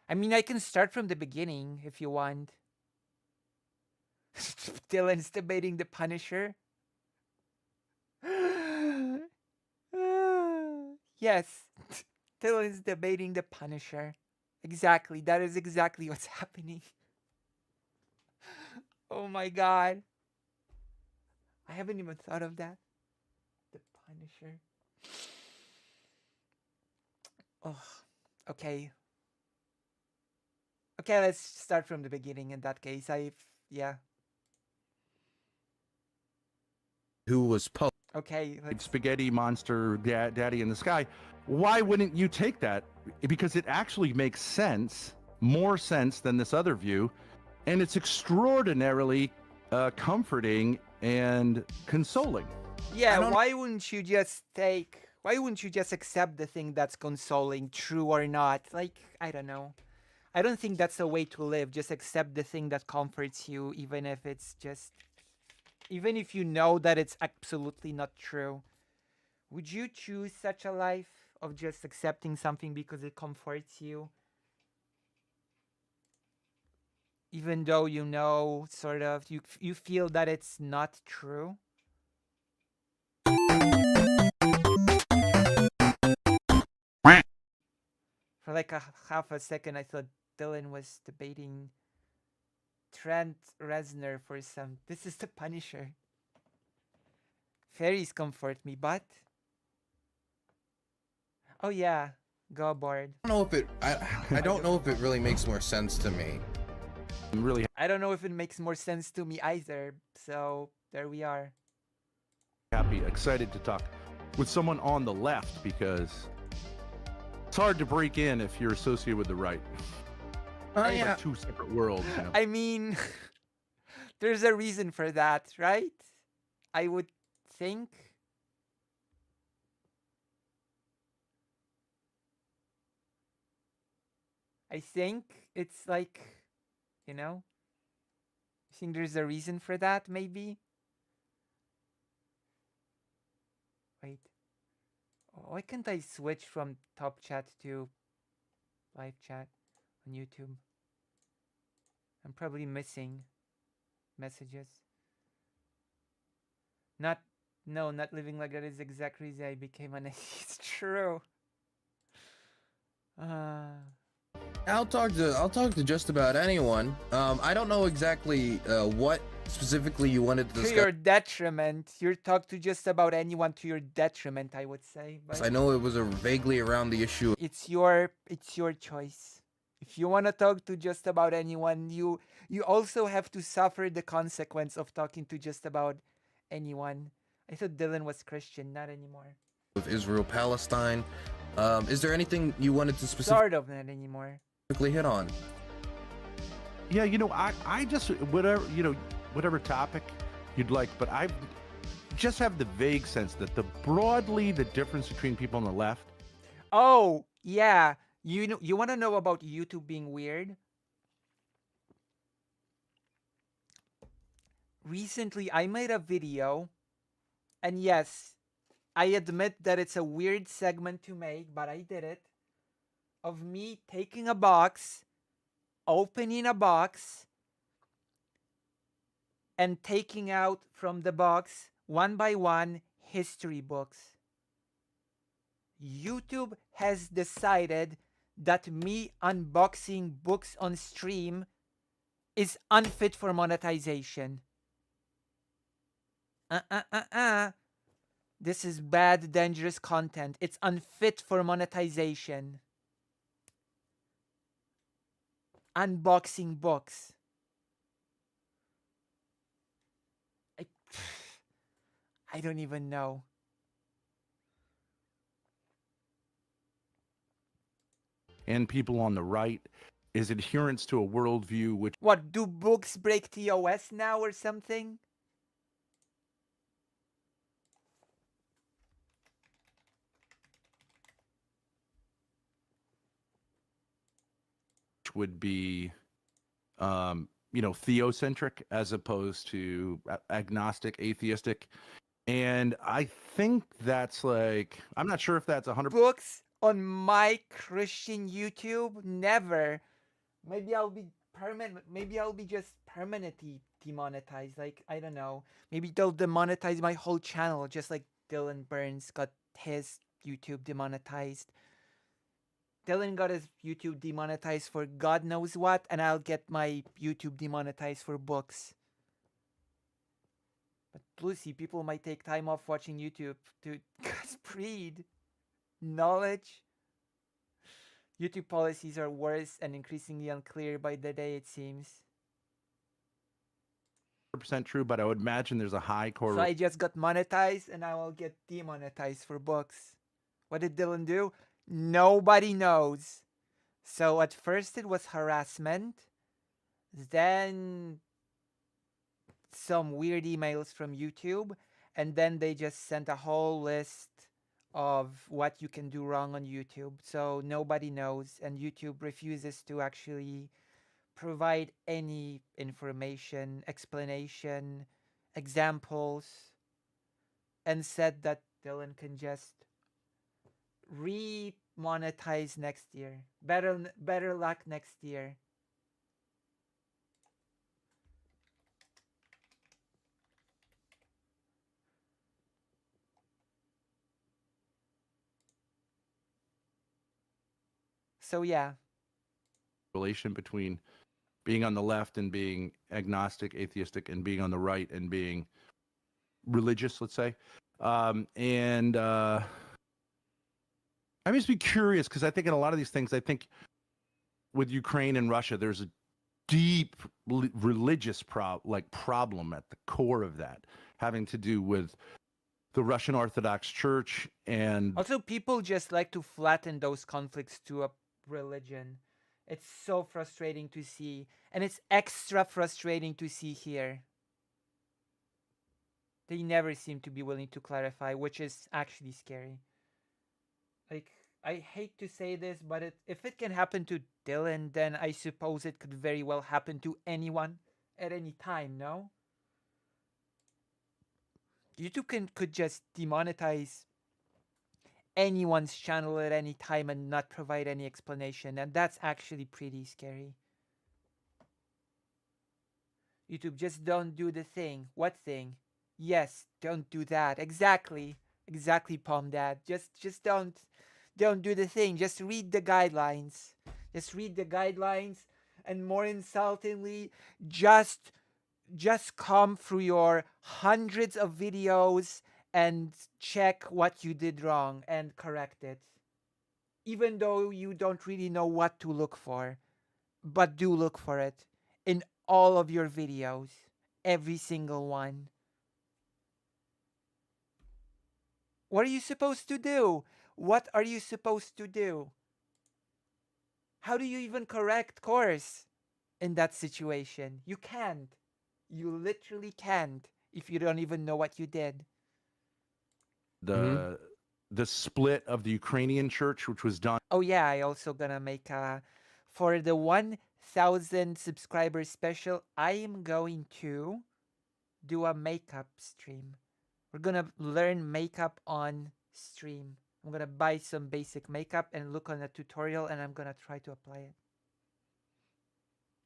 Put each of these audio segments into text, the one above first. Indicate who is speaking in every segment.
Speaker 1: I mean, I can start from the beginning if you want. Dylan's debating the Punisher. Yes, Dylan's debating the Punisher. Exactly. That is exactly what's happening. Oh my god. I haven't even thought of that. The Punisher. Oh, okay. Okay, let's start from the beginning in that case. Yeah.
Speaker 2: Who was
Speaker 1: Okay, let's.
Speaker 3: spaghetti monster daddy in the sky. Why wouldn't you take that? Because it actually makes sense, more sense than this other view, and it's extraordinarily comforting and consoling.
Speaker 1: Yeah, why wouldn't you just why wouldn't you just accept the thing that's consoling, true or not? Like, I don't know. I don't think that's a way to live. Just accept the thing that comforts you, even if it's just, even if you know that it's absolutely not true. Would you choose such a life of just accepting something because it comforts you? Even though you know, sort of, you feel that it's not true? For like a half a second, I thought Dylan was debating Trent Reznor for some. This is the Punisher. Fairies comfort me, but oh yeah, go board.
Speaker 2: I don't know if it. I don't know if it really makes more sense to me.
Speaker 3: I'm really
Speaker 1: I don't know if it makes more sense to me either. So there we are.
Speaker 3: happy, excited to talk with someone on the left because it's hard to break in if you're associated with the right. It's like two separate worlds. You know?
Speaker 1: I mean, there's a reason for that, right? I would think. I think it's like, you know, I think there's a reason for that, maybe. Wait. Why can't I switch from top chat to live chat on YouTube? I'm probably missing messages. Not, no, not living like that is the exact reason I became an atheist. It's true.
Speaker 2: I'll talk to just about anyone. I don't know exactly what specifically you wanted to
Speaker 1: to
Speaker 2: discuss.
Speaker 1: your detriment. You talk to just about anyone to your detriment, I would say. But
Speaker 2: I know it was vaguely around the issue.
Speaker 1: it's your choice. If you want to talk to just about anyone, you also have to suffer the consequence of talking to just about anyone. I thought Dylan was Christian, not anymore.
Speaker 2: Of Israel Palestine. Is there anything you wanted to
Speaker 1: Sort of not anymore.
Speaker 2: specifically hit on?
Speaker 3: Yeah, you know, I just whatever topic you'd like, but I just have the vague sense that broadly the difference between people on the left.
Speaker 1: Oh, yeah. You want to know about YouTube being weird? Recently I made a video, and yes, I admit that it's a weird segment to make, but I did it, of me taking a box, opening a box, and taking out from the box one by one history books. YouTube has decided that me unboxing books on stream is unfit for monetization. This is bad, dangerous content. It's unfit for monetization. Unboxing books. I don't even know.
Speaker 3: And people on the right is adherence to a worldview which
Speaker 1: What, do books break TOS now or something?
Speaker 3: would be theocentric as opposed to agnostic, atheistic. And I think that's like, I'm not sure if that's 100
Speaker 1: books on my Christian YouTube? Never. Maybe I'll be permanent. Maybe I'll be just permanently demonetized. Like, I don't know. Maybe they'll demonetize my whole channel, just like Dylan Burns got his YouTube demonetized. Dylan got his YouTube demonetized for God knows what, and I'll get my YouTube demonetized for books. But Lucy, people might take time off watching YouTube to spread knowledge. YouTube policies are worse and increasingly unclear by the day, it seems.
Speaker 3: 100% true, but I would imagine there's a high
Speaker 1: So
Speaker 3: correlation.
Speaker 1: I just got monetized and I will get demonetized for books. What did Dylan do? Nobody knows. So at first it was harassment, then some weird emails from YouTube, and then they just sent a whole list of what you can do wrong on YouTube. So nobody knows, and YouTube refuses to actually provide any information, explanation, examples, and said that Dylan can just re-monetize next year. Better luck next year. So yeah,
Speaker 3: Relation between being on the left and being agnostic, atheistic, and being on the right and being religious, let's say. I'm just be curious because I think in a lot of these things, I think with Ukraine and Russia, there's a deep religious problem at the core of that, having to do with the Russian Orthodox Church and
Speaker 1: also people just like to flatten those conflicts to a religion. It's so frustrating to see, and it's extra frustrating to see here. They never seem to be willing to clarify, which is actually scary. Like, I hate to say this, but if it can happen to Dylan, then I suppose it could very well happen to anyone at any time, no? YouTube could just demonetize anyone's channel at any time and not provide any explanation, and that's actually pretty scary. YouTube, just don't do the thing. What thing? Yes, don't do that. Exactly, Palm Dad. Just don't do the thing. Just read the guidelines. Just read the guidelines, and more insultingly, just come through your hundreds of videos and check what you did wrong and correct it. Even though you don't really know what to look for, but do look for it in all of your videos, every single one. What are you supposed to do? What are you supposed to do? How do you even correct course in that situation? You can't. You literally can't if you don't even know what you did.
Speaker 3: the split of the Ukrainian church, which was done.
Speaker 1: Oh yeah, I also gonna make a for the 1,000 subscribers special. I am going to do a makeup stream. We're gonna learn makeup on stream. I'm gonna buy some basic makeup and look on a tutorial, and I'm gonna try to apply it.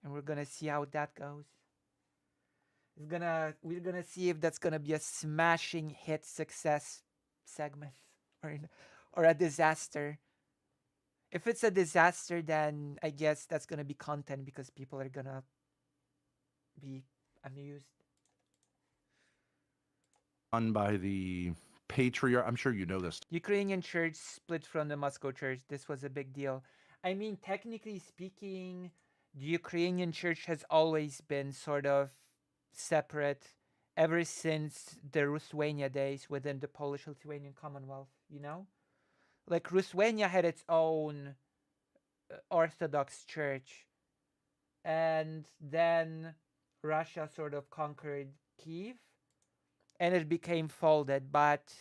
Speaker 1: And we're gonna see how that goes. We're gonna see if that's gonna be a smashing hit success segment or a disaster. If it's a disaster, then I guess that's gonna be content because people are gonna be amused.
Speaker 3: Done by the patriarch. I'm sure you know this.
Speaker 1: Ukrainian church split from the Moscow church. This was a big deal. I mean, technically speaking, the Ukrainian church has always been sort of separate ever since the Lithuania days within the Polish-Lithuanian Commonwealth, you know? Like, Lithuania had its own Orthodox church, and then Russia sort of conquered Kiev, and it became folded, but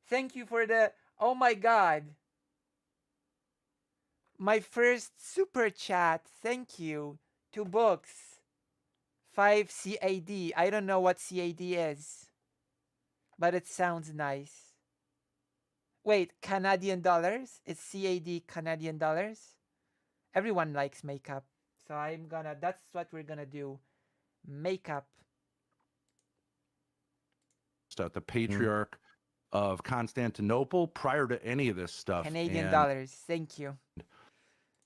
Speaker 1: thank you for the, oh my god, my first super chat. Thank you to Books 5 CAD. I don't know what CAD is, but it sounds nice. Wait, Canadian dollars? It's CAD Canadian dollars? Everyone likes makeup. So that's what we're gonna do. Makeup.
Speaker 3: The patriarch of Constantinople prior to any of this stuff.
Speaker 1: Canadian
Speaker 3: and
Speaker 1: dollars. Thank you.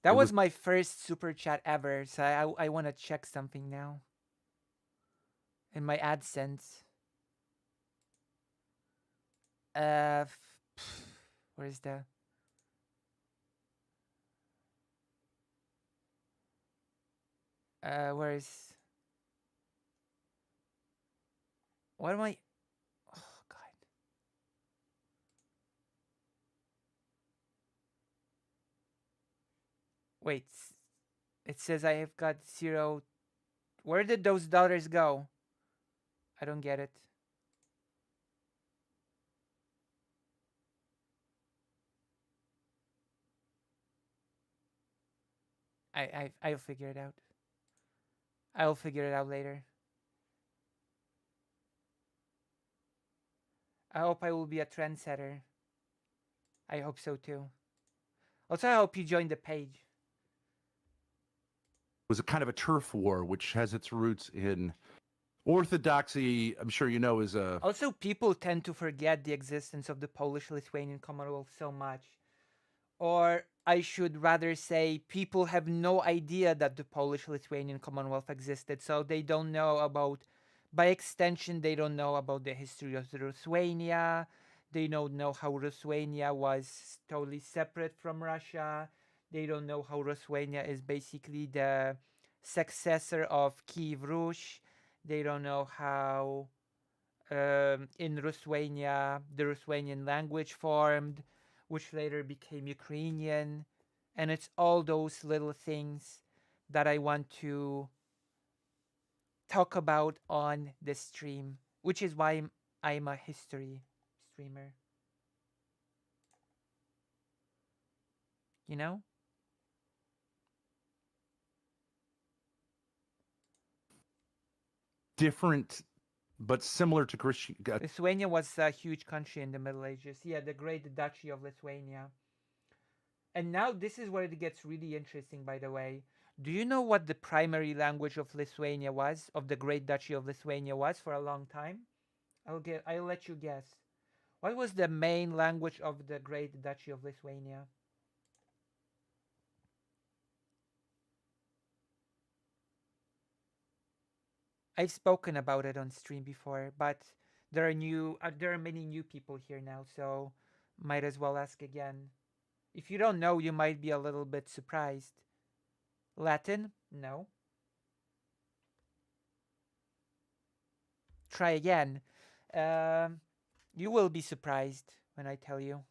Speaker 1: That
Speaker 3: it
Speaker 1: was
Speaker 3: was
Speaker 1: my first super chat ever. So I want to check something now. In my AdSense. Where's the... where's... What am I... Oh, God. Wait. It says I have got 0... Where did those dollars go? I don't get it. I'll figure it out. I'll figure it out later. I hope I will be a trendsetter. I hope so too. Also, I hope you join the page.
Speaker 3: was a kind of a turf war, which has its roots in orthodoxy. I'm sure you know is a
Speaker 1: Also, people tend to forget the existence of the Polish-Lithuanian Commonwealth so much. Or I should rather say, people have no idea that the Polish-Lithuanian Commonwealth existed, so they don't know about, by extension, they don't know about the history of Lithuania. They don't know how Lithuania was totally separate from Russia. They don't know how Lithuania is basically the successor of Kiev Rus. They don't know how in Lithuania the Lithuanian language formed, which later became Ukrainian. And it's all those little things that I want to talk about on the stream, which is why I'm a history streamer. You know?
Speaker 3: different but similar to Christian.
Speaker 1: Lithuania was a huge country in the Middle Ages. Yeah, the Great Duchy of Lithuania. And now this is where it gets really interesting, by the way. Do you know what the primary language of Lithuania was, of the Great Duchy of Lithuania was for a long time? I'll let you guess. What was the main language of the Great Duchy of Lithuania? I've spoken about it on stream before, but there are many new people here now, so might as well ask again. If you don't know, you might be a little bit surprised. Latin? No. Try again. You will be surprised when I tell you.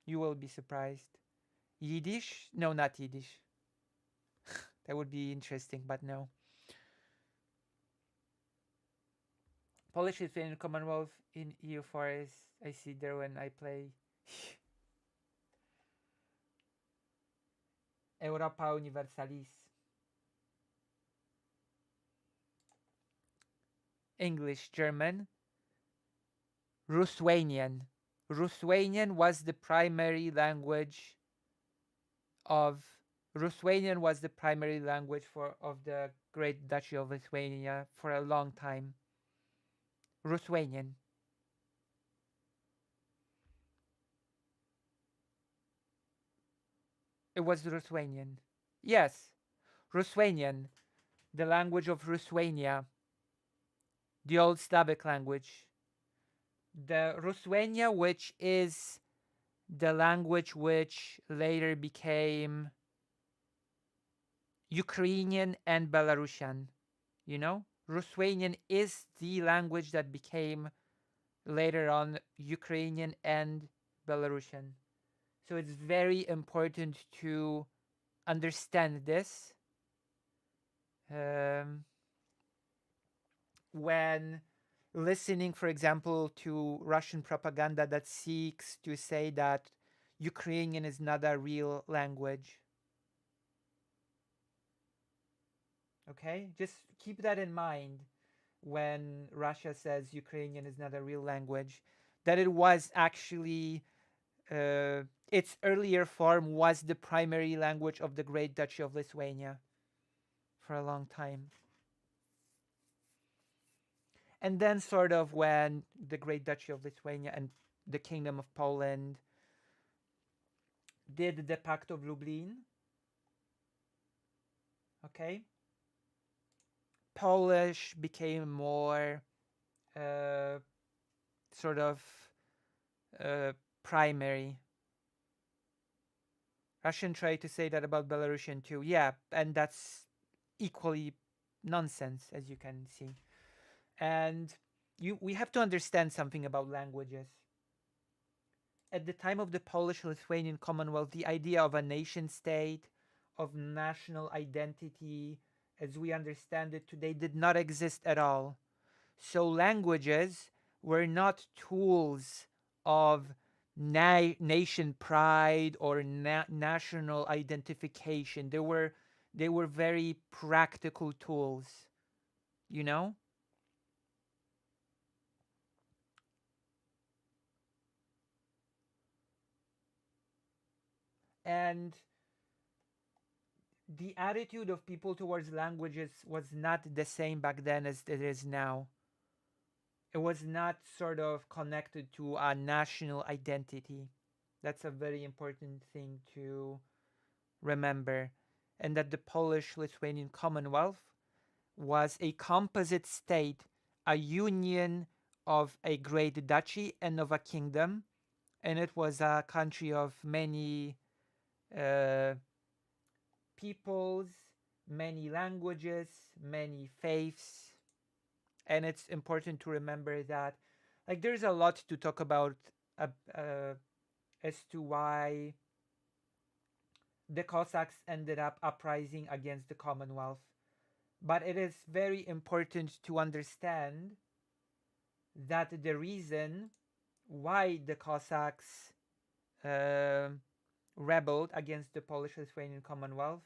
Speaker 1: You will be surprised. Yiddish? No, not Yiddish. That would be interesting, but no. Polish Lithuanian Commonwealth in EU4 is I see there when I play. Europa Universalis. English, German. Ruthenian. Ruthenian was the primary language of Ruthenian was the primary language of the Great Duchy of Lithuania for a long time. Ruthenian. It was Ruthenian. Yes, Ruthenian, the language of Ruthenia, the old Slavic language. The Ruthenia, which is the language which later became Ukrainian and Belarusian. You know? Ruthenian is the language that became later on Ukrainian and Belarusian. So it's very important to understand this when listening, for example, to Russian propaganda that seeks to say that Ukrainian is not a real language. Okay? Just keep that in mind when Russia says Ukrainian is not a real language, that it was actually its earlier form was the primary language of the Great Duchy of Lithuania for a long time. And then, sort of, when the Great Duchy of Lithuania and the Kingdom of Poland did the Pact of Lublin, okay, Polish became more uh, sort of uh, primary. Russian tried to say that about Belarusian too. Yeah, and that's equally nonsense, as you can see. And we have to understand something about languages. At the time of the Polish-Lithuanian Commonwealth, the idea of a nation state, of national identity, as we understand it today, did not exist at all. So languages were not tools of nation pride or national identification. They were very practical tools, you know? And the attitude of people towards languages was not the same back then as it is now. It was not sort of connected to a national identity. That's a very important thing to remember. And that the Polish Lithuanian Commonwealth was a composite state, a union of a great duchy and of a kingdom. And it was a country of many uh, peoples, many languages, many faiths. And it's important to remember that, like, there's a lot to talk about as to why the Cossacks ended up uprising against the Commonwealth. But it is very important to understand that the reason why the Cossacks uh, rebelled against the Polish-Lithuanian Commonwealth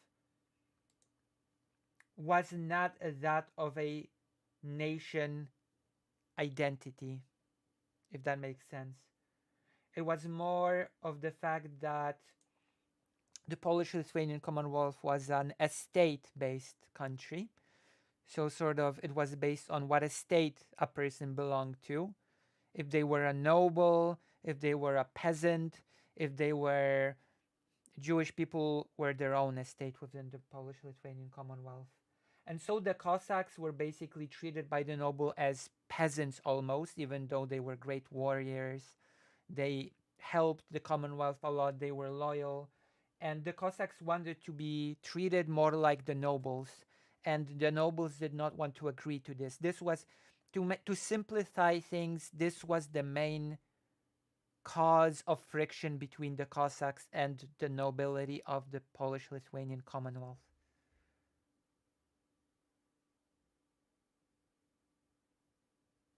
Speaker 1: was not that of a nation identity, if that makes sense. It was more of the fact that the Polish-Lithuanian Commonwealth was an estate-based country. So sort of it was based on what estate a person belonged to. If they were a noble, if they were a peasant, if they were Jewish people, were their own estate within the Polish-Lithuanian Commonwealth. And so the Cossacks were basically treated by the noble as peasants almost, even though they were great warriors. They helped the Commonwealth a lot, they were loyal. And the Cossacks wanted to be treated more like the nobles. And the nobles did not want to agree to this. This was, to simplify things, this was the main cause of friction between the Cossacks and the nobility of the Polish-Lithuanian Commonwealth.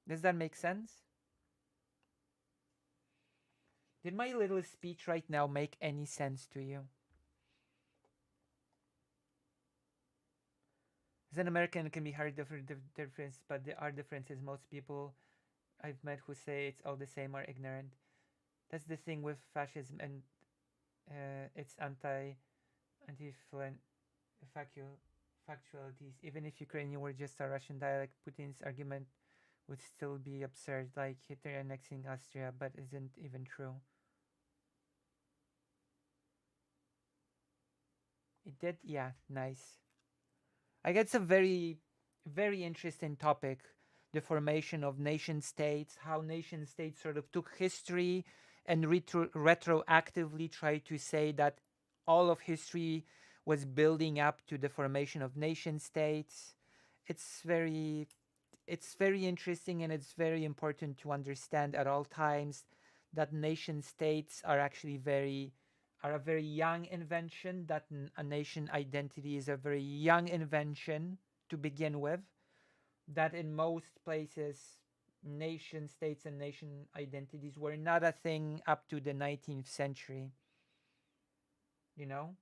Speaker 1: Does that make sense? Did my little speech right now make any sense to you? As an American, it can be hard to difference, but there are differences. Most people I've met who say it's all the same are ignorant. That's the thing with fascism, and its factualities. Even if Ukrainian were just a Russian dialect, Putin's argument would still be absurd, like Hitler annexing Austria, but isn't even true. It did, yeah, nice. I guess it's a very, very interesting topic. The formation of nation states, how nation states sort of took history and retroactively tried to say that all of history was building up to the formation of nation states. It's very interesting, and it's very important to understand at all times that nation states are actually a very young invention, that a nation identity is a very young invention to begin with, that in most places nation states and nation identities were not a thing up to the 19th century, you know?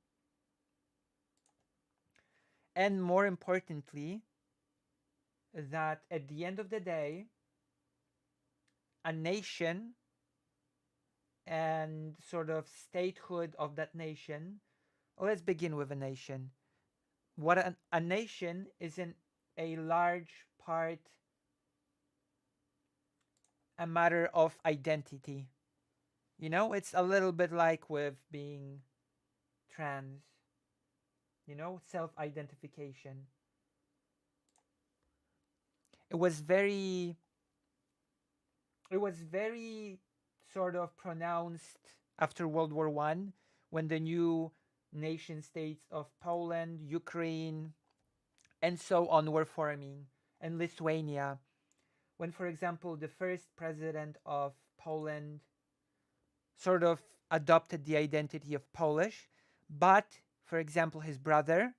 Speaker 1: And more importantly, that at the end of the day, a nation and sort of statehood of that nation. Let's begin with a nation. What a nation is in a large part a matter of identity. You know, it's a little bit like with being trans, you know, self identification. It was very it was very sort of pronounced after World War One, when the new nation states of Poland, Ukraine, and so on were forming, and Lithuania. When, for example, the first president of Poland sort of adopted the identity of Polish, but, for example, his brother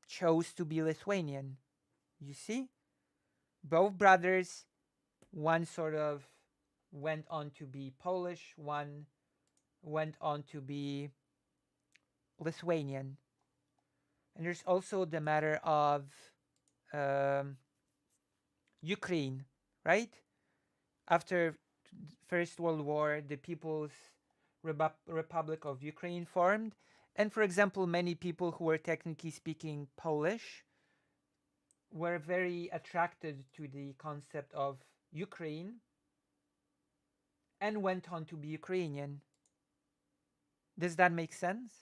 Speaker 1: chose to be Lithuanian. You see? Both brothers, one sort of went on to be Polish, one went on to be Lithuanian. And there's also the matter of um, Ukraine, right? After First World War, the People's Republic of Ukraine formed. And for example, many people who were technically speaking Polish were very attracted to the concept of Ukraine and went on to be Ukrainian. Does that make sense?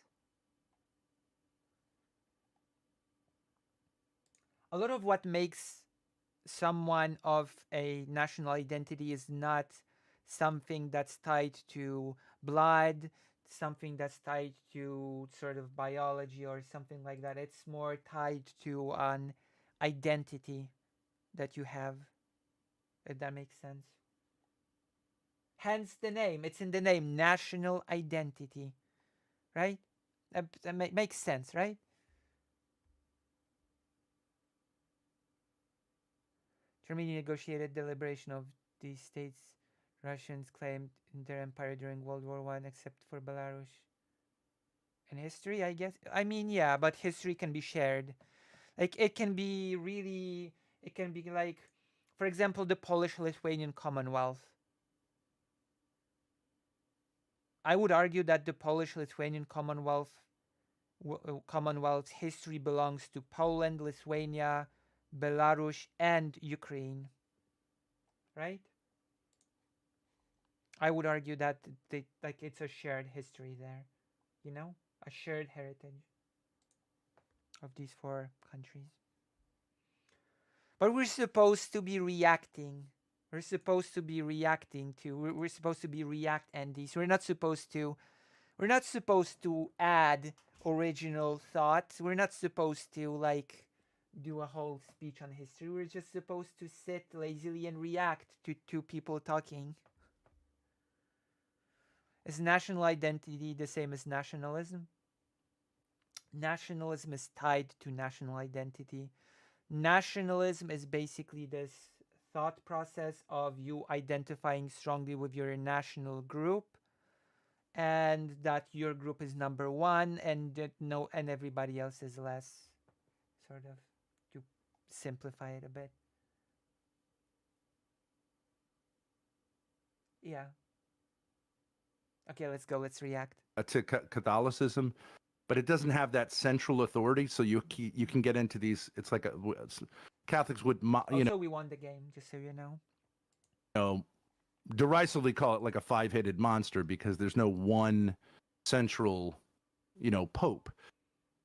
Speaker 1: A lot of what makes someone of a national identity is not something that's tied to blood, something that's tied to sort of biology or something like that. It's more tied to an identity that you have, if that makes sense. Hence the name. It's in the name, national identity, right? That makes sense, right? Germany negotiated the liberation of these states Russians claimed in their empire during World War One, except for Belarus. And history, I guess. I mean, yeah, but history can be shared. Like, it can be really. It can be like, for example, the Polish-Lithuanian Commonwealth. I would argue that the Polish-Lithuanian Commonwealth history belongs to Poland, Lithuania, Belarus, and Ukraine. Right? I would argue that it's a shared history there, you know, a shared heritage of these four countries. But we're supposed to be reacting. We're supposed to be reacting to. We're supposed to be react endies. We're not supposed to. We're not supposed to add original thoughts. We're not supposed to like do a whole speech on history. We're just supposed to sit lazily and react to people talking. Is national identity the same as nationalism? Nationalism is tied to national identity. Nationalism is basically this thought process of you identifying strongly with your national group, and that your group is number one, and that and everybody else is less, sort of, to simplify it a bit. Yeah. Okay, let's go. Let's react.
Speaker 3: To Catholicism, but it doesn't have that central authority. So you can get into these. It's like Catholics would,
Speaker 1: Also, we won the game, just so you know.
Speaker 3: Derisively call it like a five-headed monster because there's no one central, pope.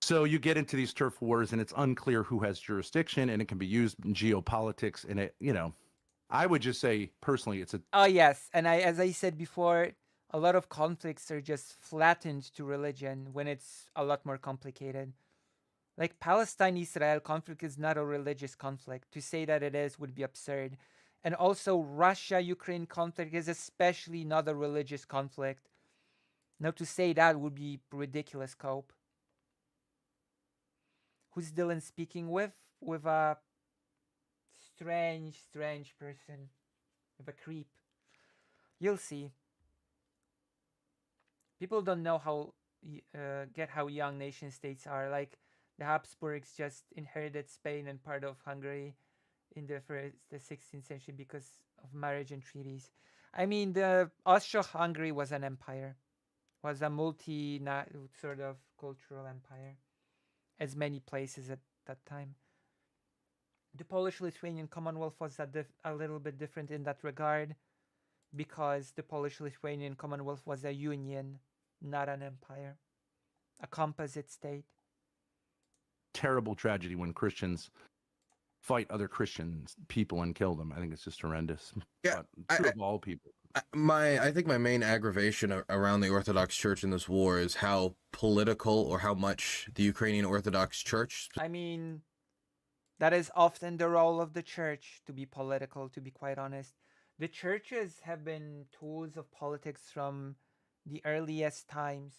Speaker 3: So you get into these turf wars, and it's unclear who has jurisdiction, and it can be used in geopolitics. And I would just say personally, it's a.
Speaker 1: Oh yes, and as I said before, a lot of conflicts are just flattened to religion when it's a lot more complicated. Like Palestine-Israel conflict is not a religious conflict. To say that it is would be absurd. And also Russia-Ukraine conflict is especially not a religious conflict. Now to say that would be ridiculous, Cope. Who's Dylan speaking with? With a strange person. With a creep. You'll see. People don't know how young nation states are. Like the Habsburgs just inherited Spain and part of Hungary in the 16th century because of marriage and treaties. I mean, the Austro-Hungary was an empire, was a sort of cultural empire, as many places at that time. The Polish-Lithuanian Commonwealth was a little bit different in that regard, because the Polish-Lithuanian Commonwealth was a union, not an empire, a composite state.
Speaker 3: Terrible tragedy when Christians fight other Christians people and kill them. I think it's just horrendous.
Speaker 2: Yeah,
Speaker 3: But true of all people.
Speaker 2: I think my main aggravation around the Orthodox Church in this war is how political, or how much the Ukrainian Orthodox Church.
Speaker 1: I mean, that is often the role of the church, to be political, to be quite honest. The churches have been tools of politics from the earliest times.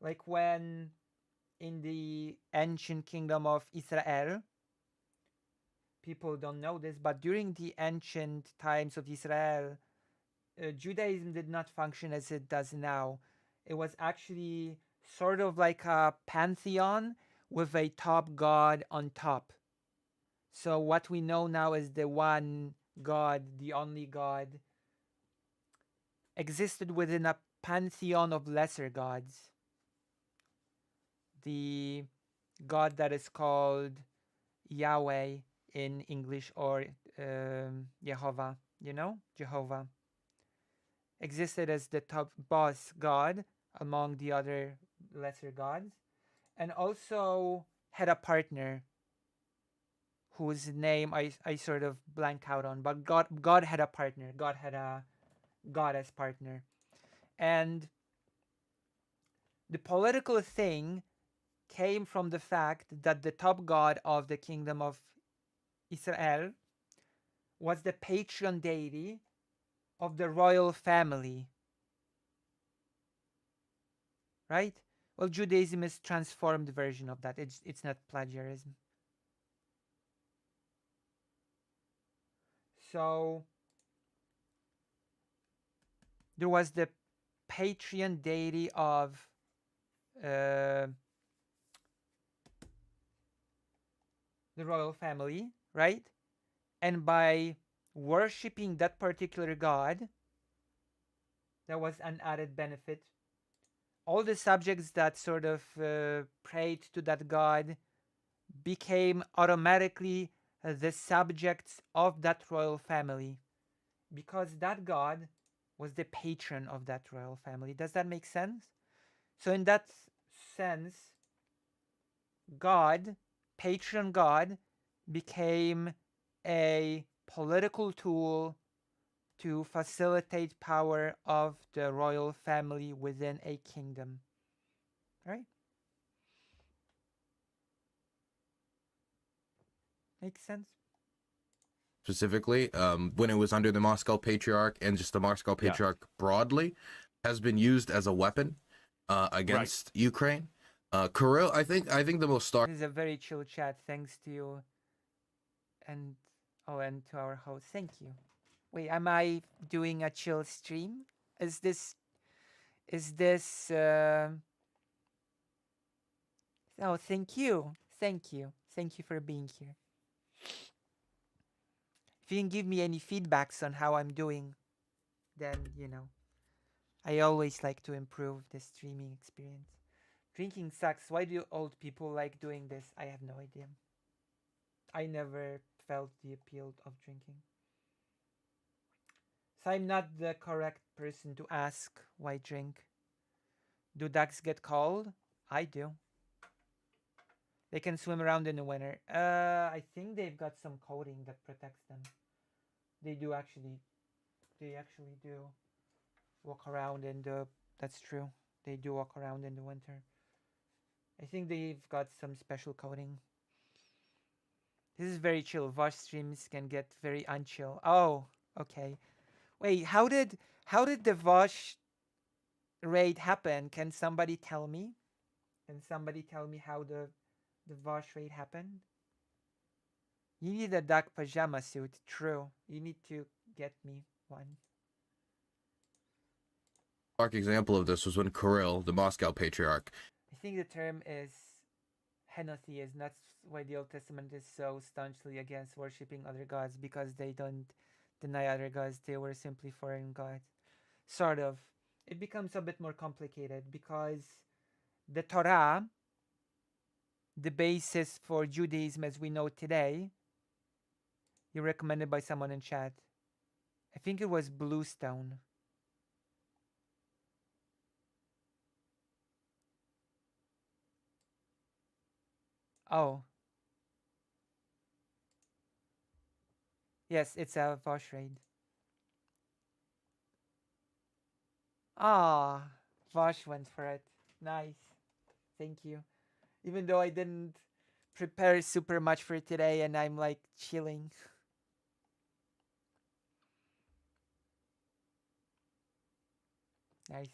Speaker 1: Like when in the ancient kingdom of Israel, people don't know this, but during the ancient times of Israel, Judaism did not function as it does now. It was actually sort of like a pantheon with a top god on top. So what we know now as the one God, the only God, existed within a pantheon of lesser gods. The God that is called Yahweh in English, or Jehovah, Jehovah, existed as the top boss God among the other lesser gods, and also had a partner whose name I sort of blank out on, but God had a partner. God had a goddess partner. And the political thing came from the fact that the top god of the kingdom of Israel was the patron deity of the royal family. Right? Well, Judaism is a transformed version of that. It's not plagiarism. So there was the patron deity of the royal family, right? And by worshipping that particular god, there was an added benefit. All the subjects that sort of prayed to that god became automatically the subjects of that royal family, because that god was the patron of that royal family. Does that make sense? So in that sense, God, patron God, became a political tool to facilitate power of the royal family within a kingdom. Right? Makes sense?
Speaker 2: Specifically, when it was under the Moscow Patriarch, and just the Moscow Patriarch broadly, has been used as a weapon against Ukraine. Kirill, I think the most
Speaker 1: This is a very chill chat. Thanks to you, and to our host. Thank you. Wait, am I doing a chill stream? Is this? Oh, thank you for being here. If you can give me any feedbacks on how I'm doing, then I always like to improve the streaming experience. Drinking sucks. Why do old people like doing this? I have no idea. I never felt the appeal of drinking. So I'm not the correct person to ask why drink. Do ducks get cold? I do. They can swim around in the winter. I think they've got some coating that protects them. They actually do walk around in the. That's true. They do walk around in the winter. I think they've got some special coating. This is very chill. Vosh streams can get very unchill. Oh, okay. Wait, how did the Vosh raid happen? Can somebody tell me? Can somebody tell me how the Vosh raid happened? You need a duck pajama suit. True. You need to get me one.
Speaker 2: stark example of this was when Kirill, the Moscow Patriarch.
Speaker 1: I think the term is henotheism. That's why the Old Testament is so staunchly against worshipping other gods, because they don't deny other gods. They were simply foreign gods. Sort of. It becomes a bit more complicated because the Torah, the basis for Judaism as we know today, you recommended by someone in chat. I think it was Bluestone. Oh. Yes, it's a Vosh raid. Ah, Vosh went for it. Nice. Thank you. Even though I didn't prepare super much for today and I'm like chilling. Nice.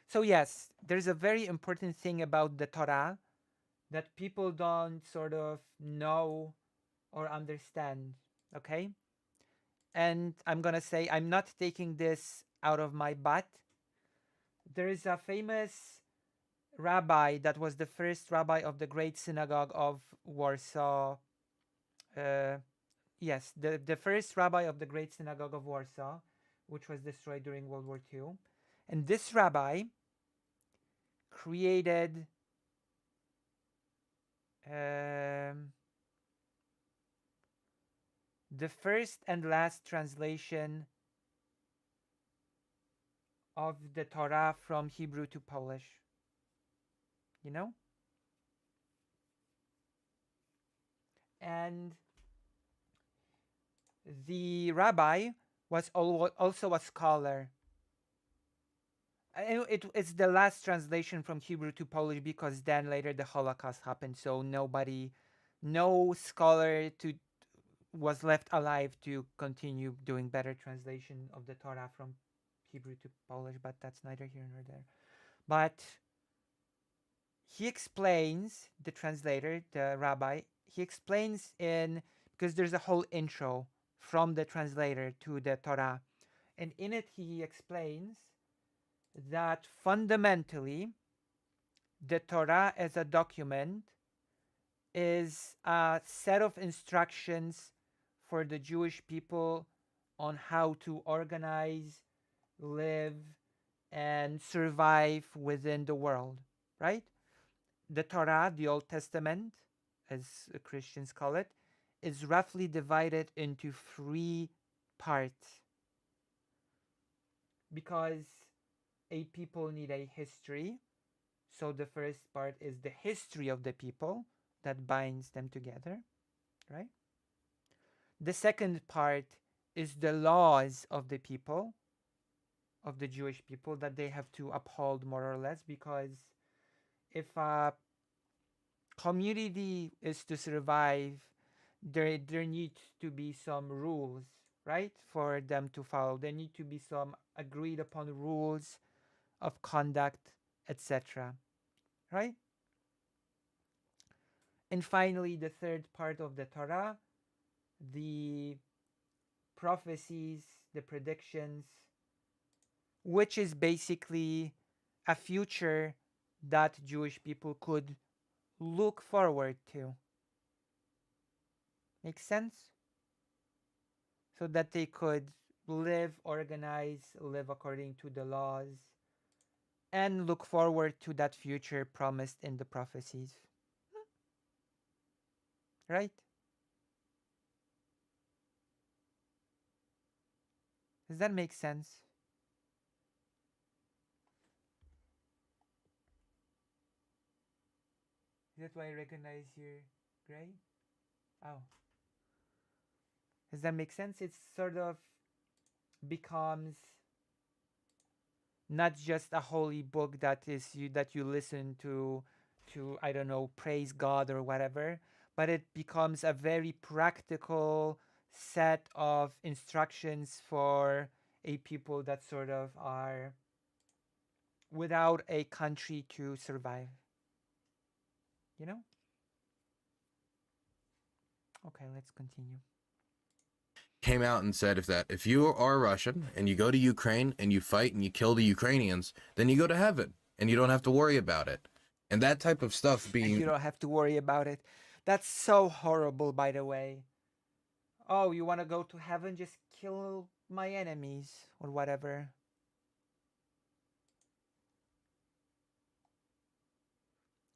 Speaker 1: So yes, there's a very important thing about the Torah that people don't sort of know or understand, okay? And I'm going to say I'm not taking this out of my butt. There is a famous rabbi that was the first rabbi of the Great Synagogue of Warsaw. Yes, the first rabbi of the Great Synagogue of Warsaw, which was destroyed during World War II. And this rabbi created the first and last translation of the Torah from Hebrew to Polish. You know? And the rabbi was also a scholar. It's the last translation from Hebrew to Polish because then later the Holocaust happened, so no scholar was left alive to continue doing better translation of the Torah from Hebrew to Polish, but that's neither here nor there. But he explains, the translator, the rabbi, he explains because there's a whole intro from the translator to the Torah, and in it he explains that fundamentally the Torah as a document is a set of instructions for the Jewish people on how to organize, live, and survive within the world, right? The Torah, the Old Testament, as Christians call it, is roughly divided into 3 parts because a people need a history. So the first part is the history of the people that binds them together, right? The second part is the laws of the people, of the Jewish people, that they have to uphold more or less, because if a community is to survive, there needs to be some rules, right, for them to follow. There need to be some agreed upon rules of conduct, etc., right? And finally, the third part of the Torah, the prophecies, the predictions, which is basically a future that Jewish people could look forward to. Make sense? So that they could live, organize, live according to the laws, and look forward to that future promised in the prophecies. Right? Does that make sense? Is that why I recognize your gray? Oh. Does that make sense? It sort of becomes not just a holy book that you listen to I don't know, praise God or whatever, but it becomes a very practical set of instructions for a people that sort of are without a country to survive. You know? Okay, let's continue.
Speaker 2: Came out and said if you are Russian and you go to Ukraine and you fight and you kill the Ukrainians, then you go to heaven and you don't have to worry about it. And that type of stuff being...
Speaker 1: And you don't have to worry about it. That's so horrible, by the way. oh, you want to go to heaven? Just kill my enemies or whatever.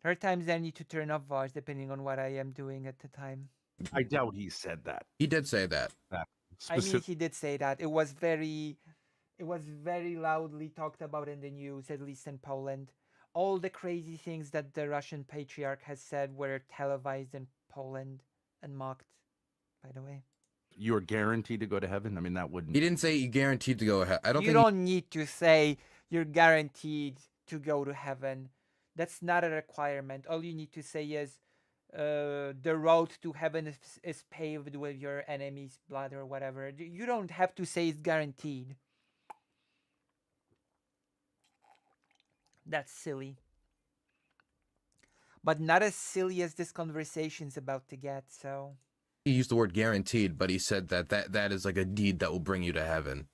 Speaker 1: There are times I need to turn off Vosh depending on what I am doing at the time.
Speaker 3: I doubt he said that.
Speaker 2: He did say that.
Speaker 1: I mean, he did say that. It was very loudly talked about in the news, at least in Poland. All the crazy things that the Russian patriarch has said were televised in Poland and mocked, by the way.
Speaker 3: You're guaranteed to go to heaven. I mean, that wouldn't.
Speaker 2: He didn't say you guaranteed to go ahead. I don't
Speaker 1: You
Speaker 2: think he-
Speaker 1: don't need to say you're guaranteed to go to heaven. That's not a requirement. All you need to say is the road to heaven is paved with your enemy's blood or whatever. You don't have to say it's guaranteed. That's silly. But not as silly as this conversation's about to get, so.
Speaker 2: he used the word guaranteed, but he said that is like a deed that will bring you to heaven.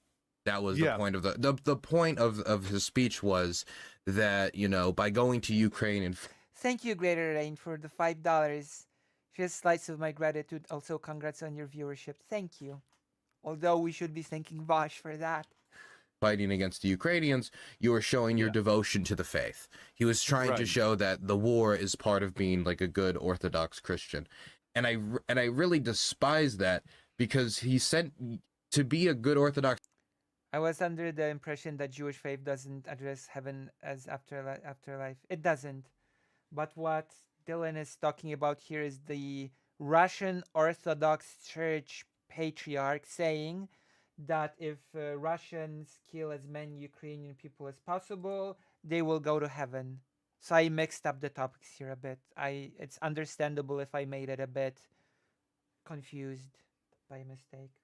Speaker 2: That was
Speaker 3: Yeah.
Speaker 2: the point of the point of his speech was that, you know, by going to Ukraine and
Speaker 1: Thank you, Greater Rain, for the $5. Here's a slice of my gratitude. Also, congrats on your viewership. Thank you. Although we should be thanking Vosh for that.
Speaker 2: fighting against the Ukrainians, you were showing your
Speaker 3: Yeah.
Speaker 2: devotion to the faith. He was trying to
Speaker 3: Right.
Speaker 2: show that the war is part of being like a good Orthodox Christian. And I really despise that because he said to be a good Orthodox
Speaker 1: I was under the impression that Jewish faith doesn't address heaven as afterlife. It doesn't. But what Dylan is talking about here is the Russian Orthodox Church patriarch saying that if Russians kill as many Ukrainian people as possible, they will go to heaven. So I mixed up the topics here a bit. It's understandable if I made it a bit confused by mistake.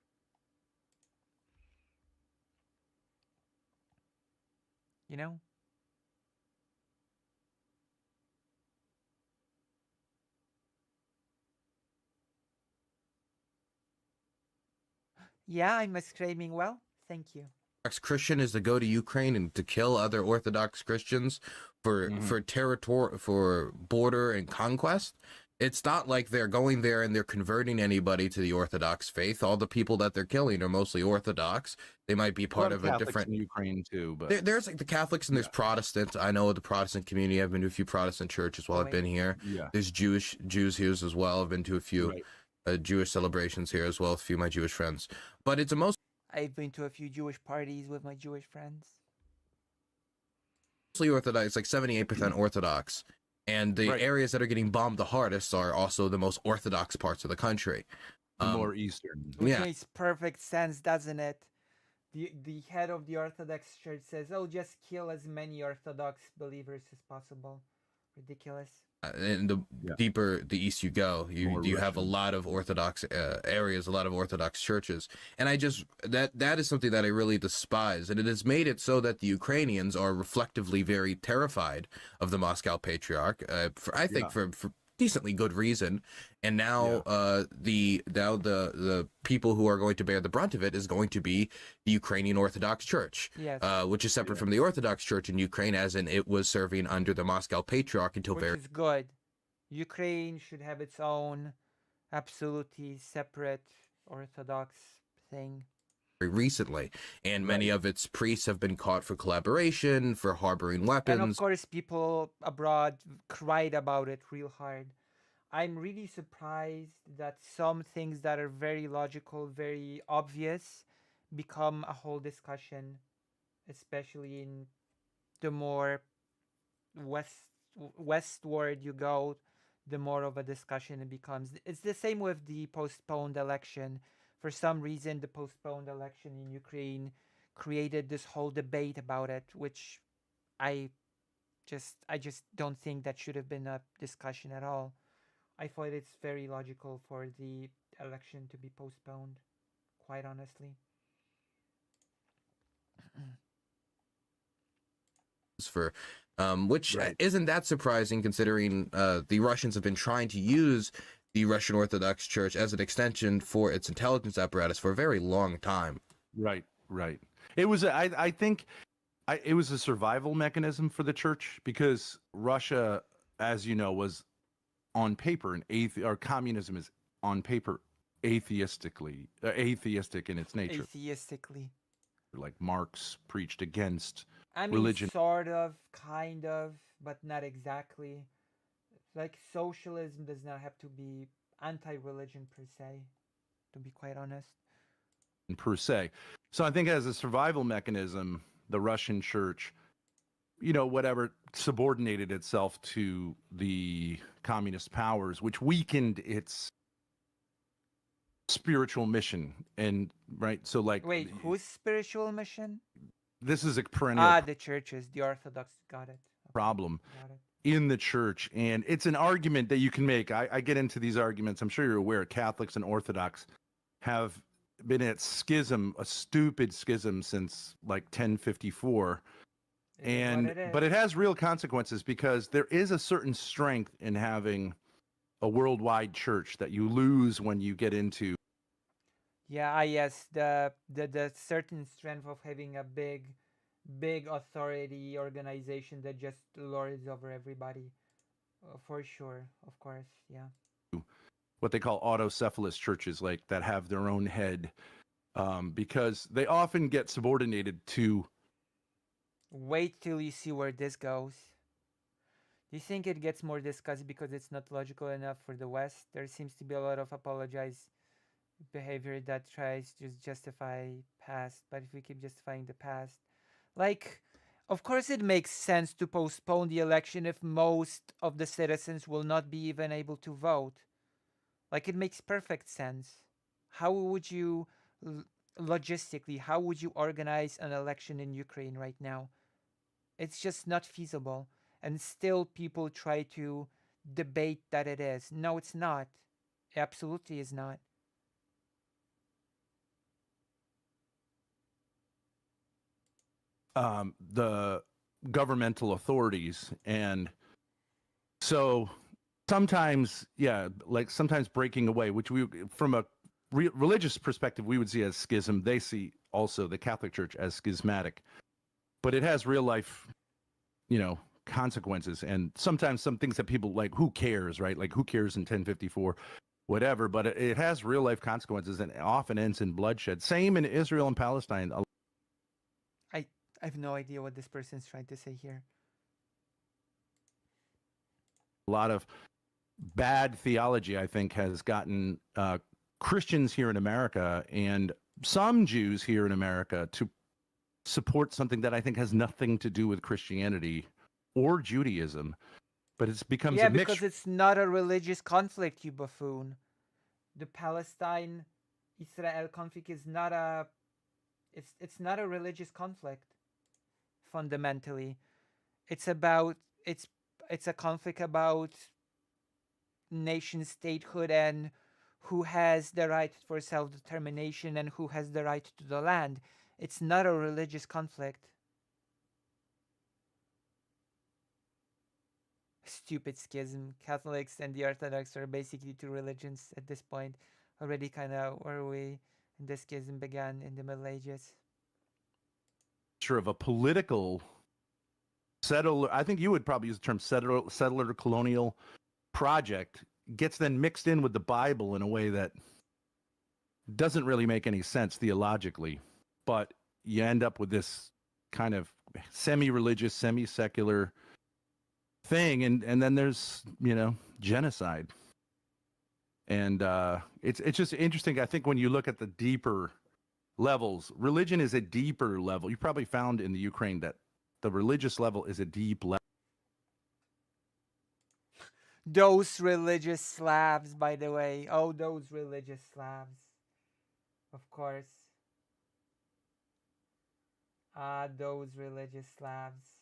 Speaker 1: You know? Yeah, I'm screaming well. Thank you.
Speaker 2: Christian is to go to Ukraine and to kill other Orthodox Christians for
Speaker 3: Mhm.
Speaker 2: for territory, for border and conquest. It's not like they're going there and they're converting anybody to the Orthodox faith. All the people that they're killing are mostly Orthodox. They might be part
Speaker 3: lot
Speaker 2: of a
Speaker 3: Catholics
Speaker 2: different
Speaker 3: in Ukraine too, but
Speaker 2: there's like the Catholics and there's Protestants. I know the Protestant community. I've been to a few Protestant churches while I've been here.
Speaker 3: yeah,
Speaker 2: There's Jews here as well. I've been to a few
Speaker 3: right.
Speaker 2: Jewish celebrations here as well. A few of my Jewish friends. But it's a mostly
Speaker 1: I've been to a few Jewish parties with my Jewish friends.
Speaker 2: Orthodox. It's like 78% Orthodox. And the
Speaker 3: Right.
Speaker 2: areas that are getting bombed the hardest are also the most Orthodox parts of the country.
Speaker 3: The more Eastern.
Speaker 1: Which
Speaker 2: Yeah.
Speaker 1: makes perfect sense, doesn't it? The head of the Orthodox Church says, "Oh, just kill as many Orthodox believers as possible." Ridiculous.
Speaker 2: And the
Speaker 3: Yeah.
Speaker 2: deeper the east you go,
Speaker 3: More
Speaker 2: you have a
Speaker 3: Russian.
Speaker 2: lot of Orthodox areas, a lot of Orthodox churches, and I just that is something that I really despise, and it has made it so that the Ukrainians are reflectively very terrified of the Moscow Patriarch. I think
Speaker 3: Yeah.
Speaker 2: for decently good reason, and now the people who are going to bear the brunt of it is going to be the Ukrainian Orthodox Church.
Speaker 1: Yes.
Speaker 2: Which is separate from the Orthodox Church in Ukraine, as in it was serving under the Moscow Patriarch until
Speaker 1: Which
Speaker 2: very
Speaker 1: is good. Ukraine should have its own absolutely separate Orthodox thing.
Speaker 2: recently. And many of its priests have been caught for collaboration, for harboring
Speaker 1: And of
Speaker 2: weapons.
Speaker 1: course, people abroad cried about it real hard. I'm really surprised that some things that are very logical, very obvious, become a whole discussion, especially in the more westward you go, the more of a discussion it becomes. It's the same with the postponed election. For some reason, the postponed election in Ukraine created this whole debate about it, which I just don't think that should have been a discussion at all. I thought it's very logical for the election to be postponed, quite honestly.
Speaker 2: For which
Speaker 3: Right.
Speaker 2: isn't that surprising considering the Russians have been trying to use the Russian Orthodox Church as an extension for its intelligence apparatus for a very long time.
Speaker 3: Right. It was, I think, it was a survival mechanism for the church because Russia, as you know, was on paper or communism is on paper atheistic in its nature.
Speaker 1: Atheistically.
Speaker 3: Like Marx preached against
Speaker 1: I mean,
Speaker 3: religion.
Speaker 1: sort of, kind of, but not exactly. Like, socialism does not have to be anti-religion per se, to be quite honest.
Speaker 3: Per se. So I think as a survival mechanism, the Russian church, whatever, subordinated itself to the communist powers, which weakened its spiritual mission. And right, so like,
Speaker 1: Wait, whose spiritual mission?
Speaker 3: this is a perennial
Speaker 1: The churches, the Orthodox. Got it. Okay,
Speaker 3: problem
Speaker 1: got it.
Speaker 3: in the church, and it's an argument that you can make. I get into these arguments. I'm sure you're aware Catholics and Orthodox have been at schism, a stupid schism, since like 1054. But it has real consequences, because there is a certain strength in having a worldwide church that you lose when you get into.
Speaker 1: Yeah, yes, the certain strength of having a big authority organization that just lords over everybody. For sure, of course, yeah.
Speaker 3: What they call autocephalous churches, like that have their own head, because they often get subordinated to.
Speaker 1: Wait till you see where this goes. Do you think it gets more discussed because it's not logical enough for the West? There seems to be a lot of apologized behavior that tries to justify past, but if we keep justifying the past, like, of course it makes sense to postpone the election if most of the citizens will not be even able to vote. Like, it makes perfect sense. How would you, logistically, how would you organize an election in Ukraine right now? It's just not feasible. And still people try to debate that it is. No, it's not. It absolutely is not.
Speaker 3: The governmental authorities, and so sometimes, sometimes breaking away, which we, from a religious perspective, we would see as schism. They see also the Catholic Church as schismatic, but it has real life, consequences. And sometimes some things that people like, who cares, right? Like, who cares in 1054, whatever, but it has real life consequences, and often ends in bloodshed. Same in Israel and Palestine.
Speaker 1: I have no idea what this person's trying to say here.
Speaker 3: A lot of bad theology, I think, has gotten Christians here in America and some Jews here in America to support something that I think has nothing to do with Christianity or Judaism, but it becomes a mixture.
Speaker 1: Because it's not a religious conflict, you buffoon. The Palestine-Israel conflict is not a. It's not a religious conflict. Fundamentally, it's a conflict about nation statehood and who has the right for self-determination and who has the right to the land. It's not a religious conflict. Stupid schism. Catholics and the Orthodox are basically two religions at this point. Already kind of where we and the schism began in the Middle Ages.
Speaker 3: Of a political settler, I think you would probably use the term settler colonial project, gets then mixed in with the Bible in a way that doesn't really make any sense theologically, but you end up with this kind of semi-religious, semi-secular thing, and then there's genocide, and it's just interesting. I think when you look at the deeper levels, religion is a deeper level. You probably found in the Ukraine that the religious level is a deep level.
Speaker 1: Those religious Slavs, by the way. Oh, those religious Slavs. Of course. Those religious Slavs.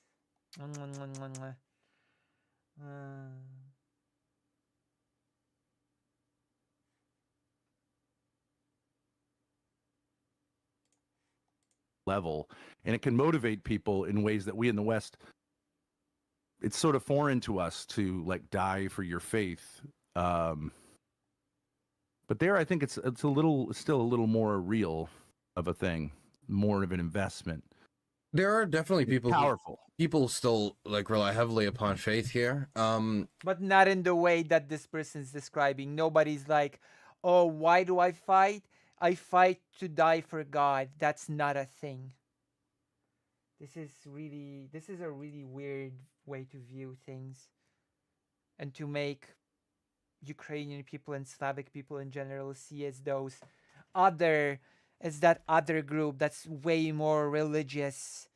Speaker 3: Level, and it can motivate people in ways that we in the West, it's sort of foreign to us to like die for your faith. But there, I think it's still a little more real of a thing, more of an investment.
Speaker 2: There are definitely
Speaker 3: powerful.
Speaker 2: People still like rely heavily upon faith here.
Speaker 1: But not in the way that this person's describing. Nobody's like, oh, why do I fight? I fight to die for God. That's not a thing. This is a really weird way to view things and to make Ukrainian people and Slavic people in general see as those other as that other group that's way more religious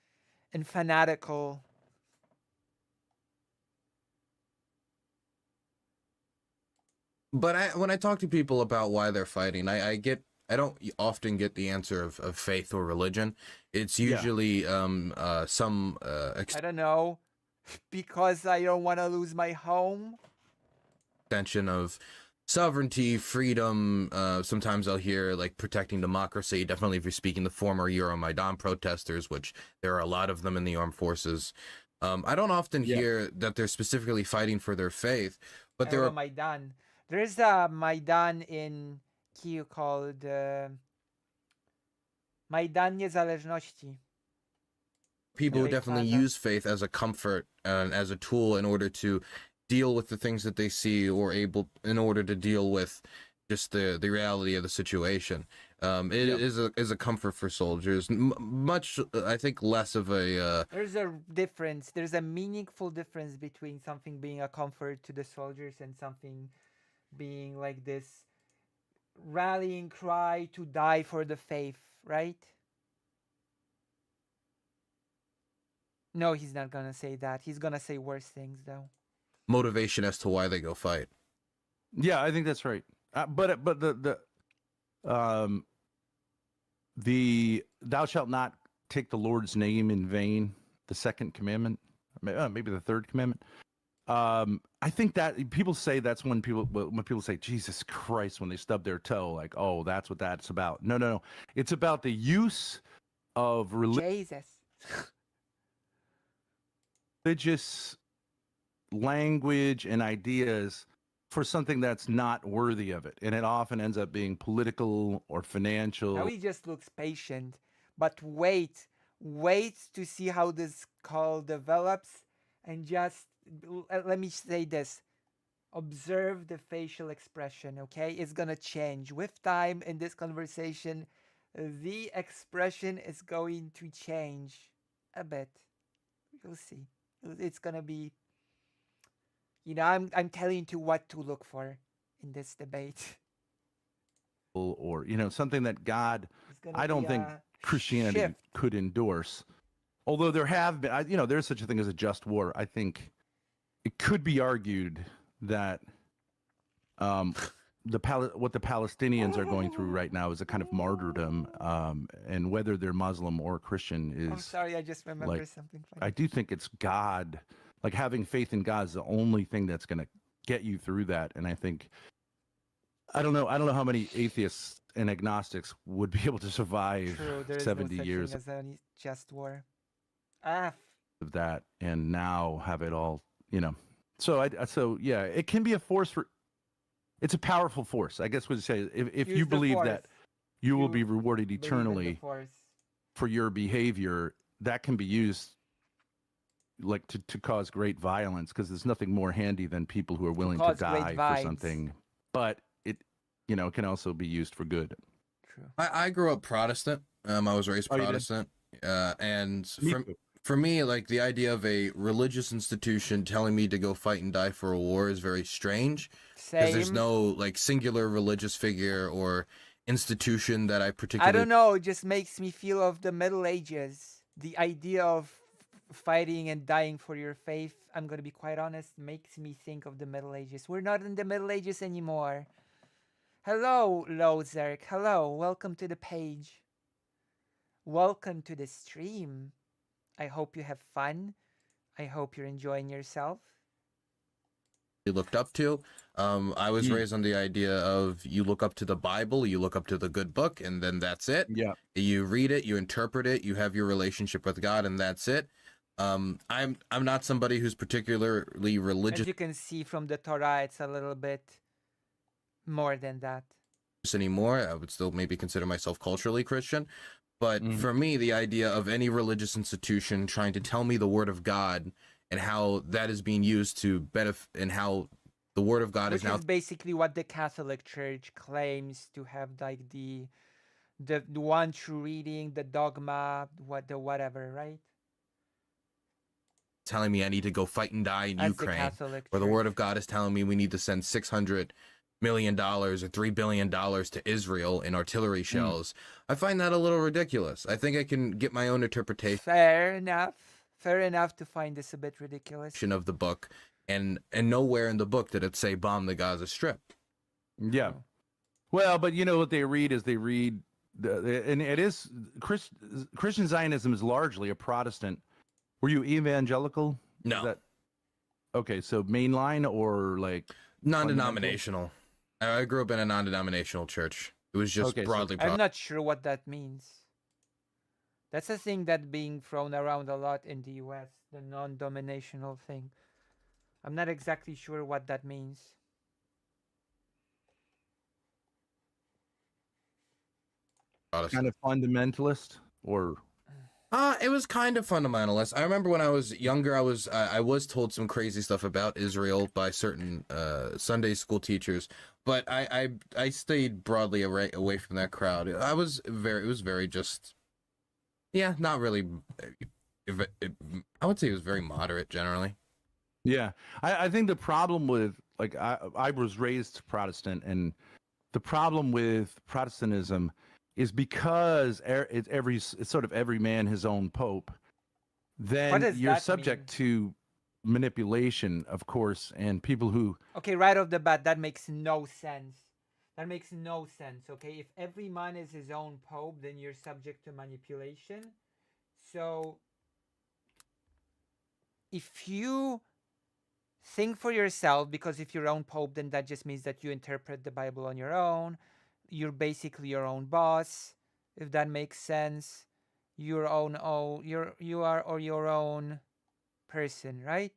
Speaker 1: and fanatical.
Speaker 2: But when I talk to people about why they're fighting, I don't often get the answer of faith or religion. It's
Speaker 3: Yeah.
Speaker 2: usually some
Speaker 1: I don't know. Because I don't want to lose my home.
Speaker 2: extension of sovereignty, freedom. Sometimes I'll hear like protecting democracy. Definitely, if you're speaking the former Euromaidan protesters, which there are a lot of them in the armed forces. I don't often
Speaker 3: Yeah.
Speaker 2: hear that they're specifically fighting for their faith, but there are
Speaker 1: Maidan. There's a Maidan in Kyiv called Maidan Niezależności.
Speaker 2: people who
Speaker 1: Big
Speaker 2: definitely
Speaker 1: Plaza.
Speaker 2: use faith as a comfort and as a tool in order to deal with the things that they see, or able in order to deal with just the reality of the situation. It
Speaker 3: Yep.
Speaker 2: is a comfort for soldiers. Much, I think, less of a
Speaker 1: There's a difference. There's a meaningful difference between something being a comfort to the soldiers and something being like this rallying cry to die for the faith, right? No, he's not gonna say that. He's gonna say worse things, though.
Speaker 2: motivation as to why they go fight.
Speaker 3: Yeah, I think that's right. But the thou shalt not take the Lord's name in vain, the second commandment, maybe the third commandment. I think that people say that's when people say Jesus Christ when they stub their toe, like, oh, that's what that's about. No. It's about the use of
Speaker 1: Jesus.
Speaker 3: religious language and ideas for something that's not worthy of it, and it often ends up being political or financial.
Speaker 1: Now he just looks patient, but wait to see how this call develops, and just let me say this: observe the facial expression. Okay, it's gonna change with time in this conversation. The expression is going to change a bit. You'll see. It's gonna be. I'm telling you what to look for in this debate.
Speaker 3: or something that God,
Speaker 1: It's gonna
Speaker 3: I don't
Speaker 1: be
Speaker 3: think
Speaker 1: a
Speaker 3: Christianity
Speaker 1: shift.
Speaker 3: could endorse. Although there have been, there's such a thing as a just war. I think it could be argued that what the Palestinians are going through right now is a kind of martyrdom, and whether they're Muslim or Christian
Speaker 1: I'm
Speaker 3: is.
Speaker 1: sorry, I just remember
Speaker 3: like,
Speaker 1: something funny.
Speaker 3: I do think it's God, like having faith in God is the only thing that's going to get you through that. And I think, I don't know how many atheists and agnostics would be able to survive
Speaker 1: True, there is
Speaker 3: 70
Speaker 1: no such
Speaker 3: years
Speaker 1: thing as any just war. Ah,
Speaker 3: of that and now have it all, so yeah, it can be a force it's a powerful force, I guess. Would say if
Speaker 1: use
Speaker 3: you
Speaker 1: the
Speaker 3: believe that
Speaker 1: force.
Speaker 3: you will
Speaker 1: You
Speaker 3: be rewarded
Speaker 1: Believe in the
Speaker 3: eternally
Speaker 1: force.
Speaker 3: for your behavior, that can be used like to cause great violence, because there's nothing more handy than people who are willing to
Speaker 1: cause great
Speaker 3: die for
Speaker 1: vibes.
Speaker 3: something. But it can also be used for good.
Speaker 1: True.
Speaker 2: I grew up Protestant. I was raised
Speaker 3: Oh, you did?
Speaker 2: Protestant, and
Speaker 3: Me
Speaker 2: from
Speaker 3: too.
Speaker 2: for me, like the idea of a religious institution telling me to go fight and die for a war is very strange, because there's
Speaker 1: Same.
Speaker 2: no like singular religious figure or institution that I
Speaker 1: I
Speaker 2: particularly.
Speaker 1: don't know. It just makes me feel of the Middle Ages. The idea of fighting and dying for your faith, I'm gonna be quite honest, makes me think of the Middle Ages. We're not in the Middle Ages anymore. Hello, Lozerk. Hello. Welcome to the page. Welcome to the stream. I hope you have fun. I hope you're enjoying yourself.
Speaker 2: looked up to. I was
Speaker 3: Mm.
Speaker 2: raised on the idea of you look up to the Bible, you look up to the good book, and then that's it.
Speaker 3: Yeah.
Speaker 2: You read it, you interpret it, you have your relationship with God, and that's it. I'm not somebody who's particularly religious
Speaker 1: As you can see from the Torah, it's a little bit more than that.
Speaker 2: anymore. I would still maybe consider myself culturally Christian. But
Speaker 3: Mhm.
Speaker 2: for me, the idea of any religious institution trying to tell me the word of God and how that is being used to benefit, and how The Word of God
Speaker 1: Which
Speaker 2: is now
Speaker 1: is basically what the Catholic Church claims to have, like the one true reading, the dogma, whatever, right?
Speaker 2: telling me I need to go fight and die in
Speaker 1: As the
Speaker 2: Ukraine,
Speaker 1: Catholic
Speaker 2: or the
Speaker 1: Church.
Speaker 2: Word of God is telling me we need to send $600 million or $3 billion to Israel in artillery shells. I find that a little ridiculous. I think I can get my own interpretation
Speaker 1: Fair enough. Fair enough to find this a bit ridiculous.
Speaker 2: of the book, and nowhere in the book did it say bomb the Gaza Strip.
Speaker 3: Yeah.
Speaker 1: Oh.
Speaker 3: Well, but you know what they read is they read, and it is Christian Zionism is largely a Protestant. Were you evangelical?
Speaker 2: No.
Speaker 3: Is that, okay, so mainline or like
Speaker 2: Non-denominational. I grew up in a non-denominational church. It was just
Speaker 3: Okay, so
Speaker 2: broadly
Speaker 1: I'm not sure what that means. That's a thing that being thrown around a lot in the US, the non-dominational thing. I'm not exactly sure what that means.
Speaker 3: kind of fundamentalist or
Speaker 2: It was kind of fundamentalist. I remember when I was younger, I was told some crazy stuff about Israel by certain Sunday school teachers, but I stayed broadly away from that crowd. It was very just, yeah, not really. I would say it was very moderate generally.
Speaker 3: yeah. I think the problem with like I was raised Protestant, and the problem with Protestantism is because it's sort of every man his own pope. Then
Speaker 1: does
Speaker 3: you're
Speaker 1: that
Speaker 3: subject to manipulation, of course, and people who
Speaker 1: Okay, right off the bat, that makes no sense. That makes no sense, okay? If every man is his own pope, then you're subject to manipulation. So, if you think for yourself, because if you're your own pope, then that just means that you interpret the Bible on your own. You're basically your own boss, if that makes sense. You are or your own person, right?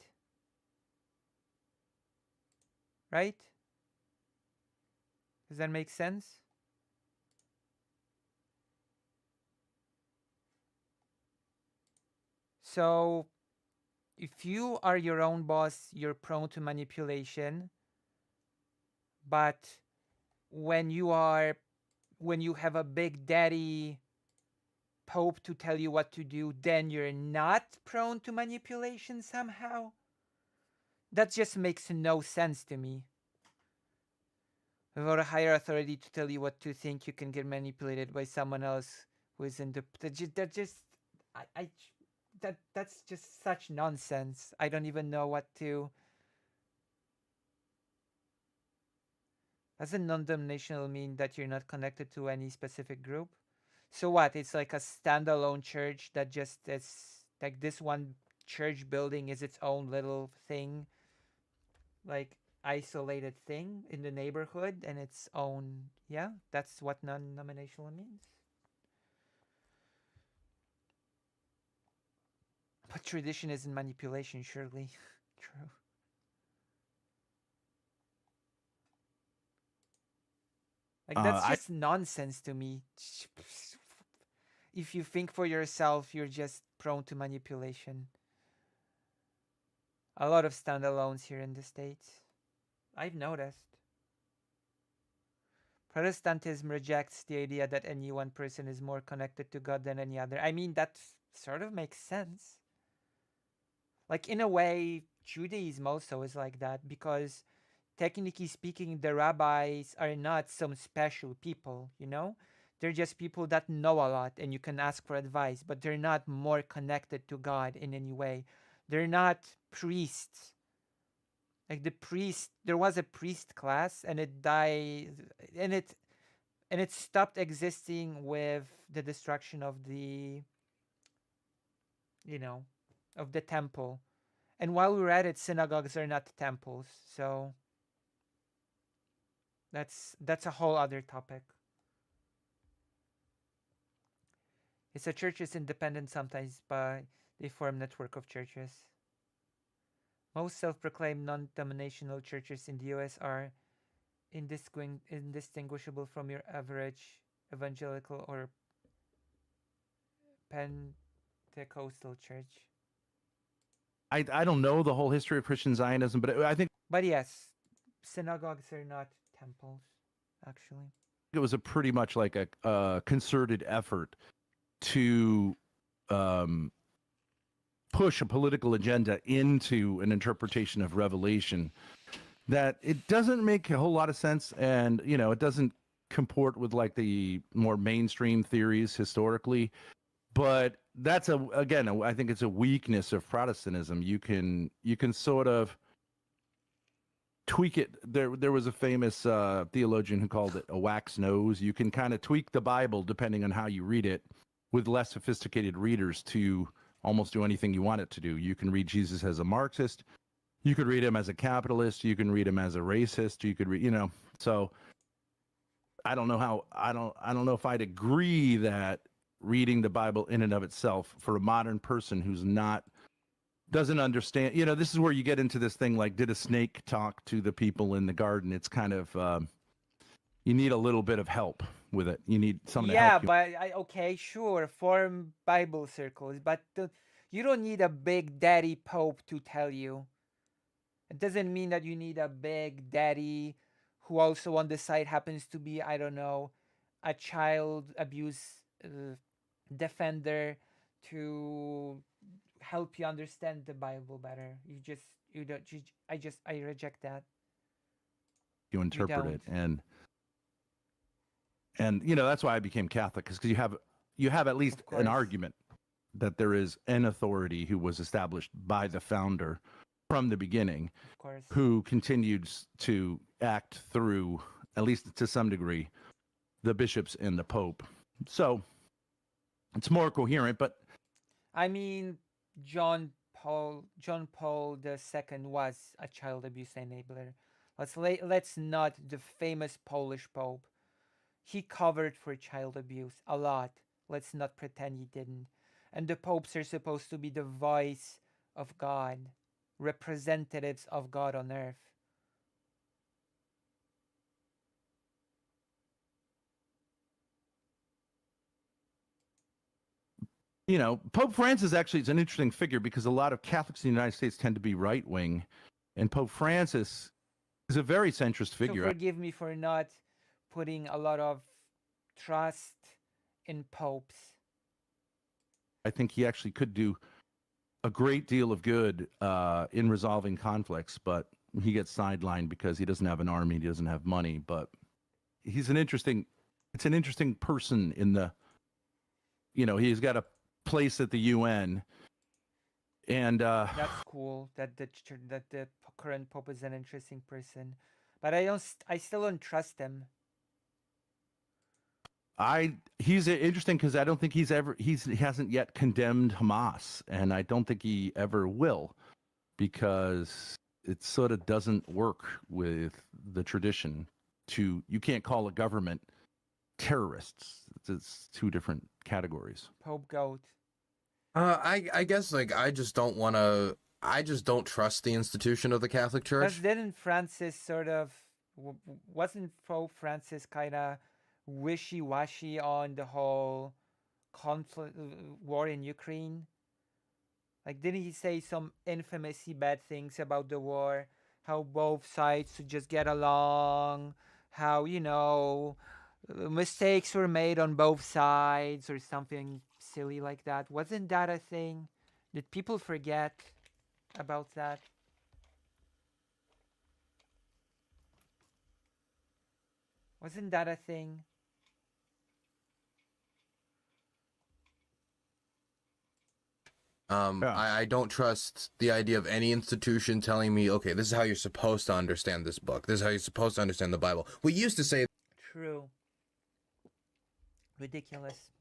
Speaker 1: Right? Does that make sense? So, if you are your own boss, you're prone to manipulation. But when you have a big daddy pope to tell you what to do, then you're not prone to manipulation somehow. That just makes no sense to me. Without a higher authority to tell you what to think, you can get manipulated by someone else who is in the that's just such nonsense. I don't even know what to. Doesn't non-denominational mean that you're not connected to any specific group? So what? It's like a standalone church that just is like this one church building is its own little thing, like isolated thing in the neighborhood and its own. Yeah, that's what non-denominational means. But tradition isn't manipulation, surely. True. Like that's just nonsense to me. If you think for yourself, you're just prone to manipulation. A lot of standalones here in the States. I've noticed. Protestantism rejects the idea that any one person is more connected to God than any other. I mean, that sort of makes sense. Like, in a way, Judaism also is like that because, technically speaking, the rabbis are not some special people, you know? They're just people that know a lot and you can ask for advice, but they're not more connected to God in any way. They're not priests. Like the priest, there was a priest class and it died, and it stopped existing with the destruction of the, of the temple. And while we were at it, synagogues are not temples, so that's a whole other topic. It's a church is independent sometimes, but they form network of churches. Most self-proclaimed non-denominational churches in the U.S. are indistinguishable from your average evangelical or Pentecostal church.
Speaker 3: I don't know the whole history of Christian Zionism, but I think.
Speaker 1: But yes, synagogues are not temples, actually.
Speaker 3: It was a pretty much like a concerted effort to um, push a political agenda into an interpretation of Revelation that it doesn't make a whole lot of sense, and it doesn't comport with like the more mainstream theories historically. But that's I think it's a weakness of Protestantism. You can sort of tweak it. There was a famous theologian who called it a wax nose. You can kind of tweak the Bible depending on how you read it, with less sophisticated readers to almost do anything you want it to do. You can read Jesus as a Marxist. You could read him as a capitalist. You can read him as a racist. You could read, So I don't know I don't know if I'd agree that reading the Bible in and of itself for a modern person who's doesn't understand. This is where you get into this thing like, did a snake talk to the people in the garden? It's kind of you need a little bit of help with it. You need someone to help you.
Speaker 1: But okay, sure, form Bible circles, but you don't need a big daddy pope to tell you. It doesn't mean that you need a big daddy who also on the side happens to be, I don't know, a child abuse defender to help you understand the Bible better. I reject that.
Speaker 3: You interpret it, and that's why I became Catholic, because you have at least an argument that there is an authority who was established by the founder from the beginning,
Speaker 1: of course,
Speaker 3: who continues to act through, at least to some degree, the bishops and the Pope. So it's more coherent. But
Speaker 1: I mean, John Paul II was a child abuse enabler. Let's not the famous Polish Pope. He covered for child abuse a lot. Let's not pretend he didn't. And the popes are supposed to be the voice of God, representatives of God on earth.
Speaker 3: Pope Francis actually is an interesting figure, because a lot of Catholics in the United States tend to be right-wing, and Pope Francis is a very centrist figure.
Speaker 1: So forgive me for not putting a lot of trust in popes.
Speaker 3: I think he actually could do a great deal of good in resolving conflicts, but he gets sidelined because he doesn't have an army, he doesn't have money. But it's an interesting person in the, he's got a place at the UN, and
Speaker 1: that's cool that the current pope is an interesting person, but I still don't trust him.
Speaker 3: He's interesting because I don't think he hasn't yet condemned Hamas, and I don't think he ever will, because it sort of doesn't work with the tradition. You can't call a government terrorists. It's two different categories.
Speaker 1: Pope Goat.
Speaker 2: I guess I just don't trust the institution of the Catholic Church.
Speaker 1: But didn't Francis wasn't Pope Francis kind of wishy-washy on the whole conflict, war in Ukraine? Like, didn't he say some infamously bad things about the war? How both sides should just get along? How, mistakes were made on both sides, or something silly like that? Wasn't that a thing? Did people forget about that? Wasn't that a thing?
Speaker 2: I don't trust the idea of any institution telling me, okay, this is how you're supposed to understand this book. This is how you're supposed to understand the Bible. We used to say...
Speaker 1: True. Ridiculous.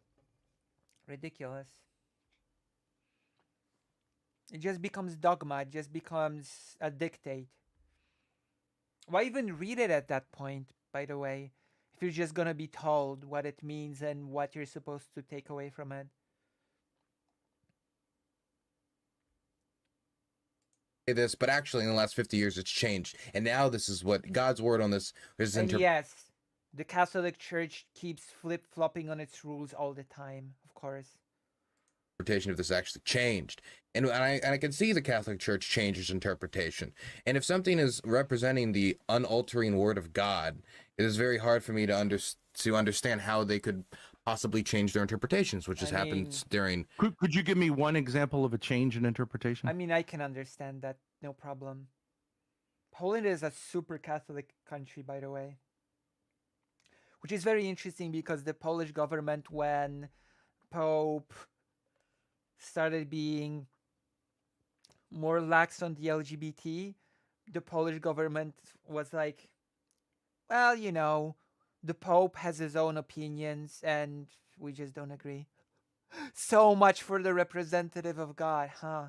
Speaker 1: It just becomes dogma. It just becomes a dictate. Why even read it at that point, by the way, if you're just gonna be told what it means and what you're supposed to take away from it?
Speaker 2: This, but actually in the last 50 years it's changed, and now this is what God's word on this is.
Speaker 1: And yes, the Catholic Church keeps flip-flopping on its rules all the time, of course.
Speaker 2: Interpretation of this actually changed, And I can see the Catholic Church change its interpretation. And if something is representing the unaltering Word of God, it is very hard for me to understand how they could possibly change their interpretations, which has happened during.
Speaker 3: Could you give me one example of a change in interpretation?
Speaker 1: I mean, I can understand that, no problem. Poland is a super Catholic country, by the way, which is very interesting because the Polish government, when Pope started being more lax on the LGBT, the Polish government was like, well, you know, the Pope has his own opinions and we just don't agree. So much for the representative of God, huh?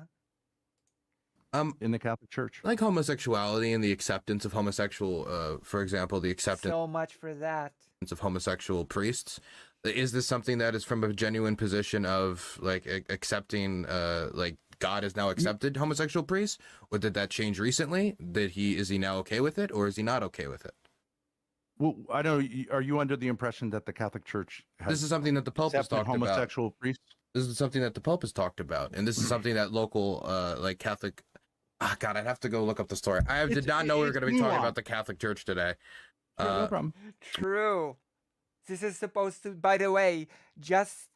Speaker 3: In the Catholic Church,
Speaker 2: Like homosexuality and the acceptance of homosexual, for example, the acceptance
Speaker 1: So much for that.
Speaker 2: of homosexual priests. Is this something that is from a genuine position of like accepting, like God has now accepted homosexual priests, or did that change recently? Is he now okay with it, or is he not okay with it?
Speaker 3: well, I don't know. Are you under the impression that the Catholic Church has
Speaker 2: This is something that the Pope has
Speaker 3: accepted
Speaker 2: talked about.
Speaker 3: homosexual priests?
Speaker 2: This is something that the Pope has talked about, and this is something that local, like Catholic. Ah, God, I'd have to go look up the story. I did not know we were going to be talking about the Catholic Church today.
Speaker 3: No problem.
Speaker 1: True. This is supposed to, by the way, just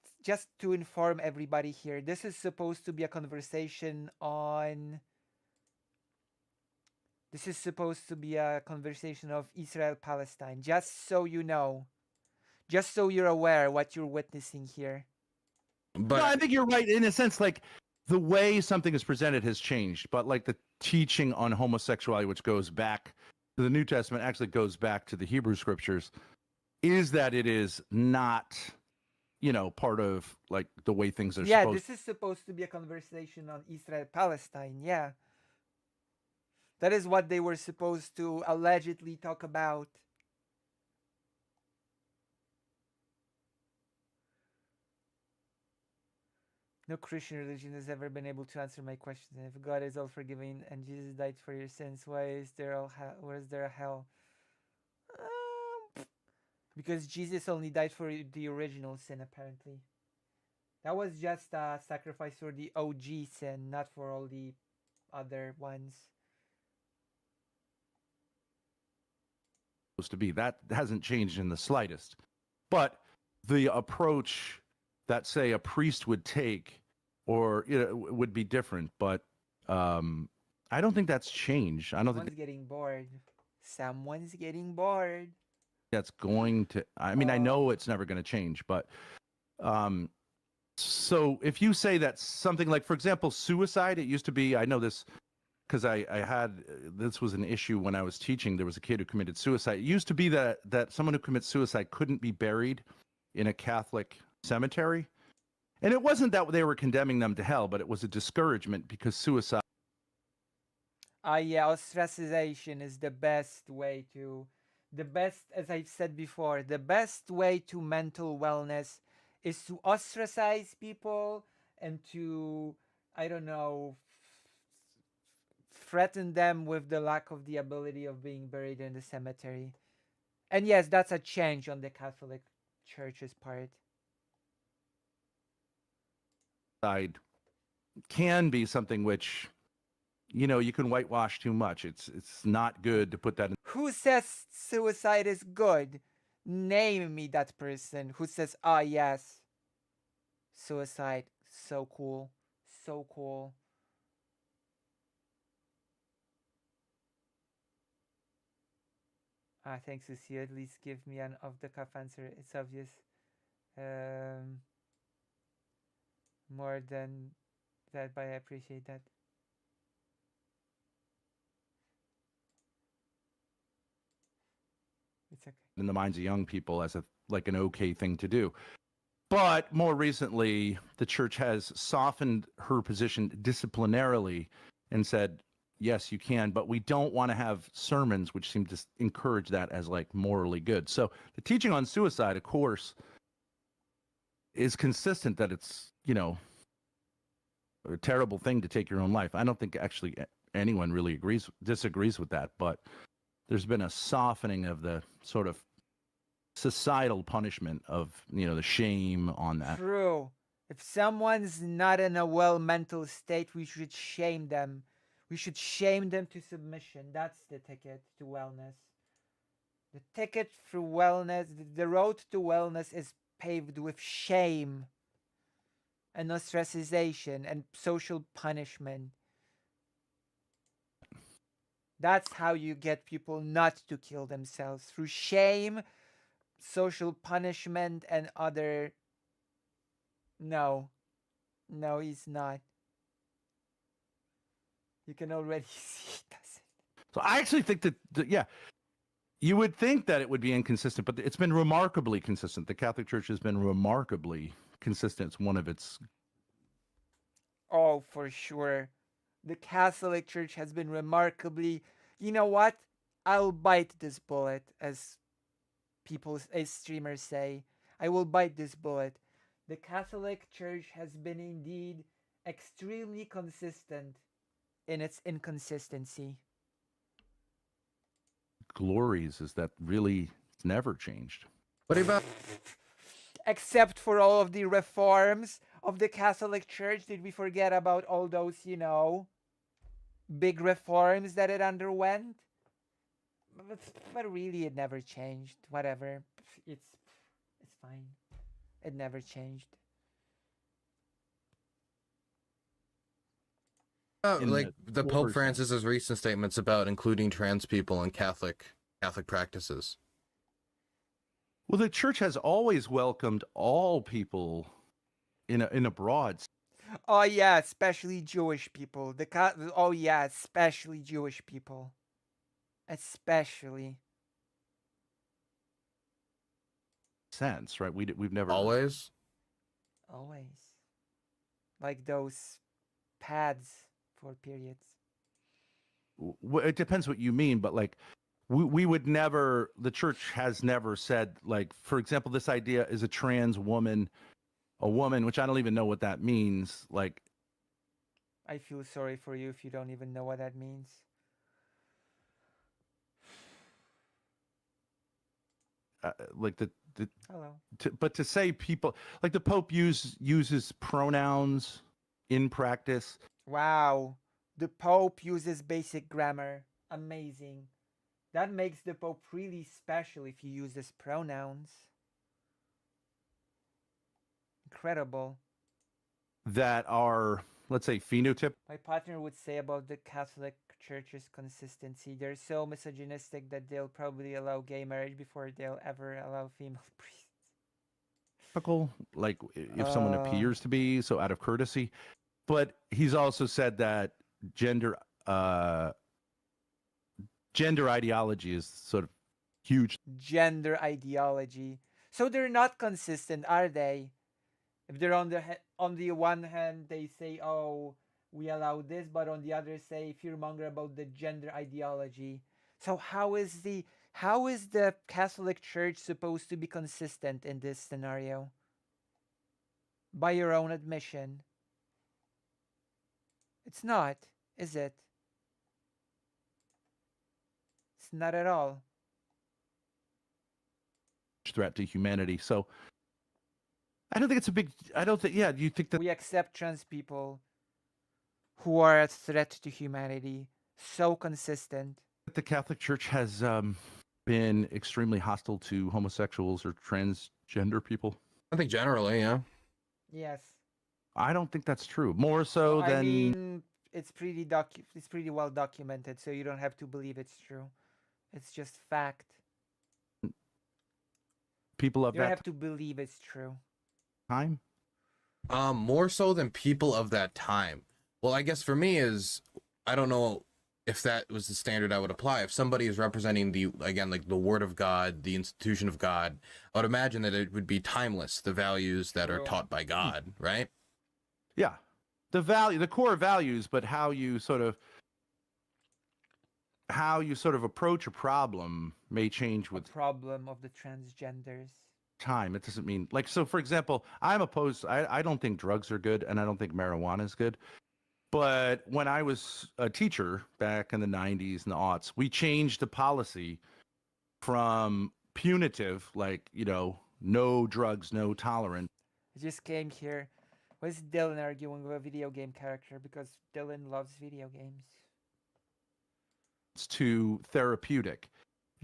Speaker 1: to inform everybody here, this is supposed to be a conversation on. This is supposed to be a conversation of Israel Palestine. Just so you know, just so you're aware what you're witnessing here.
Speaker 2: But
Speaker 3: No, I think you're right in a sense. Like the way something is presented has changed, but like the teaching on homosexuality, which goes back to the New Testament, actually goes back to the Hebrew Scriptures, is that it is not, part of like the way things are
Speaker 1: Yeah,
Speaker 3: supposed.
Speaker 1: this is supposed to be a conversation on Israel Palestine. Yeah. That is what they were supposed to allegedly talk about. No Christian religion has ever been able to answer my question. If God is all forgiving and Jesus died for your sins, why is there a hell? Because Jesus only died for the original sin, apparently. That was just a sacrifice for the OG sin, not for all the other ones.
Speaker 3: To be. That hasn't changed in the slightest. But the approach that, say, a priest would take or would be different. But I don't think that's changed. I don't think
Speaker 1: Someone's getting bored. Someone's getting bored.
Speaker 3: that's going to. I mean, I know it's never going to change, but so if you say that something like, for example, suicide, it used to be, I know this because I had, this was an issue when I was teaching. There was a kid who committed suicide. It used to be that someone who commits suicide couldn't be buried in a Catholic cemetery. And it wasn't that they were condemning them to hell, but it was a discouragement because suicide.
Speaker 1: Yeah, ostracization is the best way to, as I've said before, the best way to mental wellness is to ostracize people and to, I don't know, threaten them with the lack of the ability of being buried in the cemetery. And yes, that's a change on the Catholic Church's part.
Speaker 3: Can be something which, you can whitewash too much. It's not good to put that in.
Speaker 1: Who says suicide is good? Name me that person who says, ah, yes, suicide, so cool, so cool. Thanks, Lucy. At least give me an off-the-cuff answer. It's obvious. More than that, but I appreciate that. It's okay.
Speaker 3: In the minds of young people as an okay thing to do. But more recently, the church has softened her position disciplinarily and said, yes, you can, but we don't want to have sermons which seem to encourage that as like morally good. So the teaching on suicide, of course, is consistent that it's, a terrible thing to take your own life. I don't think actually anyone really disagrees with that, but there's been a softening of the sort of societal punishment of, the shame on that.
Speaker 1: True. If someone's not in a well mental state, we should shame them. We should shame them to submission. That's the ticket to wellness. The ticket for wellness, the road to wellness is paved with shame and ostracization and social punishment. That's how you get people not to kill themselves, through shame, social punishment, and other. No, no, he's not. You can already see he doesn't.
Speaker 3: So I actually think that yeah, you would think that it would be inconsistent, but it's been remarkably consistent. The Catholic Church has been remarkably consistent. It's one of its.
Speaker 1: Oh, for sure. The Catholic Church has been remarkably. You know what? I'll bite this bullet, as as streamers say. I will bite this bullet. The Catholic Church has been indeed extremely consistent in its inconsistency.
Speaker 3: Glories is that really it's never changed.
Speaker 2: What about
Speaker 1: Except for all of the reforms of the Catholic Church, did we forget about all those, big reforms that it underwent? But really, it never changed. Whatever, it's fine. It never changed.
Speaker 3: In
Speaker 2: like the Pope
Speaker 3: 4%.
Speaker 2: Francis's recent statements about including trans people in Catholic practices?
Speaker 3: Well, the church has always welcomed all people in a broad.
Speaker 1: Oh yeah, especially Jewish people. Oh yeah, especially Jewish people. Especially.
Speaker 3: sense, right? We've never
Speaker 2: Always?
Speaker 1: Always. Like those pads for periods.
Speaker 3: It depends what you mean, but like we would never. The church has never said, like, for example, this idea is a trans woman, a woman, which I don't even know what that means. Like,
Speaker 1: I feel sorry for you if you don't even know what that means.
Speaker 3: like the
Speaker 1: Hello.
Speaker 3: but to say people like the Pope uses pronouns in practice.
Speaker 1: Wow. The Pope uses basic grammar. Amazing. That makes the Pope really special if he uses pronouns. Incredible.
Speaker 3: That are, let's say, phenotype.
Speaker 1: My partner would say about the Catholic Church's consistency, they're so misogynistic that they'll probably allow gay marriage before they'll ever allow female priests.
Speaker 3: Like if someone appears to be, so out of courtesy. But he's also said that gender ideology is sort of huge.
Speaker 1: Gender ideology. So they're not consistent, are they? If they're on the one hand, they say, "Oh, we allow this," but on the other, say fearmonger about the gender ideology. So how is the Catholic Church supposed to be consistent in this scenario? By your own admission, it's not, is it? It's not at all.
Speaker 3: Threat to humanity. So I don't think it's a big. I don't think. Yeah, do you think that
Speaker 1: We accept trans people who are a threat to humanity. So consistent.
Speaker 3: the Catholic Church has been extremely hostile to homosexuals or transgender people?
Speaker 2: I think generally, yeah.
Speaker 1: Yes.
Speaker 3: I don't think that's true. More so
Speaker 1: I
Speaker 3: than
Speaker 1: mean, it's pretty well documented, so you don't have to believe it's true. It's just fact.
Speaker 3: people of
Speaker 1: You don't
Speaker 3: that
Speaker 1: have to believe it's true.
Speaker 3: time.
Speaker 2: More so than people of that time. Well, I guess for me is, I don't know if that was the standard I would apply. If somebody is representing the Word of God, the institution of God, I would imagine that it would be timeless, the values that are
Speaker 1: True.
Speaker 2: taught by God, right?
Speaker 3: Yeah, the core values, but how you sort of approach a problem may change
Speaker 1: The
Speaker 3: with
Speaker 1: problem of the transgenders.
Speaker 3: time. It doesn't mean like, so for example, I'm opposed. I don't think drugs are good, and I don't think marijuana is good. But when I was a teacher back in the 90s and the aughts, we changed the policy from punitive, like, no drugs, no tolerance.
Speaker 1: I just came here. Why is Dylan arguing with a video game character? Because Dylan loves video games.
Speaker 3: To therapeutic.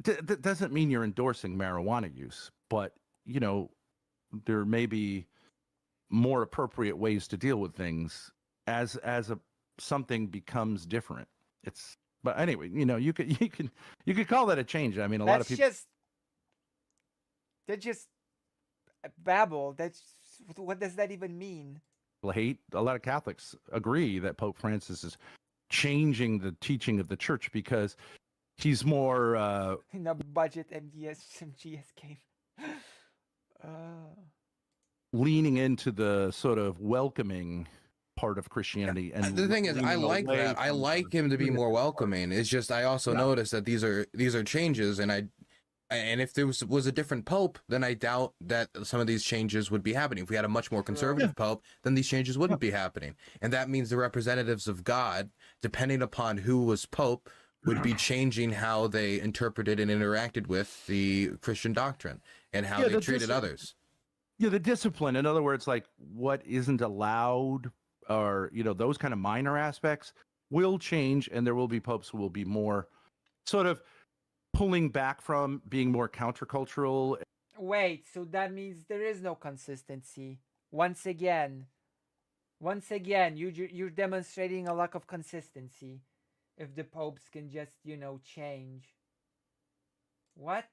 Speaker 3: That doesn't mean you're endorsing marijuana use, but you know, there may be more appropriate ways to deal with things as something becomes different. It's but anyway, you know, you could call that a change. I mean, a lot of people
Speaker 1: That's just babble. That's what does that even mean?
Speaker 3: hate. A lot of Catholics agree that Pope Francis is changing the teaching of the church because he's more
Speaker 1: In a budget MGS game.
Speaker 3: leaning into the sort of welcoming part of Christianity. And
Speaker 2: The thing is, I
Speaker 3: leaning
Speaker 2: like
Speaker 3: away
Speaker 2: that. I
Speaker 3: from
Speaker 2: like
Speaker 3: the
Speaker 2: him to be more
Speaker 3: Trinity.
Speaker 2: welcoming. It's just I also
Speaker 3: Yeah.
Speaker 2: noticed that these are changes, and if there was a different pope, then I doubt that some of these changes would be happening. If we had a much more conservative pope, then these changes wouldn't be happening, and that means the representatives of God, depending upon who was pope, would be changing how they interpreted and interacted with the Christian doctrine and how
Speaker 3: Yeah,
Speaker 2: they treated others.
Speaker 3: Yeah, the discipline. In other words, like what isn't allowed, or you know, those kind of minor aspects will change, and there will be popes who will be more sort of pulling back from being more countercultural.
Speaker 1: Wait, so that means there is no consistency. Once again, you're demonstrating a lack of consistency. If the popes can just, you know, change. What?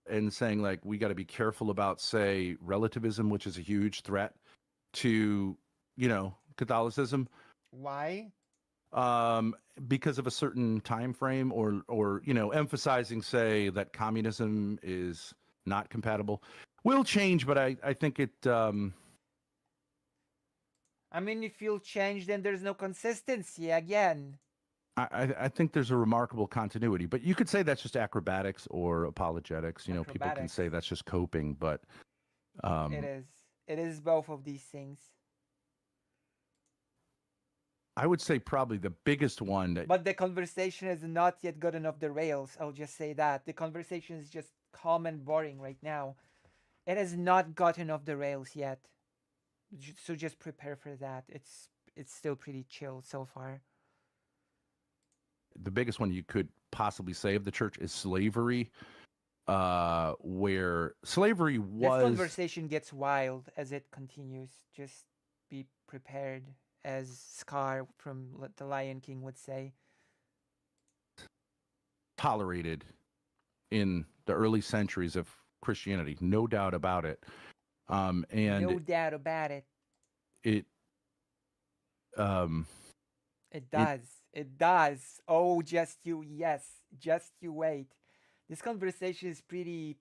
Speaker 3: And saying like we got to be careful about, say, relativism, which is a huge threat to, you know, Catholicism,
Speaker 1: Why?
Speaker 3: because of a certain time frame, or you know, emphasizing, say, that communism is not compatible. Will change, but I think it.
Speaker 1: I mean, if you'll change, then there's no consistency again.
Speaker 3: I think there's a remarkable continuity, but you could say that's just acrobatics or apologetics. You know, people can
Speaker 1: Acrobatics.
Speaker 3: say that's just coping, but
Speaker 1: It is. It is both of these things.
Speaker 3: I would say probably the biggest one that
Speaker 1: But the conversation has not yet gotten off the rails. I'll just say that. The conversation is just calm and boring right now. It has not gotten off the rails yet. So just prepare for that. It's still pretty chill so far.
Speaker 3: the biggest one you could possibly say of the church is slavery, where slavery
Speaker 1: This
Speaker 3: was
Speaker 1: conversation gets wild as it continues. Just be prepared, as Scar from The Lion King would say.
Speaker 3: tolerated in the early centuries of Christianity, no doubt about it. And
Speaker 1: No doubt about it.
Speaker 3: it
Speaker 1: It does. It does. Oh, just you wait. This conversation is pretty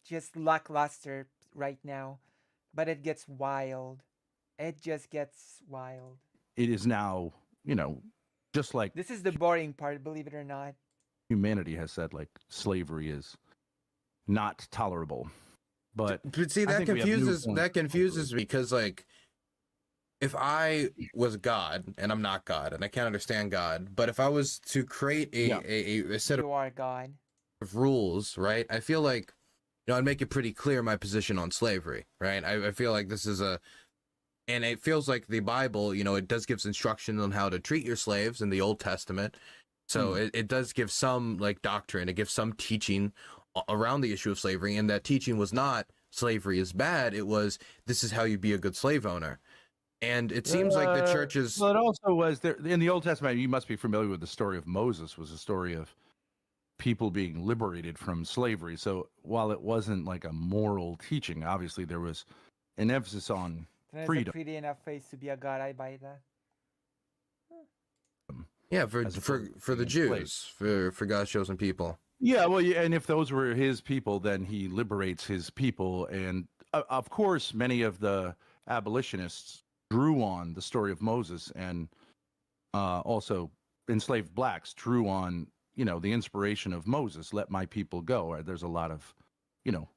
Speaker 1: just lackluster right now, but it gets wild. It just gets wild.
Speaker 3: it is now, you know, just like
Speaker 1: This is the boring part, believe it or not.
Speaker 3: humanity has said, like slavery is not tolerable. But
Speaker 2: See,
Speaker 3: I
Speaker 2: that
Speaker 3: think we have new
Speaker 2: confuses
Speaker 3: points.
Speaker 2: me because, like, if I was God, and I'm not God, and I can't understand God, but if I was to create a set of
Speaker 1: You are God.
Speaker 2: rules, right? I feel like, you know, I'd make it pretty clear my position on slavery, right? I feel like this is and it feels like the Bible, you know, it does give instructions on how to treat your slaves in the Old Testament. So it does give some like doctrine, it gives some teaching around the issue of slavery, and that teaching was not slavery is bad. It was, this is how you be a good slave owner. And it seems like the church is
Speaker 3: Well, it also was there in the Old Testament. You must be familiar with the story of Moses. Was a story of people being liberated from slavery. So while it wasn't like a moral teaching, obviously there was an emphasis on
Speaker 1: That's a
Speaker 3: freedom.
Speaker 1: pretty enough face to be a God. I buy that.
Speaker 2: yeah for
Speaker 3: as
Speaker 2: for
Speaker 3: opposed to
Speaker 2: for the
Speaker 3: being enslaved.
Speaker 2: Jews, for God's chosen people.
Speaker 3: Yeah, well, yeah, and if those were his people, then he liberates his people. And of course, many of the abolitionists drew on the story of Moses, and also enslaved blacks drew on, you know, the inspiration of Moses. Let my people go. There's a lot of, you know,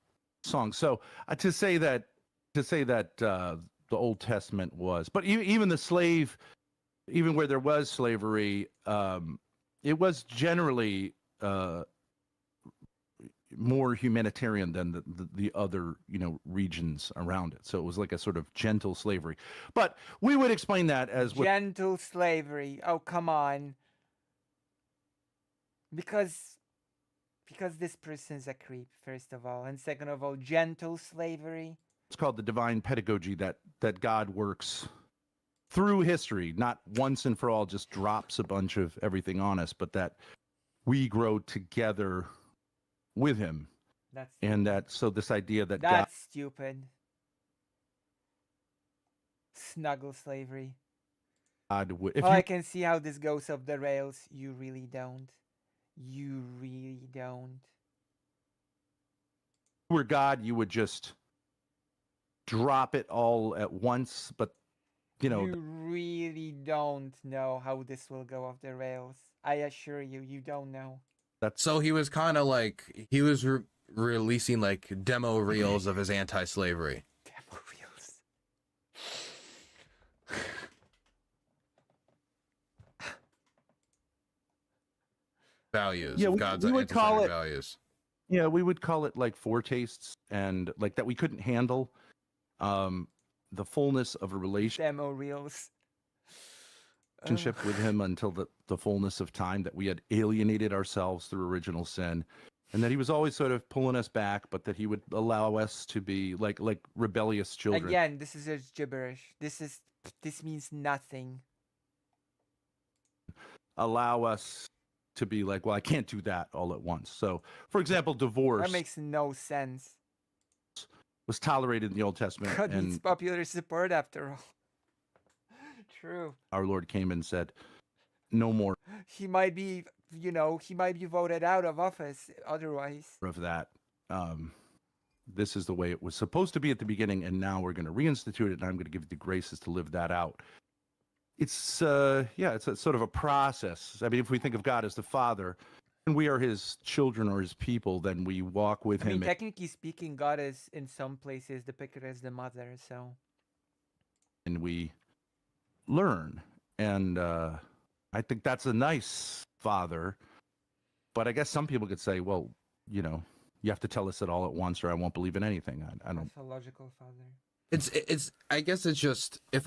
Speaker 3: songs. So to say that the Old Testament was, but even the slave, even where there was slavery, it was generally more humanitarian than the other, regions around it. So it was like a sort of gentle slavery. But we would explain that as what
Speaker 1: Gentle slavery. Oh, come on. Because this person's a creep, first of all, and second of all, gentle slavery.
Speaker 3: it's called the divine pedagogy, that God works through history, not once and for all just drops a bunch of everything on us, but that we grow together with him. So this idea that
Speaker 1: that's stupid. Snuggle slavery.
Speaker 3: God would,
Speaker 1: I can see how this goes off the rails. You really don't. You really don't.
Speaker 3: If you were God, you would just drop it all at once, but
Speaker 1: you really don't know how this will go off the rails. I assure you, you don't know.
Speaker 2: So he was kind of like, he was releasing like demo reels of his anti-slavery.
Speaker 1: Demo reels.
Speaker 2: Values
Speaker 3: Yeah,
Speaker 2: of God's
Speaker 3: we would call it
Speaker 2: values.
Speaker 3: Yeah, we would call it like foretastes, and like that we couldn't handle the fullness of a
Speaker 1: Demo reels.
Speaker 3: relationship with him until the fullness of time, that we had alienated ourselves through original sin, and that he was always sort of pulling us back, but that he would allow us to be like rebellious children.
Speaker 1: Again, this is just gibberish. This means nothing.
Speaker 3: Allow us to be like, well, I can't do that all at once. So, for example, divorce
Speaker 1: That makes no sense.
Speaker 3: was tolerated in the Old Testament,
Speaker 1: God needs
Speaker 3: and
Speaker 1: popular support after all. True.
Speaker 3: our Lord came and said, no more
Speaker 1: He might be, he might be voted out of office otherwise.
Speaker 3: of that. This is the way it was supposed to be at the beginning, and now we're going to reinstitute it, and I'm going to give you the graces to live that out. It's it's a sort of a process. I mean, if we think of God as the Father, and we are his children or his people, then we walk with
Speaker 1: I
Speaker 3: him.
Speaker 1: mean, technically speaking, God is in some places depicted as the mother, so.
Speaker 3: And we learn. And I think that's a nice father. But I guess some people could say, well, you have to tell us it all at once or I won't believe in anything. I don't.
Speaker 1: That's a logical father.
Speaker 2: It's I guess it's just if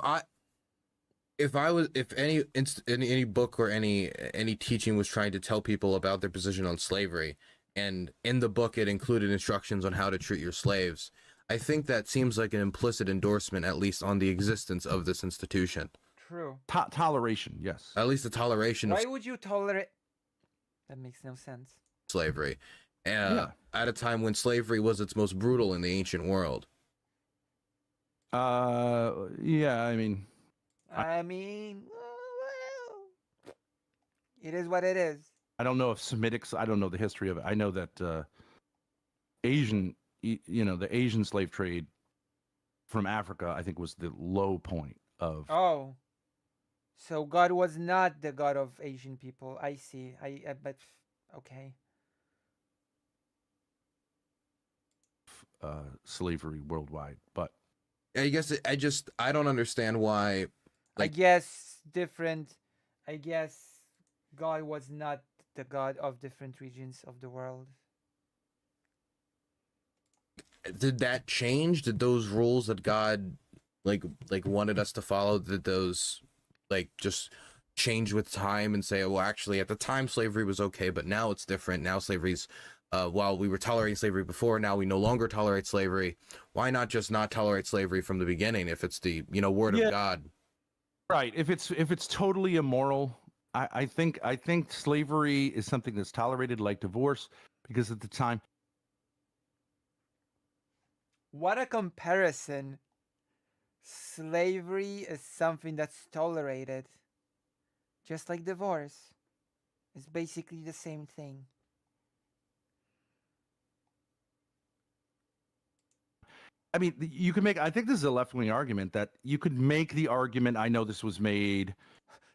Speaker 2: any book or any teaching was trying to tell people about their position on slavery, and in the book it included instructions on how to treat your slaves, I think that seems like an implicit endorsement, at least on the existence of this institution.
Speaker 1: True.
Speaker 3: Toleration, yes.
Speaker 2: At least the toleration
Speaker 1: Why
Speaker 2: of
Speaker 1: would you tolerate? That makes no sense.
Speaker 2: slavery, at a time when slavery was its most brutal in the ancient world.
Speaker 3: Yeah, I mean,
Speaker 1: well, it is what it is.
Speaker 3: I don't know if Semitics, I don't know the history of it. I know that the Asian slave trade from Africa, I think, was the low point of.
Speaker 1: Oh. So God was not the God of Asian people. I see. But okay.
Speaker 3: Slavery worldwide, but
Speaker 2: I guess I don't understand why.
Speaker 1: I guess God was not the God of different regions of the world.
Speaker 2: Did that change? Did those rules that God like wanted us to follow, did those just change with time and say, well, actually at the time slavery was okay, but now it's different. Now slavery's while we were tolerating slavery before, now we no longer tolerate slavery. Why not just not tolerate slavery from the beginning if it's the word of God?
Speaker 3: Right. If it's totally immoral, I think slavery is something that's tolerated, like divorce, because at the time.
Speaker 1: What a comparison. Slavery is something that's tolerated. Just like divorce. It's basically the same thing.
Speaker 3: I mean, you can make. I think this is a left-wing argument that you could make the argument. I know this was made.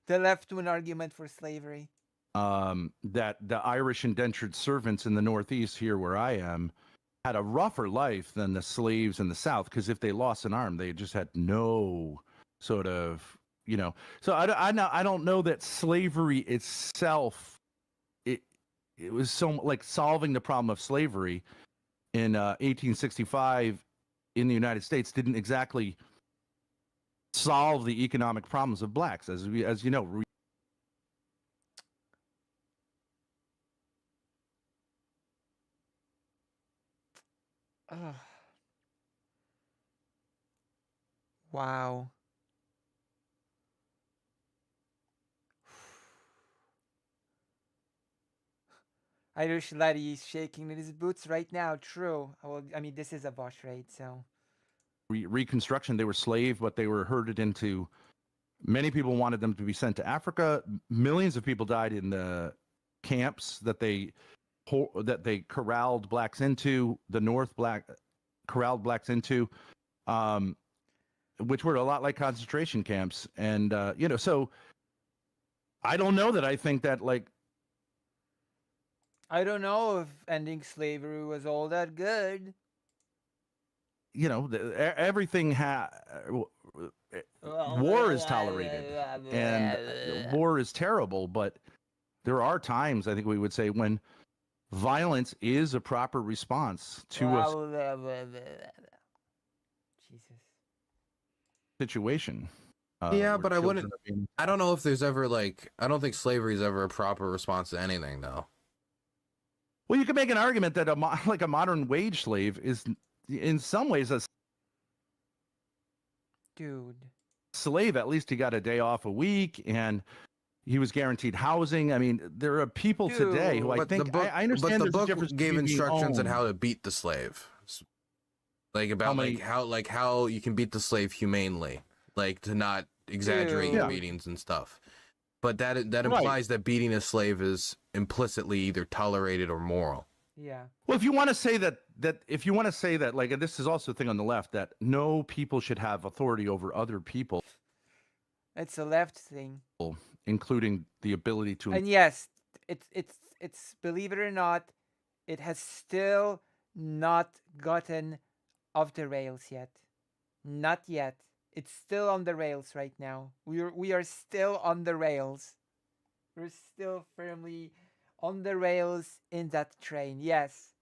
Speaker 1: The left-wing argument for slavery.
Speaker 3: That the Irish indentured servants in the Northeast, here where I am, had a rougher life than the slaves in the South, because if they lost an arm, they just had no sort of, So I don't know that slavery itself it was so like solving the problem of slavery in 1865 in the United States didn't exactly solve the economic problems of blacks, as you know.
Speaker 1: Ugh. Wow. Irish laddie is shaking in his boots right now. True. Well, I mean, this is a boss raid, so.
Speaker 3: Reconstruction, they were slave, but they were herded into. Many people wanted them to be sent to Africa. Millions of people died in the camps that they corralled blacks into. The North corralled blacks into, which were a lot like concentration camps. And you know, so I don't know that I think that like.
Speaker 1: I don't know if ending slavery was all that good.
Speaker 3: You know, everything war is tolerated, and war is terrible, but there are times, I think we would say, when violence is a proper response to a
Speaker 1: Jesus.
Speaker 3: situation.
Speaker 2: Yeah,
Speaker 3: where
Speaker 2: but I
Speaker 3: children
Speaker 2: wouldn't.
Speaker 3: are being-
Speaker 2: I don't know if there's ever like. I don't think slavery is ever a proper response to anything, though.
Speaker 3: Well, you could make an argument that like a modern wage slave is, in some ways, a
Speaker 1: Dude.
Speaker 3: slave. At least he got a day off a week, and he was guaranteed housing. I mean, there are people today who I
Speaker 2: But
Speaker 3: think
Speaker 2: the book,
Speaker 3: I understand.
Speaker 2: but the
Speaker 3: there's a
Speaker 2: book
Speaker 3: difference
Speaker 2: gave
Speaker 3: between being
Speaker 2: instructions on
Speaker 3: owned.
Speaker 2: how to beat the slave, like about
Speaker 3: many-
Speaker 2: how you can beat the slave humanely, like to not exaggerate your
Speaker 3: Yeah.
Speaker 2: beatings and stuff. But that implies that beating a slave is implicitly either tolerated or moral.
Speaker 1: Yeah.
Speaker 3: Well, if you want to say that, like, and this is also a thing on the left, that no people should have authority over other people,
Speaker 1: It's a left thing.
Speaker 3: including the ability to.
Speaker 1: And yes, it's believe it or not, it has still not gotten off the rails yet. Not yet. It's still on the rails right now. We are still on the rails. We're still firmly on the rails in that train. Yes.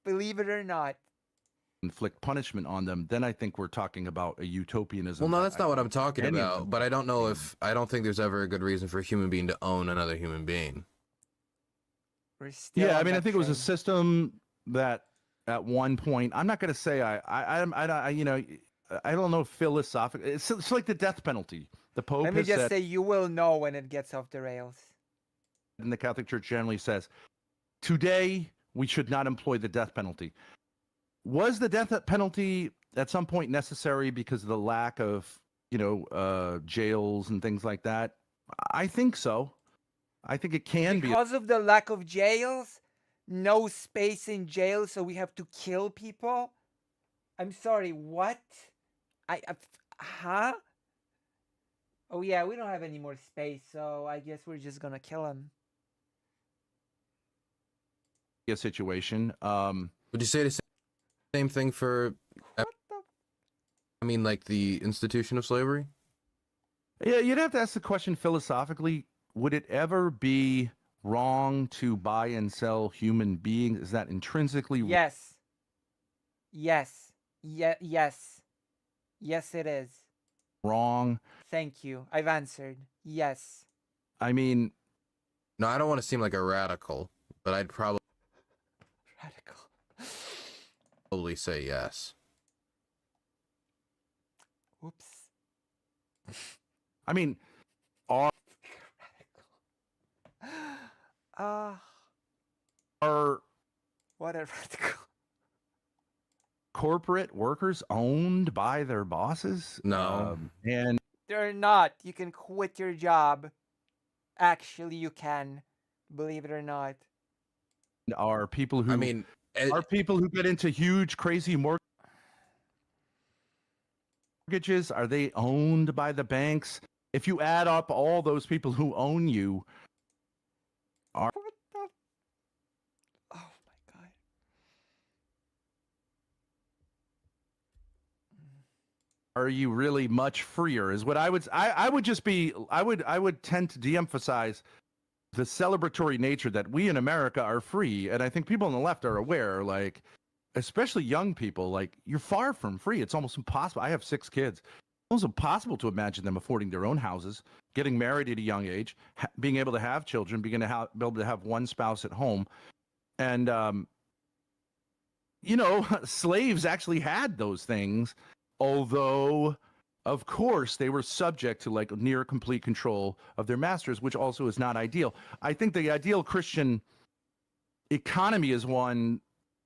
Speaker 1: Believe it or not.
Speaker 3: inflict punishment on them, then I think we're talking about a utopianism.
Speaker 2: Well, no, that's not what I'm talking
Speaker 3: any of
Speaker 2: about.
Speaker 3: them.
Speaker 2: But I don't know if I don't think there's ever a good reason for a human being to own another human being.
Speaker 1: We're still
Speaker 3: Yeah, I
Speaker 1: on
Speaker 3: mean, I
Speaker 1: that
Speaker 3: think it was a
Speaker 1: train.
Speaker 3: system that at one point, I'm not going to say you know, I don't know philosophically. It's like the death penalty. The Pope
Speaker 1: Let me
Speaker 3: has
Speaker 1: just
Speaker 3: said,
Speaker 1: say you will know when it gets off the rails.
Speaker 3: and the Catholic Church generally says, today we should not employ the death penalty. Was the death penalty at some point necessary because of the lack of, you know, jails and things like that? I think so. I think it can be.
Speaker 1: Because of the lack of jails, no space in jail, so we have to kill people. I'm sorry, what? Huh? Oh yeah, we don't have any more space, so I guess we're just gonna kill him.
Speaker 3: A situation.
Speaker 2: Would you say the same thing for?
Speaker 1: What the?
Speaker 2: I mean, like the institution of slavery.
Speaker 3: Yeah, you'd have to ask the question philosophically: would it ever be wrong to buy and sell human beings? Is that intrinsically
Speaker 1: Yes. Yes. Yes. Yes, it is.
Speaker 3: wrong?
Speaker 1: Thank you. I've answered. Yes.
Speaker 3: I mean,
Speaker 2: No, I don't want to seem like a radical, but I'd probably
Speaker 1: Radical.
Speaker 2: say yes.
Speaker 1: Whoops.
Speaker 3: I mean, are
Speaker 1: Ah,
Speaker 3: are
Speaker 1: what a radical.
Speaker 3: corporate workers owned by their bosses?
Speaker 2: No.
Speaker 3: And
Speaker 1: They're not. You can quit your job. Actually, you can. Believe it or not.
Speaker 3: are people who
Speaker 2: I mean,
Speaker 3: are people who get into huge, crazy mortgages? Are they owned by the banks? If you add up all those people who own you,
Speaker 1: What the? Oh my god.
Speaker 3: are you really much freer? Is what I would. I would just be. I would tend to de-emphasize the celebratory nature that we in America are free, and I think people on the left are aware, like especially young people, like you're far from free. It's almost impossible. I have 6 kids. It's almost impossible to imagine them affording their own houses, getting married at a young age, being able to have children, be able to have one spouse at home. And, you know, slaves actually had those things, although, of course, they were subject to like near complete control of their masters, which also is not ideal. I think the ideal Christian economy is one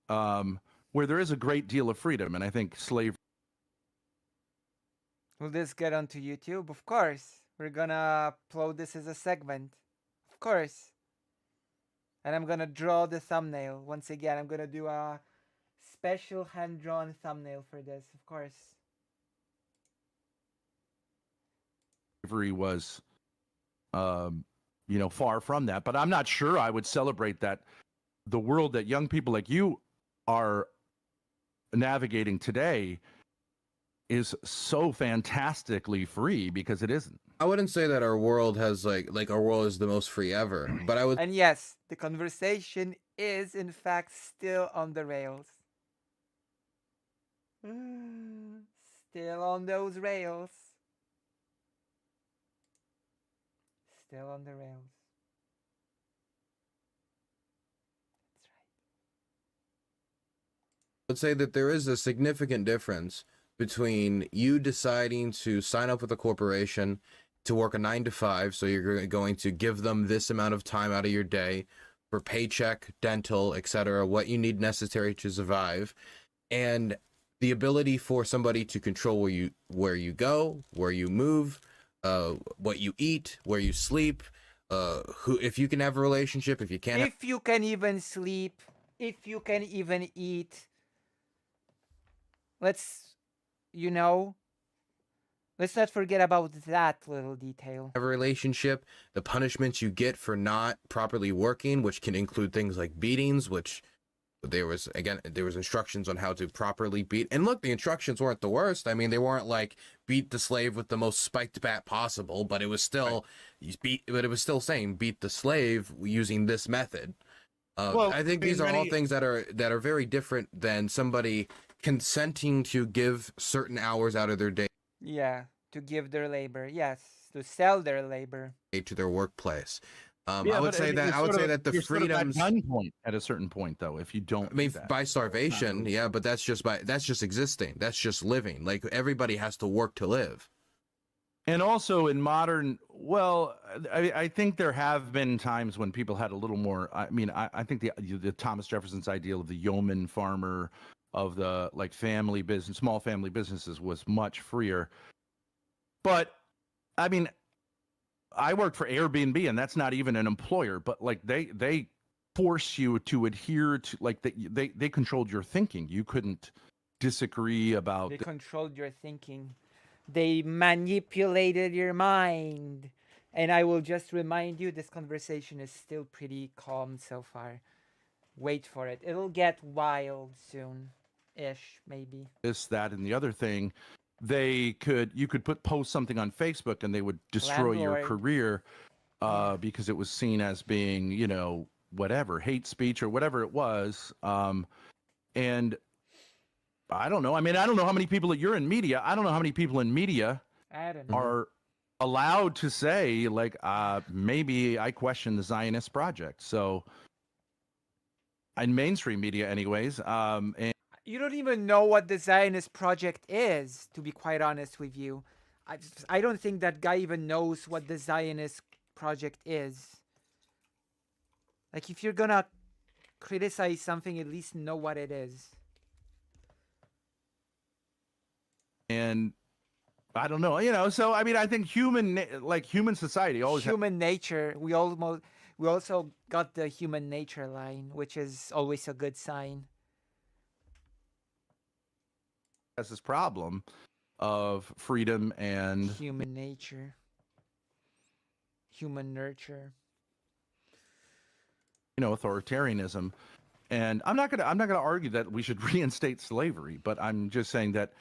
Speaker 3: where there is a great deal of freedom, and I think slavery.
Speaker 1: Will this get onto YouTube? Of course. We're gonna upload this as a segment. Of course. And I'm gonna draw the thumbnail. Once again, I'm gonna do a special hand-drawn thumbnail for this, of course.
Speaker 3: Slavery was, you know, far from that. But I'm not sure I would celebrate that. The world that young people like you are navigating today is so fantastically free, because it isn't.
Speaker 2: I wouldn't say that our world has like our world is the most free ever, but I would
Speaker 1: And yes, the conversation is in fact still on the rails. Still on those rails. Still on the rails.
Speaker 2: would say that there is a significant difference between you deciding to sign up with a corporation to work a 9 to 5, so you're going to give them this amount of time out of your day for paycheck, dental, etc., what you need necessary to survive, and the ability for somebody to control where you go, where you move, what you eat, where you sleep, if you can have a relationship, if you can't.
Speaker 1: If you can even sleep, if you can even eat. Let's not forget about that little detail.
Speaker 2: Have a relationship, the punishments you get for not properly working, which can include things like beatings, which there was instructions on how to properly beat. And look, the instructions weren't the worst. I mean, they weren't like beat the slave with the most spiked bat possible, but it was still saying beat the slave using this method. I think these are all things that are very different than somebody consenting to give certain hours out of their day.
Speaker 1: Yeah, to give their labor. Yes, to sell their labor
Speaker 2: To their workplace.
Speaker 3: Yeah,
Speaker 2: I would say that the freedoms
Speaker 3: at gunpoint at a certain point, though, if you don't.
Speaker 2: I mean, by starvation, yeah, but that's just existing. That's just living. Like everybody has to work to live.
Speaker 3: And also in modern, well, I think there have been times when people had a little more. I mean, I think the Thomas Jefferson's ideal of the yeoman farmer, of the like family business, small family businesses, was much freer. But I mean, I worked for Airbnb, and that's not even an employer, but like they force you to adhere to, like they controlled your thinking. You couldn't disagree about.
Speaker 1: They controlled your thinking. They manipulated your mind. And I will just remind you, this conversation is still pretty calm so far. Wait for it. It'll get wild soon-ish, maybe.
Speaker 3: This, that, and the other thing. You could post something on Facebook and they would destroy your career because it was seen as being, you know, whatever, hate speech or whatever it was. And I don't know. I mean, I don't know how many people that you're in media. I don't know how many people in media are allowed to say, like, maybe I question the Zionist project. So in mainstream media anyways. And
Speaker 1: you don't even know what the Zionist project is, to be quite honest with you. I don't think that guy even knows what the Zionist project is. Like, if you're gonna criticize something, at least know what it is.
Speaker 3: And I don't know, you know, so I mean, I think human society always
Speaker 1: human nature. We also got the human nature line, which is always a good sign.
Speaker 3: has this problem of freedom and
Speaker 1: human nature, human nurture,
Speaker 3: you know, authoritarianism. And I'm not gonna argue that we should reinstate slavery, but I'm just saying that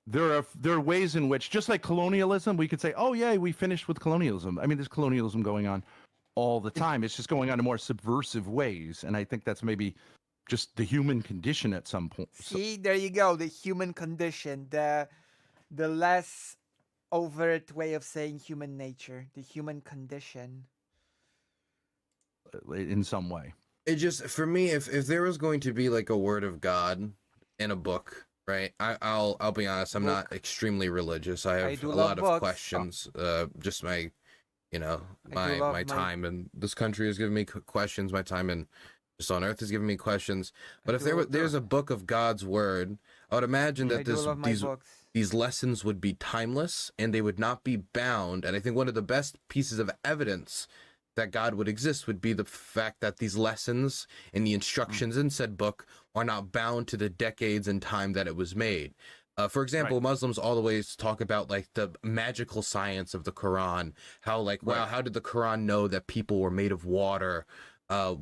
Speaker 3: there are ways in which, just like colonialism, we could say, oh yeah, we finished with colonialism. I mean, there's colonialism going on all the time. It's just going on in more subversive ways, and I think that's maybe just the human condition at some point.
Speaker 1: See, there you go. The human condition, the less overt way of saying human nature, the human condition.
Speaker 3: In some way.
Speaker 2: It just, for me, if there was going to be like a word of God in a book, right? I'll be honest, I'm not extremely religious. I have
Speaker 1: do
Speaker 2: a
Speaker 1: love
Speaker 2: lot of
Speaker 1: books.
Speaker 2: questions. Just my, you know,
Speaker 1: I do love
Speaker 2: my
Speaker 1: my-
Speaker 2: time in this country has given me questions. My time in just on Earth has given me questions. But if there's a book of God's word, I would imagine
Speaker 1: I
Speaker 2: that
Speaker 1: do love my books.
Speaker 2: these lessons would be timeless and they would not be bound. And I think one of the best pieces of evidence that God would exist would be the fact that these lessons and the instructions in said book are not bound to the decades and time that it was made. For example,
Speaker 3: Right.
Speaker 2: Muslims always talk about like the magical science of the Quran, how like, wow, how did the Quran know that people were made of water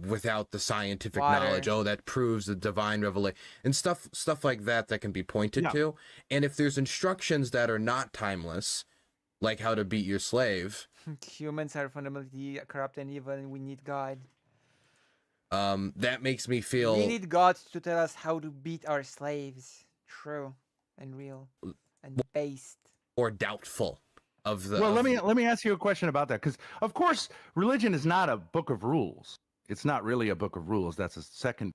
Speaker 2: without the scientific knowledge? Oh, that proves the divine revelation and stuff like that can be pointed
Speaker 3: Yeah.
Speaker 2: to. And if there's instructions that are not timeless, like how to beat your slave,
Speaker 1: Humans are fundamentally corrupt and evil, and we need God.
Speaker 2: that makes me feel
Speaker 1: We need God to tell us how to beat our slaves. True and real and based.
Speaker 2: or doubtful of the.
Speaker 3: Well,
Speaker 2: of-
Speaker 3: let me ask you a question about that, because of course religion is not a book of rules. It's not really a book of rules. That's a secondary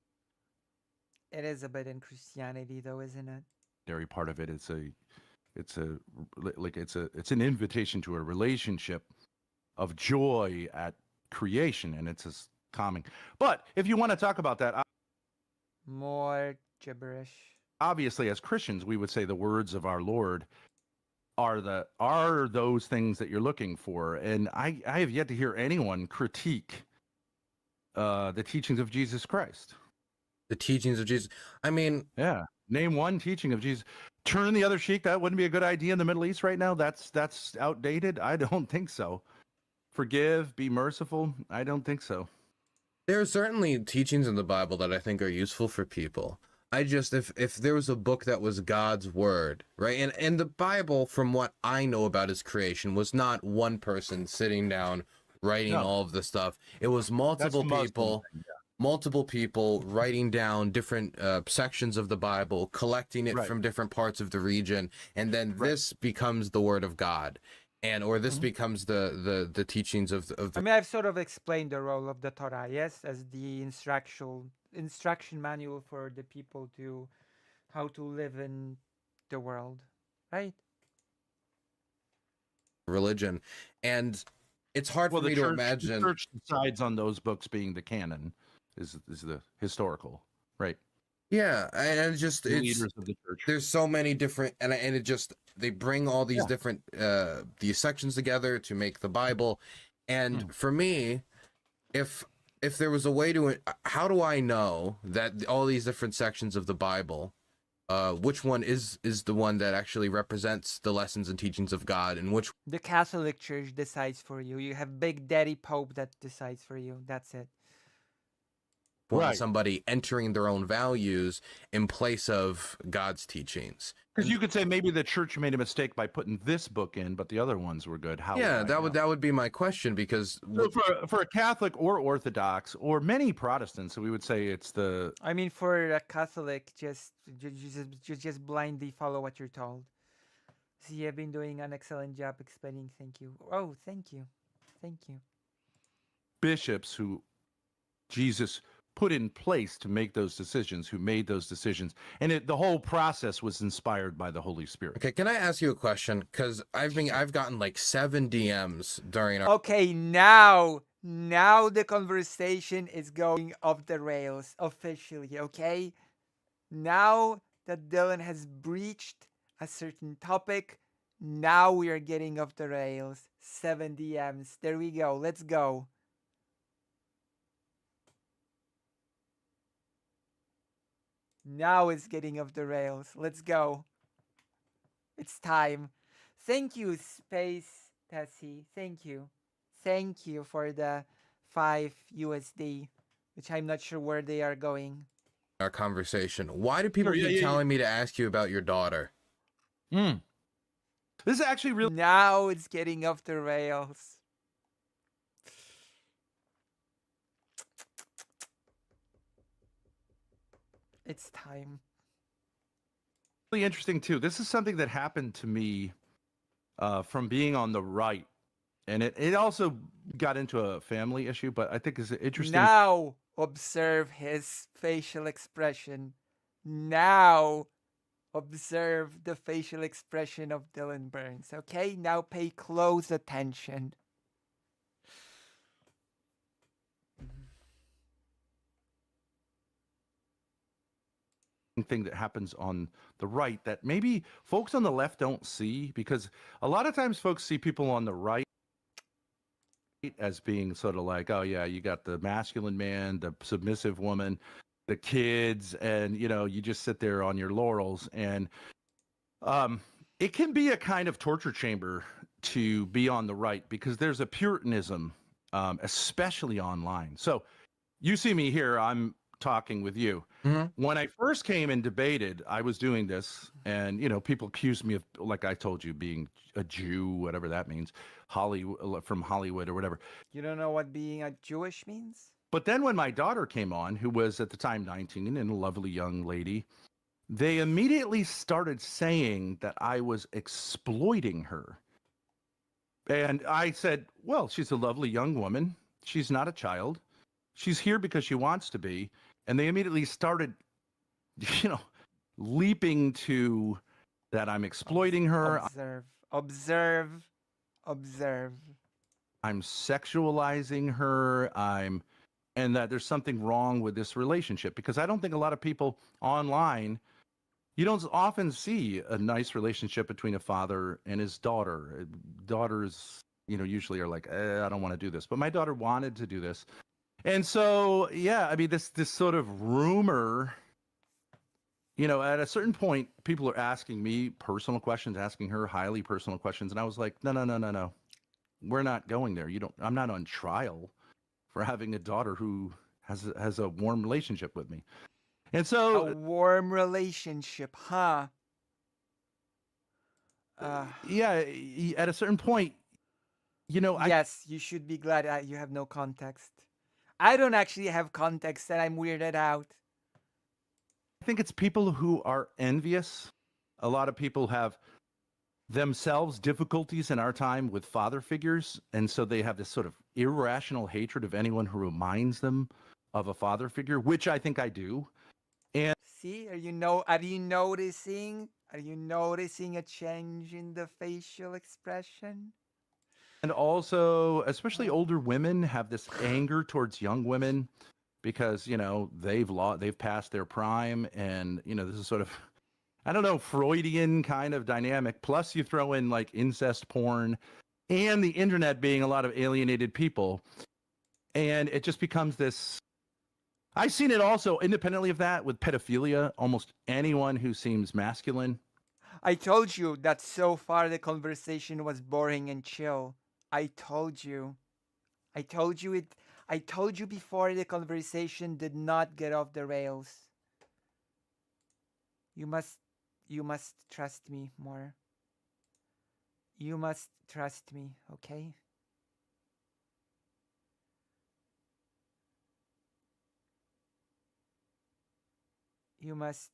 Speaker 1: It is a bit in Christianity, though, isn't it?
Speaker 3: part of it. It's an invitation to a relationship of joy at creation, and it's as calming. But if you want to talk about that,
Speaker 1: More gibberish.
Speaker 3: obviously as Christians, we would say the words of our Lord are those things that you're looking for. And I have yet to hear anyone critique the teachings of Jesus Christ.
Speaker 2: the teachings of Jesus. I mean,
Speaker 3: Yeah. Name one teaching of Jesus. Turn the other cheek. That wouldn't be a good idea in the Middle East right now. That's outdated. I don't think so. Forgive, be merciful. I don't think so.
Speaker 2: there are certainly teachings in the Bible that I think are useful for people. I just, if there was a book that was God's word, right? And the Bible, from what I know about its creation, was not one person sitting down writing
Speaker 3: No.
Speaker 2: all of the stuff. It was multiple
Speaker 3: the Muslim
Speaker 2: people.
Speaker 3: thing, yeah.
Speaker 2: Multiple people writing down different sections of the Bible, collecting it
Speaker 3: Right.
Speaker 2: from different parts of the region, and then this becomes the word of God, or this becomes the teachings of
Speaker 1: I
Speaker 2: the.
Speaker 1: mean, I've sort of explained the role of the Torah, yes, as the instruction manual for the people to how to live in the world, right?
Speaker 2: religion, and it's hard for me to imagine.
Speaker 3: The church decides on those books being the canon, is the historical, right?
Speaker 2: Yeah, and just
Speaker 3: The
Speaker 2: it's
Speaker 3: leaders of the church.
Speaker 2: there's so many different, and it just they bring all these different these sections together to make the Bible, and for me, if there was a way to, how do I know that all these different sections of the Bible, which one is the one that actually represents the lessons and teachings of God, and which
Speaker 1: The Catholic Church decides for you. You have Big Daddy Pope that decides for you. That's it.
Speaker 2: one
Speaker 3: Right.
Speaker 2: somebody entering their own values in place of God's teachings?
Speaker 3: Because you could say maybe the church made a mistake by putting this book in, but the other ones were good. How?
Speaker 2: Yeah,
Speaker 3: would I know?
Speaker 2: that would be my question, because
Speaker 3: So for a Catholic or Orthodox or many Protestants, we would say it's the
Speaker 1: I mean, for a Catholic, just blindly follow what you're told. See, I've been doing an excellent job explaining. Thank you. Oh, thank you. Thank you.
Speaker 3: bishops who Jesus put in place to make those decisions, who made those decisions, and the whole process was inspired by the Holy Spirit.
Speaker 2: Okay, can I ask you a question? Because I've gotten like 7 DMs during our.
Speaker 1: Okay, now the conversation is going off the rails officially, okay? Now that Dylan has breached a certain topic, now we are getting off the rails. 7 DMs. There we go. Let's go. Now it's getting off the rails. Let's go. It's time. Thank you, Space Tessie. Thank you. Thank you for the 5 USD, which I'm not sure where they are going.
Speaker 2: Our conversation. Why do people
Speaker 3: Sure, yeah,
Speaker 2: keep
Speaker 3: yeah,
Speaker 2: telling me to ask you about your daughter?
Speaker 3: This is actually really
Speaker 1: Now it's getting off the rails. It's time.
Speaker 3: Really interesting too. This is something that happened to me from being on the right, and it also got into a family issue. But I think it's interesting.
Speaker 1: Now observe his facial expression. Now observe the facial expression of Dylan Burns. Okay, now pay close attention.
Speaker 3: Thing that happens on the right that maybe folks on the left don't see, because a lot of times folks see people on the right as being sort of like, oh yeah, you got the masculine man, the submissive woman, the kids, and you just sit there on your laurels. And it can be a kind of torture chamber to be on the right, because there's a puritanism, especially online. So you see me here, I'm talking with you. When I first came and debated, I was doing this, and people accused me of, like I told you, being a Jew, whatever that means, Hollywood, from Hollywood or whatever.
Speaker 1: You don't know what being a Jewish means?
Speaker 3: But then when my daughter came on, who was at the time 19 and a lovely young lady, they immediately started saying that I was exploiting her. And I said, well, she's a lovely young woman. She's not a child. She's here because she wants to be. And they immediately started, leaping to that I'm exploiting her.
Speaker 1: Observe.
Speaker 3: I'm sexualizing her. And that there's something wrong with this relationship, because I don't think a lot of people online, you don't often see a nice relationship between a father and his daughter. Daughters, usually are like, I don't want to do this. But my daughter wanted to do this. And so, yeah, I mean, this sort of rumor, at a certain point, people are asking me personal questions, asking her highly personal questions. And I was like, no. We're not going there. I'm not on trial for having a daughter who has a warm relationship with me. And so
Speaker 1: a warm relationship, huh?
Speaker 3: Yeah, at a certain point,
Speaker 1: yes, you should be glad you have no context. I don't actually have context, and I'm weirded out.
Speaker 3: I think it's people who are envious. A lot of people have themselves difficulties in our time with father figures, and so they have this sort of irrational hatred of anyone who reminds them of a father figure, which I think I do. And
Speaker 1: see, are you noticing a change in the facial expression?
Speaker 3: And also, especially older women have this anger towards young women because, they've passed their prime, and, this is sort of, I don't know, Freudian kind of dynamic. Plus you throw in like incest porn and the internet being a lot of alienated people. And it just becomes this. I've seen it also independently of that with pedophilia. Almost anyone who seems masculine.
Speaker 1: I told you that so far the conversation was boring and chill. I told you before the conversation did not get off the rails. You must trust me more. You must trust me, okay? You must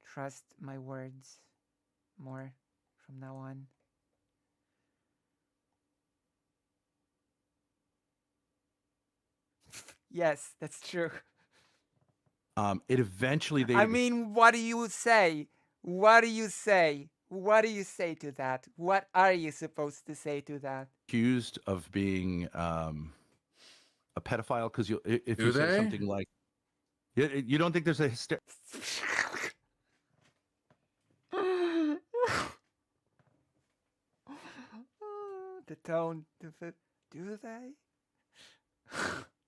Speaker 1: trust my words more from now on. Yes, that's true.
Speaker 3: It eventually
Speaker 1: I mean, what do you say? What do you say? What do you say to that? What are you supposed to say to that?
Speaker 3: Accused of being a pedophile because if you say something like, you don't think there's a
Speaker 1: the tone, do they?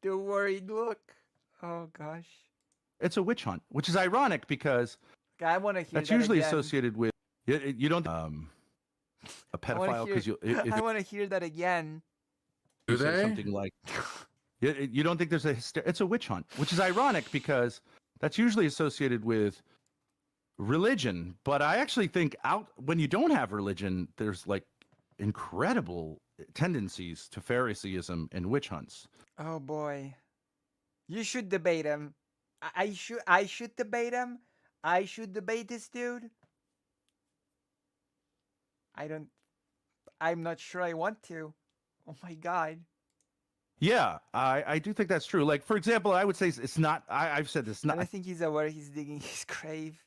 Speaker 1: The worried look. Oh gosh.
Speaker 3: It's a witch hunt, which is ironic because
Speaker 1: I want to hear
Speaker 3: that's
Speaker 1: that
Speaker 3: usually
Speaker 1: again.
Speaker 3: associated with you don't a pedophile because
Speaker 1: I want to hear that again.
Speaker 3: Do they? Say something like you don't think there's it's a witch hunt, which is ironic because that's usually associated with religion. But I actually think when you don't have religion, there's like incredible tendencies to Phariseeism and witch hunts.
Speaker 1: Oh boy. You should debate him. I should debate him. I should debate this dude. I don't. I'm not sure I want to. Oh my god.
Speaker 3: Yeah, I do think that's true. Like, for example, I would say it's not. I've said this.
Speaker 1: I
Speaker 3: Not.
Speaker 1: don't think he's aware he's digging his grave.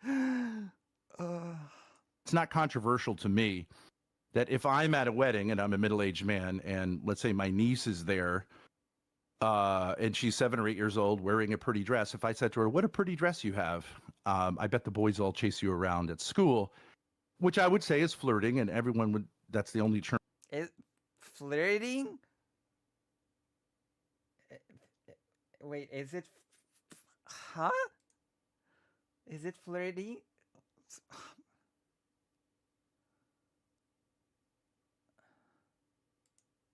Speaker 1: Ugh.
Speaker 3: It's not controversial to me that if I'm at a wedding and I'm a middle-aged man, and let's say my niece is there, and she's 7 or 8 years old wearing a pretty dress. If I said to her, "What a pretty dress you have," I bet the boys all chase you around at school, which I would say is flirting, and everyone would. That's the only term.
Speaker 1: Is flirting? Wait, is it? Huh? Is it flirting?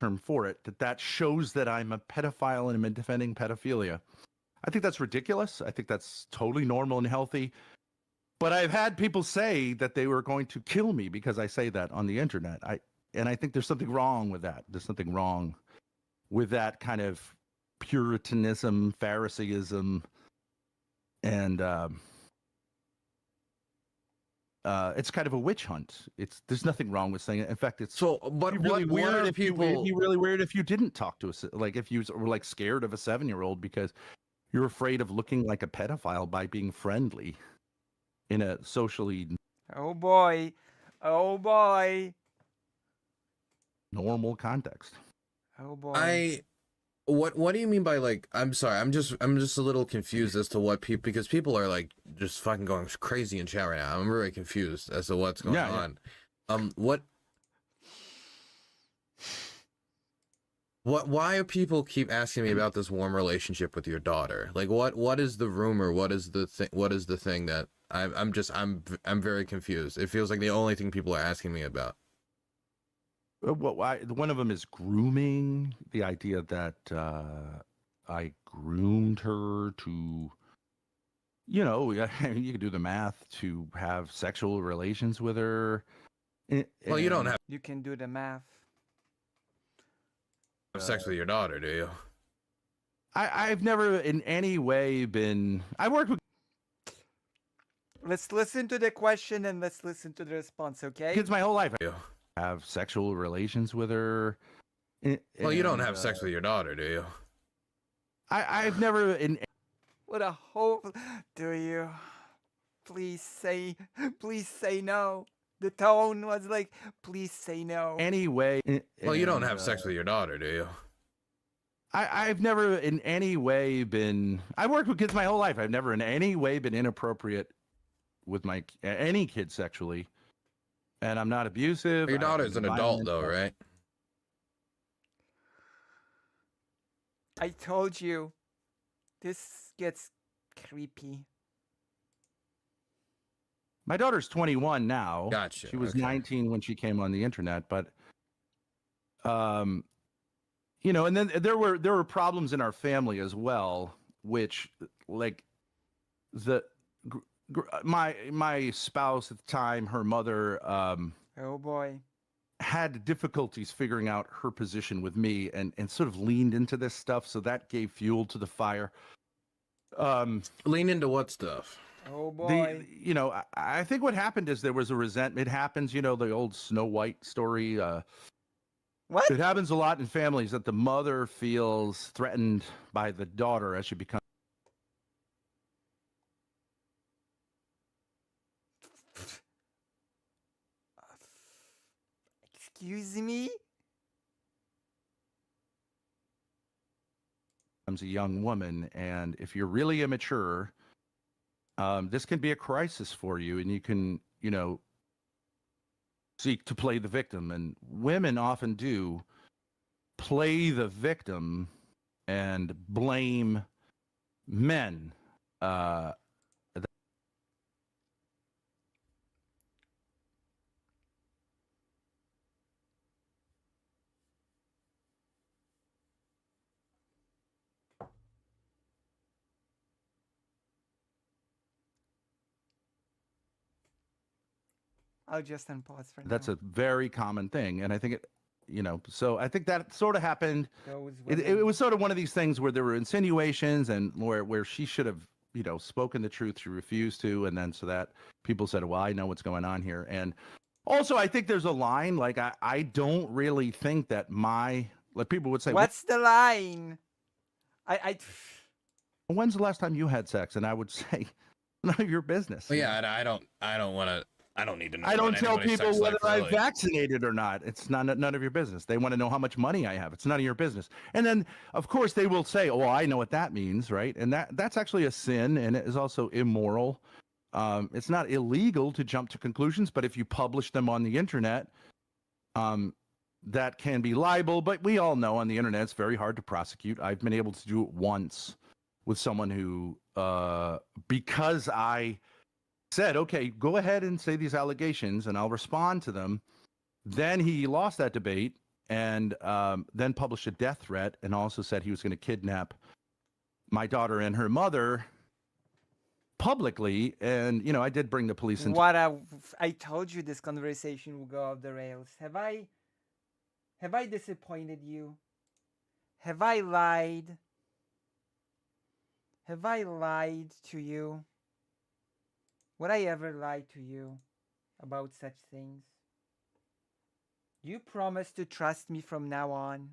Speaker 3: Term for it that shows that I'm a pedophile and I'm defending pedophilia. I think that's ridiculous. I think that's totally normal and healthy. But I've had people say that they were going to kill me because I say that on the internet. I think there's something wrong with that. There's something wrong with that kind of Puritanism, Phariseeism, and it's kind of a witch hunt. There's nothing wrong with saying it. In fact, it's
Speaker 2: So, but
Speaker 3: it'd be really
Speaker 2: what
Speaker 3: weird
Speaker 2: are
Speaker 3: if
Speaker 2: people?
Speaker 3: it'd be really weird if you didn't talk to us, like if you were like scared of a 7-year-old because you're afraid of looking like a pedophile by being friendly in a socially
Speaker 1: Oh boy. Oh boy.
Speaker 3: normal context.
Speaker 1: Oh boy.
Speaker 2: What do you mean by, like, I'm sorry, I'm just a little confused as to what people, because people are like just fucking going crazy in chat right now. I'm very confused as to what's going
Speaker 3: Yeah, yeah.
Speaker 2: on. Why are people keep asking me about this warm relationship with your daughter? Like, what is the rumor? What is the thing that I'm very confused. It feels like the only thing people are asking me about.
Speaker 3: One of them is grooming. The idea that I groomed her to, you know, you can do the math to have sexual relations with her.
Speaker 2: Well, you don't
Speaker 3: And-
Speaker 2: have
Speaker 1: You can do the math.
Speaker 2: sex with your daughter, do you?
Speaker 3: I've never in any way been. I worked with
Speaker 1: Let's listen to the question and let's listen to the response, okay?
Speaker 3: kids my whole life.
Speaker 2: You.
Speaker 3: I have sexual relations with her.
Speaker 2: Well, you don't
Speaker 3: And,
Speaker 2: have sex with your daughter, do you?
Speaker 3: I've never in
Speaker 1: What a hope do you? Please say no. The tone was like, please say no.
Speaker 3: any way.
Speaker 2: Well, you don't
Speaker 3: and,
Speaker 2: have sex with your daughter, do you?
Speaker 3: I've never in any way been. I worked with kids my whole life. I've never in any way been inappropriate with any kid sexually, and I'm not abusive.
Speaker 2: Your
Speaker 3: I haven't
Speaker 2: daughter's
Speaker 3: been
Speaker 2: an adult,
Speaker 3: violent.
Speaker 2: though, right?
Speaker 1: I told you. This gets creepy.
Speaker 3: My daughter's 21 now.
Speaker 2: Gotcha.
Speaker 3: She was
Speaker 2: okay.
Speaker 3: 19 when she came on the internet, but you know, and then there were problems in our family as well, which like my spouse at the time, her mother
Speaker 1: Oh boy.
Speaker 3: had difficulties figuring out her position with me and sort of leaned into this stuff, so that gave fuel to the fire.
Speaker 2: Lean into what stuff?
Speaker 1: Oh boy.
Speaker 3: You know, I think what happened is there was a resentment. It happens, you know, the old Snow White story.
Speaker 1: What?
Speaker 3: It happens a lot in families that the mother feels threatened by the daughter as she becomes.
Speaker 1: Excuse me?
Speaker 3: A young woman, and if you're really immature, this can be a crisis for you, and you can, you know, seek to play the victim, and women often do play the victim and blame men.
Speaker 1: I'll just unpause for now.
Speaker 3: That's a very common thing, and I think So I think that sort of happened.
Speaker 1: Those
Speaker 3: It
Speaker 1: women.
Speaker 3: was sort of one of these things where there were insinuations and where she should have, spoken the truth. She refused to. And then so that people said, well, I know what's going on here. And also, I think there's a line, like, I don't really think that like people would say,
Speaker 1: What's the line? I
Speaker 3: when's the last time you had sex? And I would say, none of your business.
Speaker 2: Well, yeah, I don't want to. I don't need to know.
Speaker 3: I don't
Speaker 2: about
Speaker 3: tell
Speaker 2: anybody's
Speaker 3: people
Speaker 2: sex
Speaker 3: whether
Speaker 2: life,
Speaker 3: I'm
Speaker 2: really.
Speaker 3: vaccinated or not. It's none of your business. They want to know how much money I have. It's none of your business. And then, of course, they will say, "Oh, I know what that means," right? And that's actually a sin, and it is also immoral. It's not illegal to jump to conclusions, but if you publish them on the internet, that can be libel. But we all know on the internet it's very hard to prosecute. I've been able to do it once with someone who, because I said, okay, go ahead and say these allegations and I'll respond to them. Then he lost that debate and then published a death threat and also said he was going to kidnap my daughter and her mother publicly. And, I did bring the police into
Speaker 1: I told you this conversation will go off the rails. Have I disappointed you? Have I lied? Have I lied to you? Would I ever lie to you about such things? You promise to trust me from now on.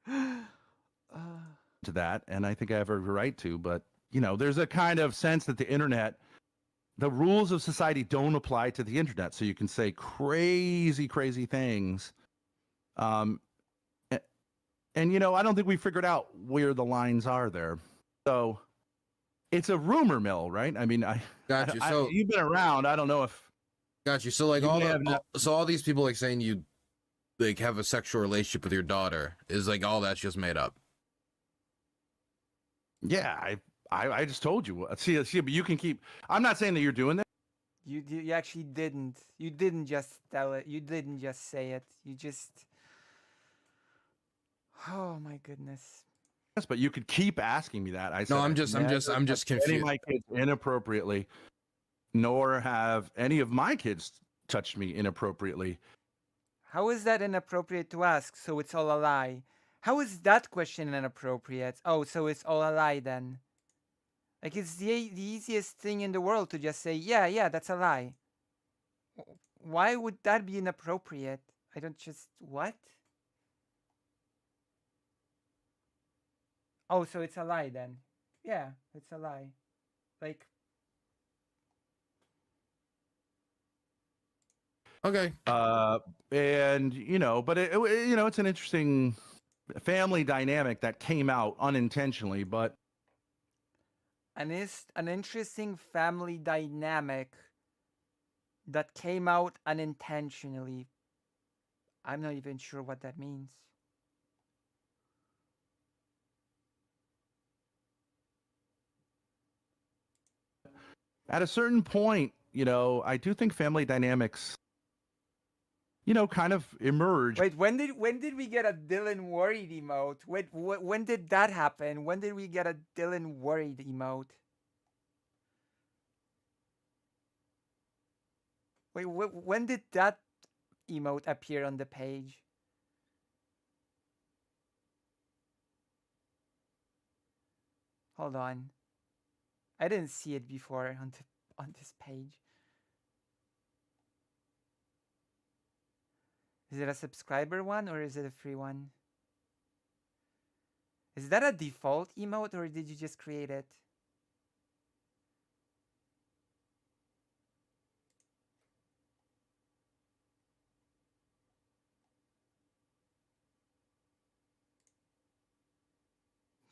Speaker 3: to that. And I think I have a right to, but, there's a kind of sense that the internet, the rules of society don't apply to the internet. So you can say crazy, crazy things. And, I don't think we figured out where the lines are there. So it's a rumor mill, right? I mean,
Speaker 2: Got you. So
Speaker 3: you've been around. I don't know if.
Speaker 2: got you. So like
Speaker 3: You
Speaker 2: all,
Speaker 3: may have not-
Speaker 2: so all these people like saying you like have a sexual relationship with your daughter is like all that's just made up.
Speaker 3: Yeah, I just told you. See, but you can keep. I'm not saying that you're doing that.
Speaker 1: You actually didn't. You didn't just tell it. You didn't just say it. You just. Oh my goodness.
Speaker 3: But you could keep asking me that. I said,
Speaker 2: No, I'm
Speaker 3: I've
Speaker 2: just
Speaker 3: never
Speaker 2: confused.
Speaker 3: any of my kids inappropriately, nor have any of my kids touched me inappropriately.
Speaker 1: How is that inappropriate to ask? So it's all a lie. How is that question inappropriate? Oh, so it's all a lie then. Like it's the easiest thing in the world to just say, yeah, that's a lie. Why would that be inappropriate? I don't just what? Oh, so it's a lie then. Yeah, it's a lie. Like
Speaker 2: Okay.
Speaker 3: And but it's an interesting family dynamic that came out unintentionally, but
Speaker 1: an interesting family dynamic that came out unintentionally. I'm not even sure what that means.
Speaker 3: at a certain point, I do think family dynamics, kind of emerge.
Speaker 1: Wait, when did we get a Dylan worried emote? Wait, when did that happen? When did we get a Dylan worried emote? Wait, when did that emote appear on the page? Hold on. I didn't see it before on this page. Is it a subscriber one or is it a free one? Is that a default emote or did you just create it?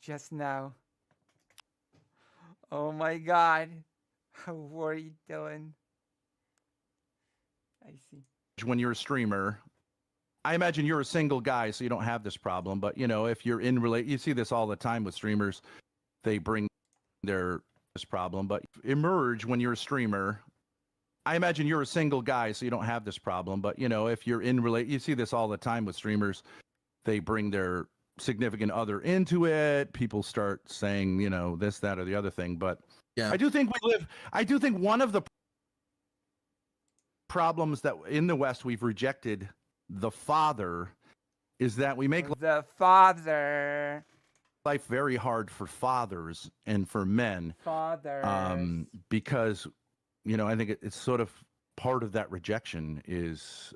Speaker 1: Just now. Oh my god. How worried, Dylan. I see.
Speaker 3: When you're a streamer, I imagine you're a single guy, so you don't have this problem. But if you're you see this all the time with streamers. They bring this problem, but emerge when you're a streamer. I imagine you're a single guy, so you don't have this problem. But if you're you see this all the time with streamers. They bring their significant other into it. People start saying, this, that, or the other thing. But
Speaker 2: Yeah.
Speaker 3: I do think one of the problems that in the West we've rejected the father is that we make
Speaker 1: The father.
Speaker 3: life very hard for fathers and for men,
Speaker 1: Fathers.
Speaker 3: because I think it's sort of part of that rejection is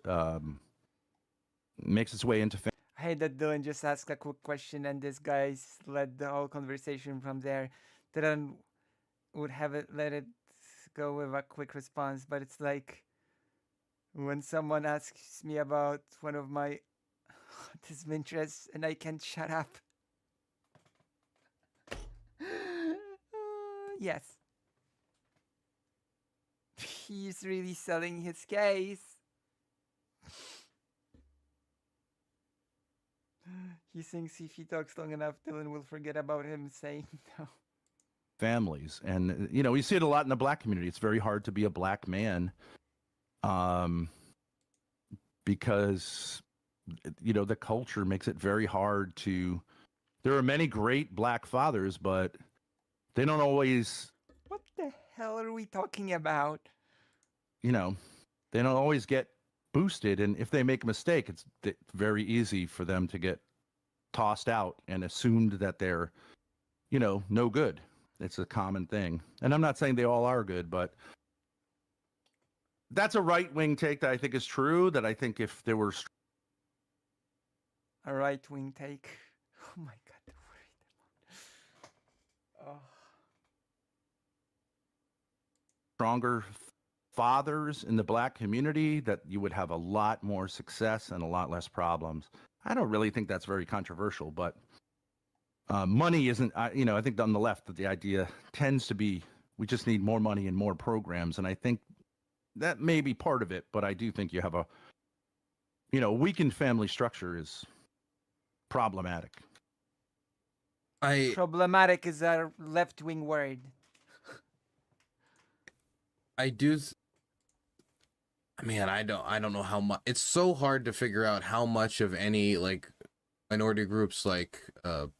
Speaker 3: makes its way into
Speaker 1: I hate that Dylan just asked a quick question and this guy's led the whole conversation from there. Dylan would have it let it go with a quick response, but it's like when someone asks me about one of my autism interests and I can't shut up. Yes. He's really selling his case. He thinks if he talks long enough, Dylan will forget about him saying no.
Speaker 3: families, and we see it a lot in the Black community. It's very hard to be a Black man, because the culture makes it very hard to. There are many great Black fathers, but they don't always.
Speaker 1: What the hell are we talking about?
Speaker 3: They don't always get boosted, and if they make a mistake, it's very easy for them to get tossed out and assumed that they're no good. It's a common thing, and I'm not saying they all are good, but that's a right-wing take that I think is true, that I think if there were
Speaker 1: A right-wing take. Oh my god, the word. Oh.
Speaker 3: stronger fathers in the Black community, that you would have a lot more success and a lot less problems. I don't really think that's very controversial, but money isn't. I think on the left, the idea tends to be we just need more money and more programs, and I think that may be part of it. But I do think you have a weakened family structure is problematic.
Speaker 1: Problematic is a left-wing word.
Speaker 2: I don't know how much. It's so hard to figure out how much of any like minority groups like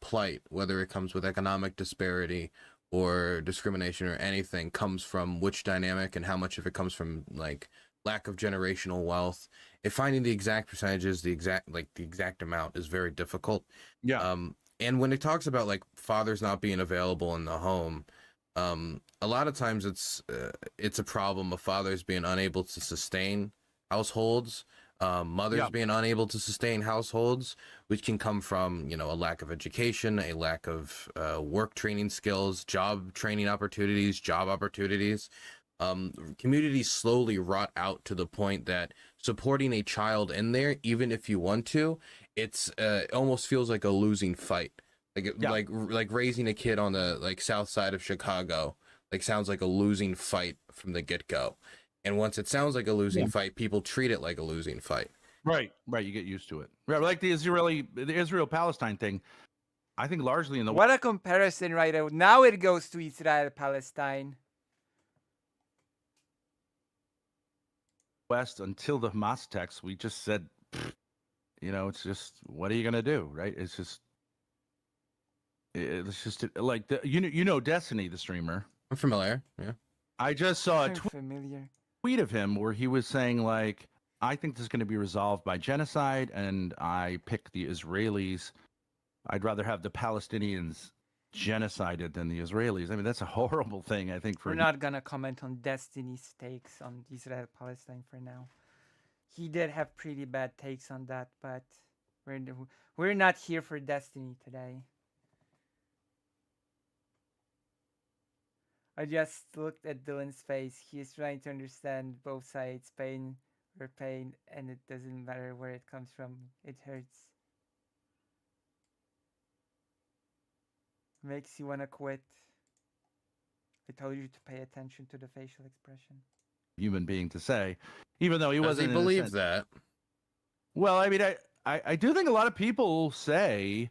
Speaker 2: plight, whether it comes with economic disparity or discrimination or anything, comes from which dynamic, and how much of it comes from like lack of generational wealth. If finding the exact percentages, the exact amount is very difficult.
Speaker 3: Yeah.
Speaker 2: And when it talks about like fathers not being available in the home, a lot of times it's a problem of fathers being unable to sustain households, mothers being unable to sustain households, which can come from a lack of education, a lack of work training skills, job training opportunities, job opportunities. Communities slowly rot out to the point that supporting a child in there, even if you want to, it almost feels like a losing fight. Like raising a kid on the south side of Chicago sounds like a losing fight from the get-go. And once it sounds like a losing fight, people treat it like a losing fight.
Speaker 3: Right. You get used to it. Right. Like the Israel-Palestine thing. I think largely in the
Speaker 1: What a comparison, right? Now it goes to Israel-Palestine.
Speaker 3: West until the Hamas attacks, we just said, it's just, what are you gonna do, right? It's just like Destiny, the streamer.
Speaker 2: I'm familiar. Yeah.
Speaker 3: I just saw a
Speaker 1: Familiar.
Speaker 3: tweet of him where he was saying like, I think this is going to be resolved by genocide, and I pick the Israelis. I'd rather have the Palestinians genocided than the Israelis. I mean, that's a horrible thing, I think.
Speaker 1: We're not gonna comment on Destiny's takes on Israel-Palestine for now. He did have pretty bad takes on that, but we're not here for Destiny today. I just looked at Dylan's face. He's trying to understand both sides, pain or pain, and it doesn't matter where it comes from. It hurts. Makes you want to quit. I told you to pay attention to the facial expression.
Speaker 3: Human being to say, even though he wasn't.
Speaker 2: Does he believe that?
Speaker 3: Well, I mean, I do think a lot of people say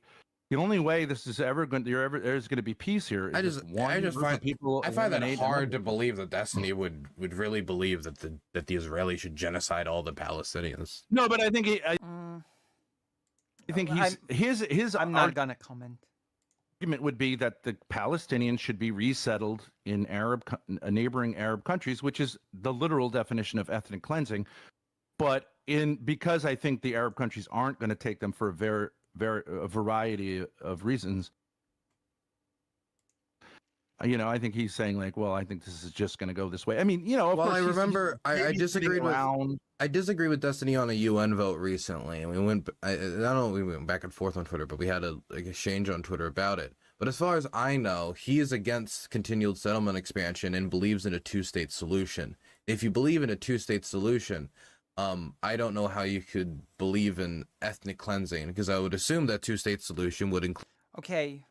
Speaker 3: the only way this is ever going there's going to be peace here is
Speaker 2: I find that hard to believe that Destiny would really believe that the Israelis should genocide all the Palestinians.
Speaker 3: No, but I think I think
Speaker 1: I'm not gonna comment.
Speaker 3: argument would be that the Palestinians should be resettled in neighboring Arab countries, which is the literal definition of ethnic cleansing. But because I think the Arab countries aren't going to take them for a variety of reasons, I think he's saying like, well, I think this is just going to go this way. I mean, of
Speaker 2: Well,
Speaker 3: course,
Speaker 2: I remember I
Speaker 3: he's
Speaker 2: disagreed with
Speaker 3: around.
Speaker 2: I disagree with Destiny on a UN vote recently, and we went. I don't know. We went back and forth on Twitter, but we had a exchange on Twitter about it. But as far as I know, he is against continued settlement expansion and believes in a two-state solution. If you believe in a two-state solution, I don't know how you could believe in ethnic cleansing, because I would assume that two-state solution would include.
Speaker 1: Okay,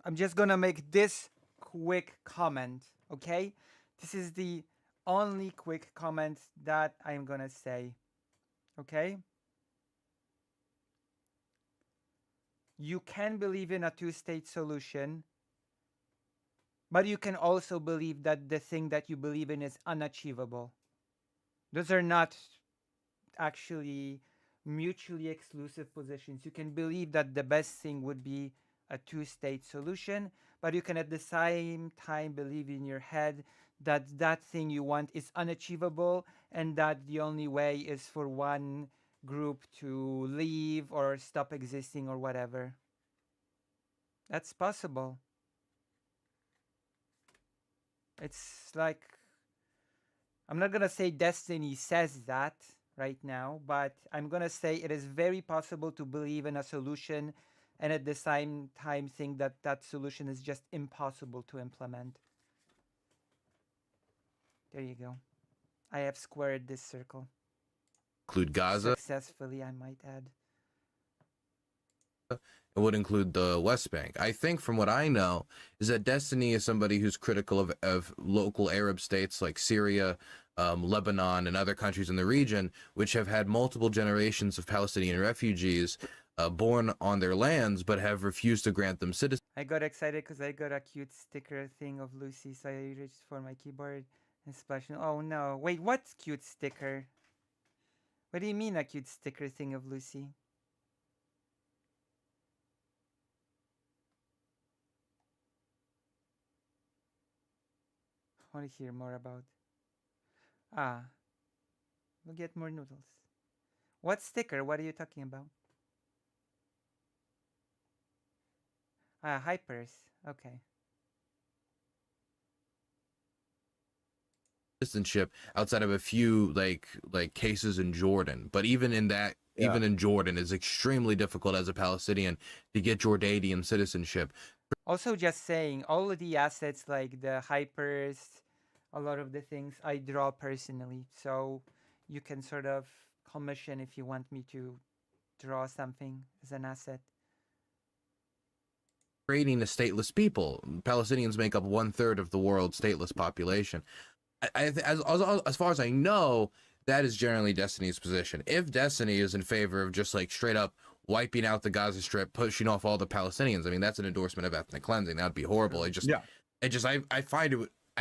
Speaker 1: I'm just gonna make this quick comment. Okay, this is the only quick comment that I'm gonna say. Okay, you can believe in a two-state solution, but you can also believe that the thing that you believe in is unachievable. Those are not actually mutually exclusive positions. You can believe that the best thing would be a two-state solution, but you can at the same time believe in your head that that thing you want is unachievable and that the only way is for one group to leave or stop existing or whatever. That's possible. It's like, I'm not gonna say Destiny says that right now, but I'm gonna say it is very possible to believe in a solution and at the same time think that that solution is just impossible to implement. There you go. I have squared this circle.
Speaker 2: Include Gaza.
Speaker 1: Successfully, I might add.
Speaker 2: It would include the West Bank. I think from what I know is that Destiny is somebody who's critical of local Arab states like Syria, Lebanon, and other countries in the region, which have had multiple generations of Palestinian refugees born on their lands, but have refused to grant them citizenship.
Speaker 1: I got excited because I got a cute sticker thing of Lucy, so I reached for my keyboard and splashed. Oh no, wait, what's cute sticker? What do you mean a cute sticker thing of Lucy? I want to hear more about. Ah, we'll get more noodles. What sticker? What are you talking about? Ah, hypers. Okay.
Speaker 2: Citizenship outside of a few like cases in Jordan, but even in that, even in Jordan, it's extremely difficult as a Palestinian to get Jordanian citizenship.
Speaker 1: Also, just saying, all of the assets like the hypers, a lot of the things I draw personally, so you can sort of commission if you want me to draw something as an asset.
Speaker 2: Creating a stateless people. Palestinians make up 1/3 of the world's stateless population. As far as I know, that is generally Destiny's position. If Destiny is in favor of just like straight up wiping out the Gaza Strip, pushing off all the Palestinians, I mean, that's an endorsement of ethnic cleansing. That would be horrible. I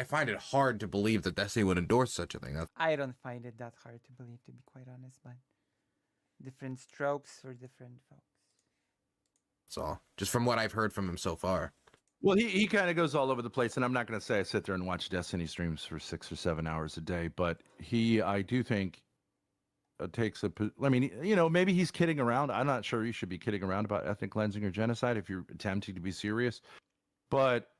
Speaker 2: find it hard to believe that Destiny would endorse such a thing.
Speaker 1: I don't find it that hard to believe, to be quite honest, but different strokes for different folks.
Speaker 2: That's all. Just from what I've heard from him so far.
Speaker 3: Well, he kind of goes all over the place, and I'm not going to say I sit there and watch Destiny streams for 6 or 7 hours a day, but I do think takes a. I mean, maybe he's kidding around. I'm not sure you should be kidding around about ethnic cleansing or genocide if you're attempting to be serious, but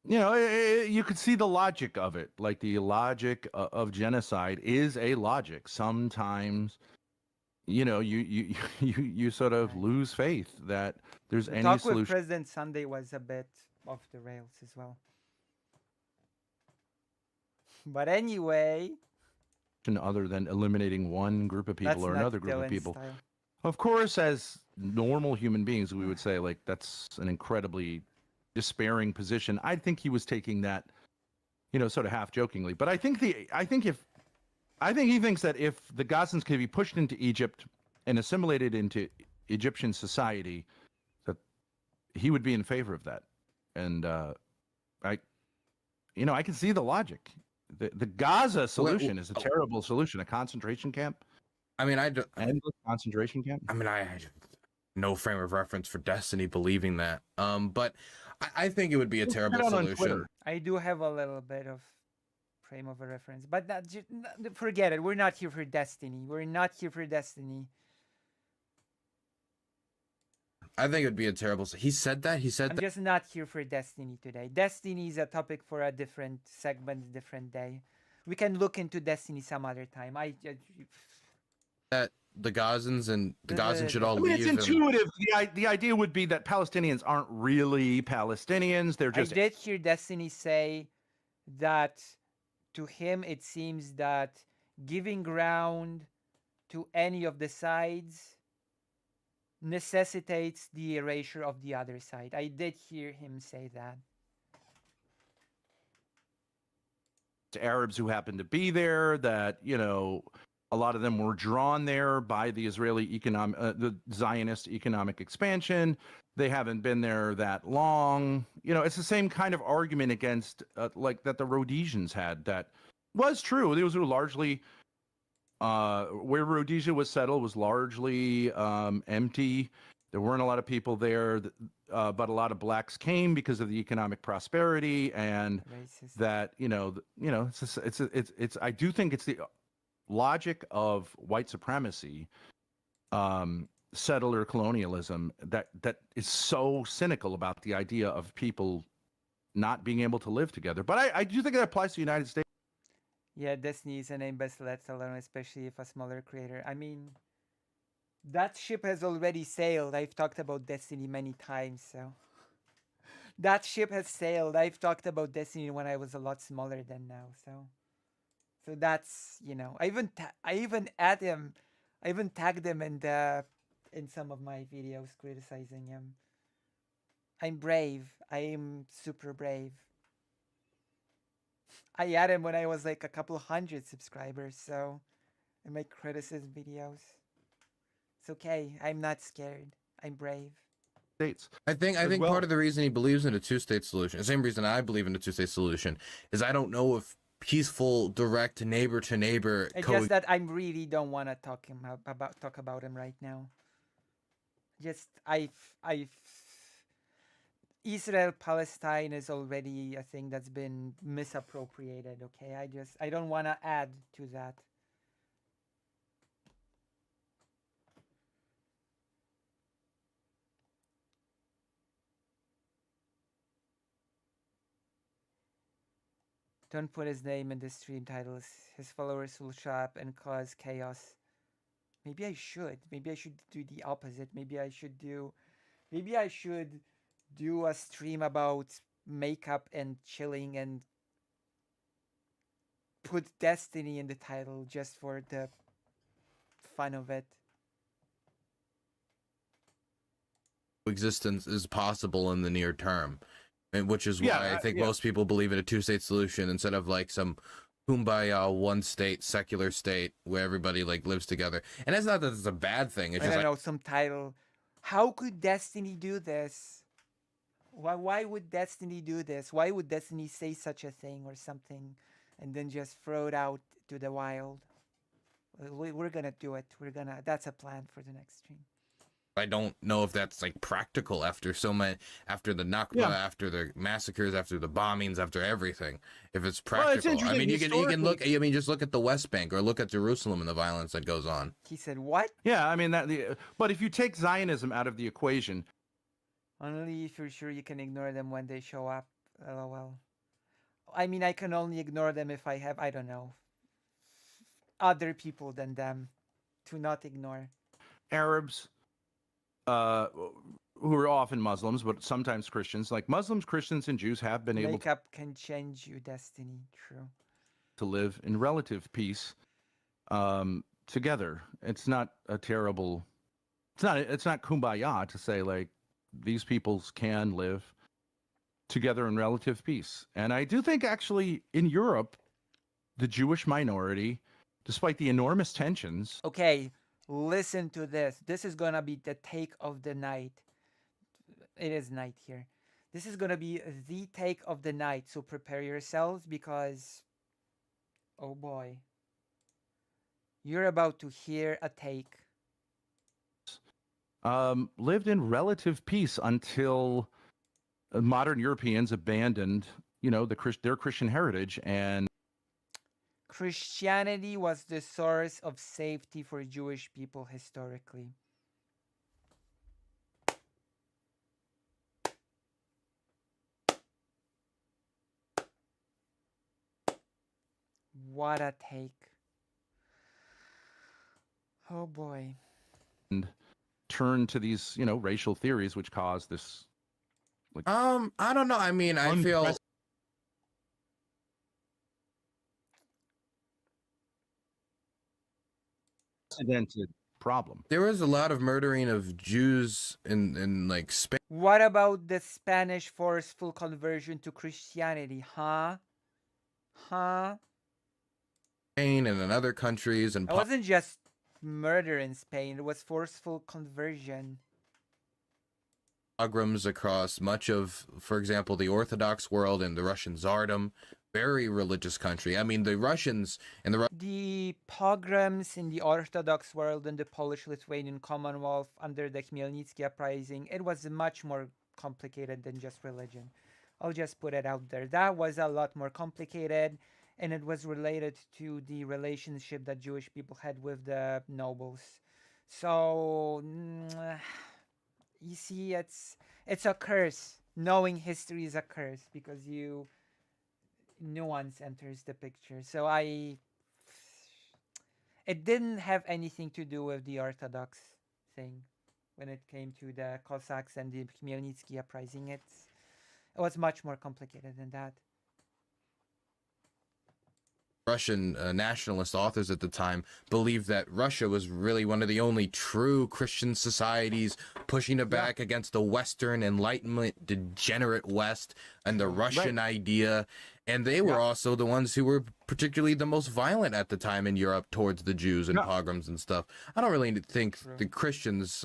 Speaker 3: you could see the logic of it. Like the logic of genocide is a logic. Sometimes, you sort of lose faith that there's
Speaker 1: The
Speaker 3: any
Speaker 1: talk
Speaker 3: solution.
Speaker 1: with President Sunday was a bit off the rails as well. But anyway,
Speaker 3: Other than eliminating one group of people
Speaker 1: that's
Speaker 3: or
Speaker 1: not
Speaker 3: another group of
Speaker 1: Dylan's
Speaker 3: people.
Speaker 1: style.
Speaker 3: Of course, as normal human beings, we would say like that's an incredibly despairing position. I think he was taking that, sort of half jokingly. But I think he thinks that if the Gazans could be pushed into Egypt and assimilated into Egyptian society, that he would be in favor of that. And I can see the logic. The Gaza solution is a terrible solution. A concentration camp.
Speaker 2: I mean,
Speaker 3: Endless concentration camp.
Speaker 2: I mean, no frame of reference for Destiny believing that. But I think it would be a
Speaker 3: Check it
Speaker 2: terrible
Speaker 3: out on
Speaker 2: solution.
Speaker 3: Twitter.
Speaker 1: I do have a little bit of frame of a reference, but forget it. We're not here for Destiny. We're not here for Destiny.
Speaker 2: I think it would be a terrible. He said that. He said
Speaker 1: I'm
Speaker 2: that.
Speaker 1: just not here for Destiny today. Destiny is a topic for a different segment, different day. We can look into Destiny some other time.
Speaker 2: That the Gazans and the Gazans should all
Speaker 3: I mean,
Speaker 2: leave.
Speaker 3: it's intuitive. The idea would be that Palestinians aren't really Palestinians. They're
Speaker 1: I
Speaker 3: just
Speaker 1: did hear Destiny say that to him it seems that giving ground to any of the sides necessitates the erasure of the other side. I did hear him say that.
Speaker 3: Arabs who happened to be there, that, a lot of them were drawn there by the the Zionist economic expansion. They haven't been there that long. It's the same kind of argument against like that the Rhodesians had. That was true. Those were largely where Rhodesia was settled was largely empty. There weren't a lot of people there, but a lot of blacks came because of the economic prosperity, and
Speaker 1: Racist.
Speaker 3: that it's I do think it's the logic of white supremacy, settler colonialism that is so cynical about the idea of people not being able to live together. But I do think that applies to the United States.
Speaker 1: Yeah, Destiny is a name best left alone, especially if a smaller creator. I mean, that ship has already sailed. I've talked about Destiny many times, so that ship has sailed. I've talked about Destiny when I was a lot smaller than now, so that's I even tagged him in some of my videos criticizing him. I'm brave. I am super brave. I added him when I was like a couple hundred subscribers, so in my criticism videos. It's okay. I'm not scared. I'm brave.
Speaker 2: I think
Speaker 3: well.
Speaker 2: part of the reason he believes in a two-state solution, the same reason I believe in a two-state solution, is I don't know if peaceful, direct neighbor to neighbor.
Speaker 1: It's just that I really don't want to talk about him right now. Just I've Israel Palestine is already a thing that's been misappropriated. Okay, I don't want to add to that. Don't put his name in the stream titles. His followers will show up and cause chaos. Maybe I should. Maybe I should do the opposite. Maybe I should do a stream about makeup and chilling and put Destiny in the title just for the fun of it.
Speaker 2: Existence is possible in the near term, and which is why I think most people believe in a two-state solution instead of like some kumbaya one state secular state where everybody like lives together. And it's not that it's a bad thing. It's
Speaker 1: I
Speaker 2: just
Speaker 1: don't know, some title. How could Destiny do this? Why would Destiny do this? Why would Destiny say such a thing or something and then just throw it out to the wild? We're gonna do it. That's a plan for the next stream.
Speaker 2: I don't know if that's like practical after the Nakba, after the massacres, after the bombings, after everything. If it's practical, I mean, you can look. I mean, just look at the West Bank or look at Jerusalem and the violence that goes on.
Speaker 1: He said what?
Speaker 3: Yeah, I mean but if you take Zionism out of the equation,
Speaker 1: only if you're sure you can ignore them when they show up. LOL. I mean, I can only ignore them if I have, I don't know, other people than them to not ignore.
Speaker 3: Arabs, who are often Muslims, but sometimes Christians, like Muslims, Christians, and Jews have been able
Speaker 1: Makeup can change your destiny. True.
Speaker 3: to live in relative peace together. It's not a terrible. It's not kumbaya to say like these peoples can live together in relative peace. And I do think actually in Europe, the Jewish minority, despite the enormous tensions.
Speaker 1: Okay, listen to this. This is gonna be the take of the night. It is night here. This is gonna be the take of the night. So prepare yourselves because, oh boy, you're about to hear a take.
Speaker 3: lived in relative peace until modern Europeans abandoned, their Christian heritage. And
Speaker 1: Christianity was the source of safety for Jewish people historically. What a take. Oh boy.
Speaker 3: turned to these, racial theories, which caused this.
Speaker 2: I don't know. I mean, I feel
Speaker 3: unprecedented problem.
Speaker 2: there was a lot of murdering of Jews in like Spain
Speaker 1: What about the Spanish forceful conversion to Christianity, huh? Huh?
Speaker 2: and in other countries, and
Speaker 1: It wasn't just murder in Spain, it was forceful conversion.
Speaker 2: pogroms across much of, for example, the Orthodox world and the Russian Tsardom. Very religious country. I mean, the Russians and
Speaker 1: The pogroms in the Orthodox world and the Polish-Lithuanian Commonwealth under the Khmelnytsky uprising, it was much more complicated than just religion. I'll just put it out there. That was a lot more complicated, and it was related to the relationship that Jewish people had with the nobles. So, you see, it's a curse. Knowing history is a curse because nuance enters the picture. So it didn't have anything to do with the Orthodox thing when it came to the Cossacks and the Khmelnytsky uprising. It was much more complicated than that.
Speaker 2: Russian nationalist authors at the time believed that Russia was really one of the only true Christian societies, pushing it back against the Western Enlightenment degenerate West and the Russian idea. And they were also the ones who were particularly the most violent at the time in Europe towards the Jews and pogroms and stuff. I don't really think the Christians,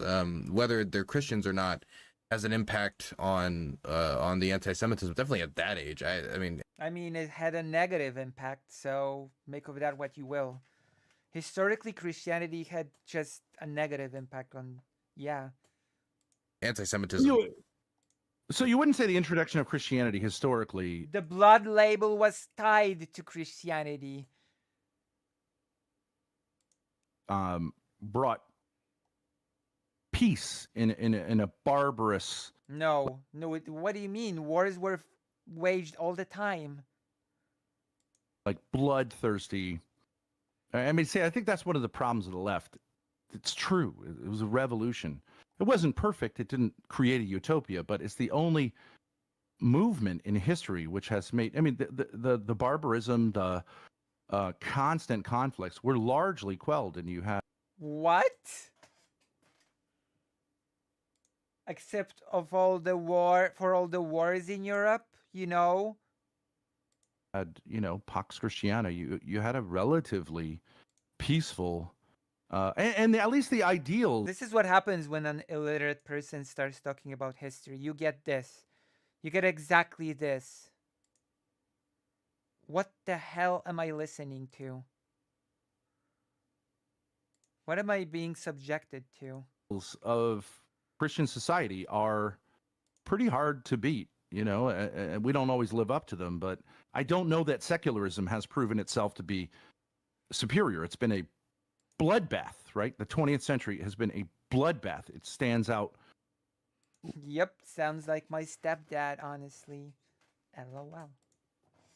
Speaker 2: whether they're Christians or not, has an impact on the anti-Semitism. Definitely at that age. I mean,
Speaker 1: it had a negative impact, so make of that what you will. Historically, Christianity had just a negative impact on,
Speaker 2: anti-Semitism.
Speaker 3: So you wouldn't say the introduction of Christianity historically.
Speaker 1: The blood label was tied to Christianity.
Speaker 3: Brought peace in a barbarous.
Speaker 1: No. What do you mean? Wars were waged all the time.
Speaker 3: Like bloodthirsty. I think that's one of the problems of the left. It's true. It was a revolution. It wasn't perfect. It didn't create a utopia, but it's the only movement in history which has made. The barbarism, the constant conflicts were largely quelled, and you had
Speaker 1: what? Except of all the wars in Europe,
Speaker 3: had Pax Christiana. You had a relatively peaceful. And at least the ideal.
Speaker 1: This is what happens when an illiterate person starts talking about history. You get this. You get exactly this. What the hell am I listening to? What am I being subjected to?
Speaker 3: Of Christian society are pretty hard to beat. And we don't always live up to them. But I don't know that secularism has proven itself to be superior. It's been a bloodbath, right? The 20th century has been a bloodbath. It stands out.
Speaker 1: Yep, sounds like my stepdad, honestly. LOL.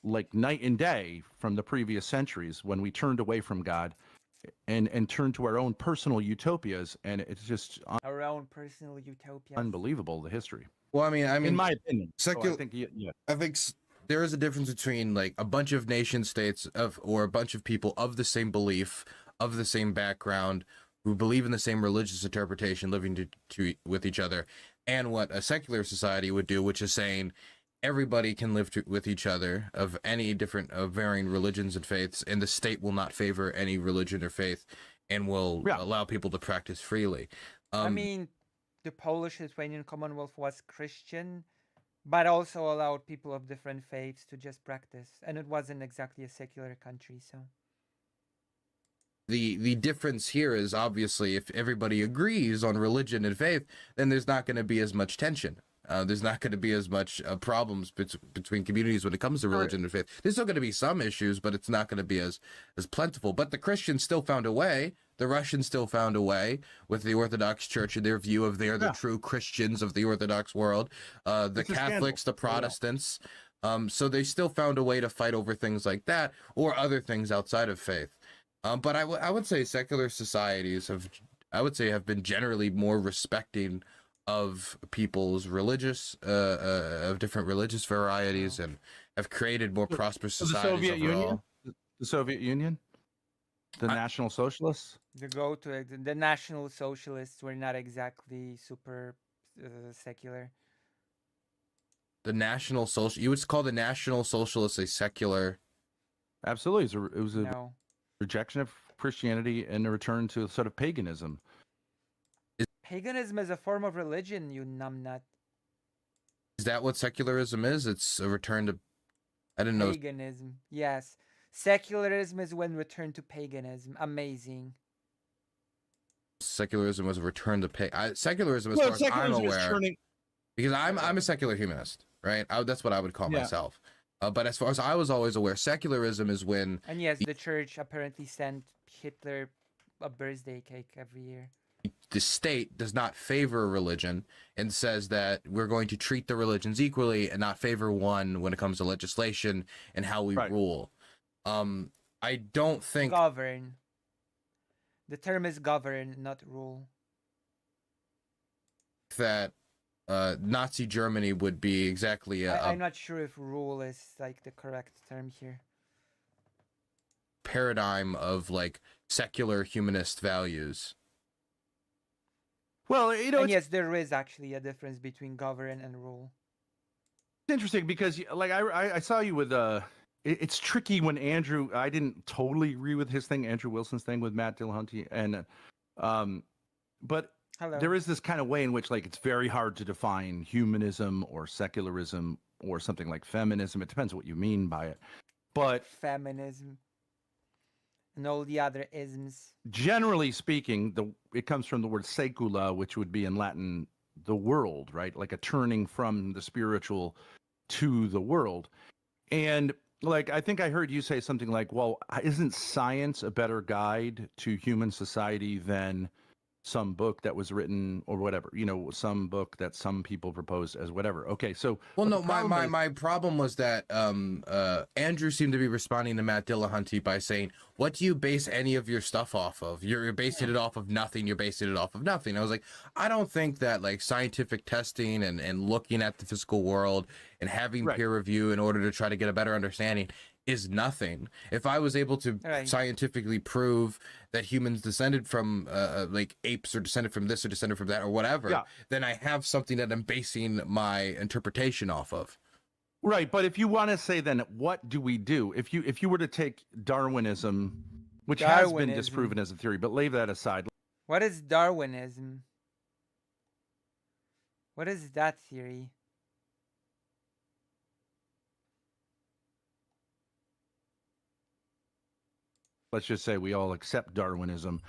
Speaker 3: Like night and day from the previous centuries when we turned away from God and turned to our own personal utopias, and it's just
Speaker 1: our own personal utopia.
Speaker 3: Unbelievable, the history.
Speaker 2: Well, I mean,
Speaker 3: in my opinion,
Speaker 2: I think there is a difference between like a bunch of nation states or a bunch of people of the same belief, of the same background, who believe in the same religious interpretation, living with each other, and what a secular society would do, which is saying everybody can live with each other of any different varying religions and faiths, and the state will not favor any religion or faith and will allow people to practice freely.
Speaker 1: The Polish-Lithuanian Commonwealth was Christian, but also allowed people of different faiths to just practice, and it wasn't exactly a secular country, so
Speaker 2: the difference here is obviously if everybody agrees on religion and faith, then there's not going to be as much tension. There's not going to be as much problems between communities when it comes to religion and faith. There's still going to be some issues, but it's not going to be as plentiful. But the Christians still found a way. The Russians still found a way with the Orthodox Church and their view of they're the true Christians of the Orthodox world. The Catholics, the Protestants. So they still found a way to fight over things like that or other things outside of faith. But I would say secular societies have been generally more respecting of people's religious of different religious varieties and have created more prosperous societies
Speaker 3: Soviet
Speaker 2: overall.
Speaker 3: Union? The Soviet Union? The National Socialists?
Speaker 1: The National Socialists were not exactly super secular.
Speaker 2: The National Social, you would call the National Socialists a secular?
Speaker 3: Absolutely. It was a
Speaker 1: No.
Speaker 3: rejection of Christianity and a return to sort of paganism.
Speaker 1: Paganism is a form of religion, you numbnut.
Speaker 2: Is that what secularism is? It's a return to, I didn't know.
Speaker 1: Paganism, yes. Secularism is when return to paganism. Amazing.
Speaker 2: Secularism was a return to secularism, as far as I'm aware, because I'm a secular humanist, right? That's what I would call myself. But as far as I was always aware, secularism is when,
Speaker 1: and yes, the church apparently sent Hitler a birthday cake every year.
Speaker 2: The state does not favor a religion and says that we're going to treat the religions equally and not favor one when it comes to legislation and how we rule. I don't think
Speaker 1: govern. The term is govern, not rule.
Speaker 2: That Nazi Germany would be exactly
Speaker 1: I'm not sure if rule is like the correct term here.
Speaker 2: Paradigm of like secular humanist values.
Speaker 3: Well, you know,
Speaker 1: and yes, there is actually a difference between govern and rule.
Speaker 3: It's interesting because, like, I saw you with it's tricky when Andrew. I didn't totally agree with his thing, Andrew Wilson's thing with Matt Dillahunty, and but there is this kind of way in which, like, it's very hard to define humanism or secularism or something like feminism. It depends what you mean by it, but
Speaker 1: feminism and all the other isms.
Speaker 3: Generally speaking, it comes from the word secula, which would be in Latin the world, right? Like a turning from the spiritual to the world. And like, I think I heard you say something like, well, isn't science a better guide to human society than some book that was written or whatever, you know, some book that some people proposed as whatever. Okay, so
Speaker 2: well, no, my problem was that Andrew seemed to be responding to Matt Dillahunty by saying, what do you base any of your stuff off of? You're basing it off of nothing. You're basing it off of nothing. I was like, I don't think that like scientific testing and looking at the physical world and having peer review in order to try to get a better understanding is nothing. If I was able to scientifically prove that humans descended from like apes or descended from this or descended from that or whatever, then I have something that I'm basing my interpretation off of.
Speaker 3: Right, but if you want to say then what do we do? If you were to take Darwinism, which has been disproven as a theory, but leave that aside.
Speaker 1: What is Darwinism? What is that theory?
Speaker 3: Let's just say we all accept Darwinism.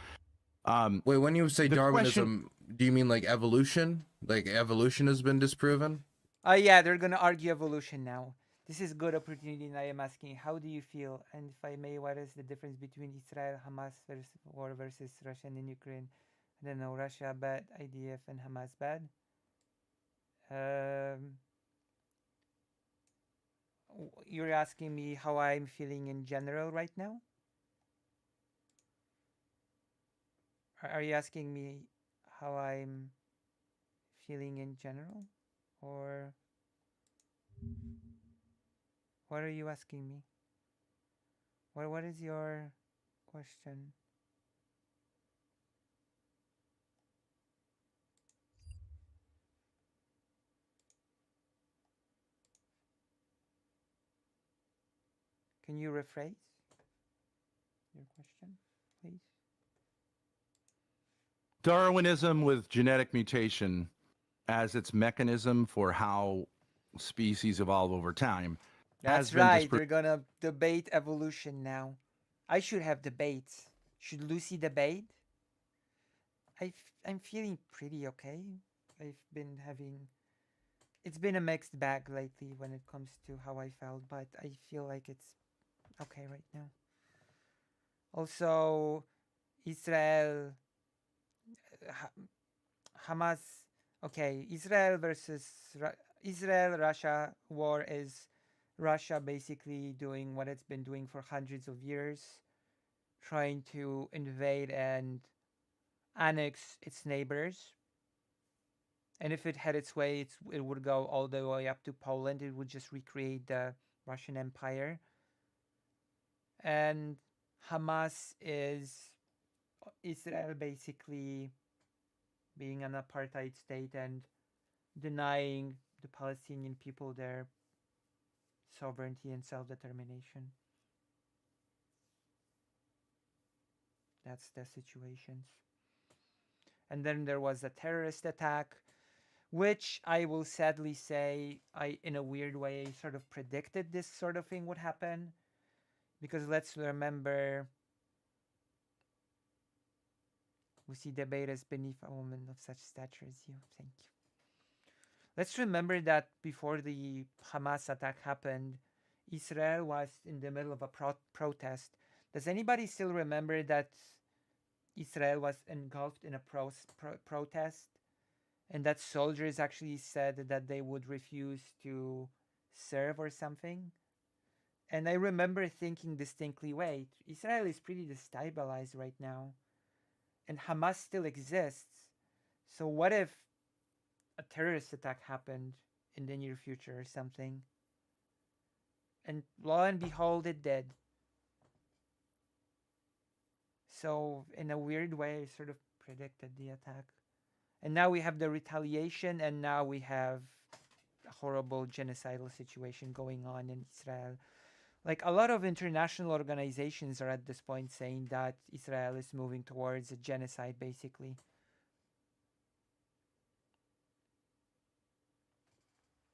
Speaker 2: Wait, when you say Darwinism, do you mean like evolution? Like evolution has been disproven?
Speaker 1: Yeah, they're gonna argue evolution now. This is good opportunity, and I am asking, how do you feel? And if I may, what is the difference between Israel, Hamas war versus Russia and Ukraine? I don't know, Russia bad, IDF and Hamas bad. You're asking me how I'm feeling in general right now? Are you asking me how I'm feeling in general? Or what are you asking me? What is your question? Can you rephrase your question, please?
Speaker 3: Darwinism with genetic mutation as its mechanism for how species evolve over time.
Speaker 1: That's right. We're gonna debate evolution now. I should have debates. Should Lucy debate? I'm feeling pretty okay. I've been having. It's been a mixed bag lately when it comes to how I felt, but I feel like it's okay right now. Also, Israel, Hamas. Okay, Israel versus Israel Russia war is Russia basically doing what it's been doing for hundreds of years, trying to invade and annex its neighbors. And if it had its way, it would go all the way up to Poland. It would just recreate the Russian Empire. And Hamas is Israel basically being an apartheid state and denying the Palestinian people their sovereignty and self-determination. That's the situations. And then there was a terrorist attack, which I will sadly say, I, in a weird way, sort of predicted this sort of thing would happen. Because let's remember, Lucy debate is beneath a woman of such stature as you. Thank you. Let's remember that before the Hamas attack happened, Israel was in the middle of a protest. Does anybody still remember that Israel was engulfed in a protest? And that soldiers actually said that they would refuse to serve or something? And I remember thinking distinctly, wait, Israel is pretty destabilized right now. And Hamas still exists. So what if a terrorist attack happened in the near future or something? And lo and behold, it did. So in a weird way, I sort of predicted the attack. And now we have the retaliation, and now we have a horrible genocidal situation going on in Israel. Like a lot of international organizations are at this point saying that Israel is moving towards a genocide, basically.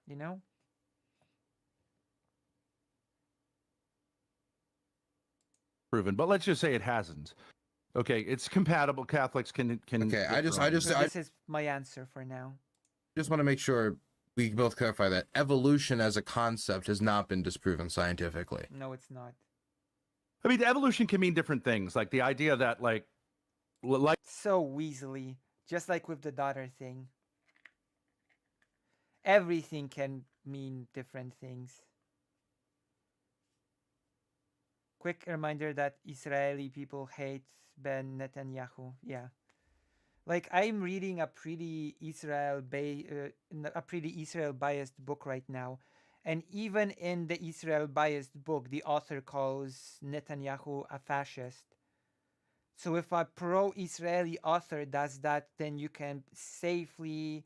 Speaker 1: You know?
Speaker 3: Proven, but let's just say it hasn't. Okay, it's compatible. Catholics can.
Speaker 2: Okay, I just
Speaker 1: So this is my answer for now.
Speaker 2: just want to make sure we both clarify that evolution as a concept has not been disproven scientifically.
Speaker 1: No, it's not.
Speaker 3: I mean, evolution can mean different things. Like the idea that like
Speaker 1: So weaselly, just like with the daughter thing. Everything can mean different things. Quick reminder that Israeli people hate Ben Netanyahu. Yeah. Like I'm reading a pretty Israel biased book right now, and even in the Israel biased book, the author calls Netanyahu a fascist. So if a pro-Israeli author does that, then you can safely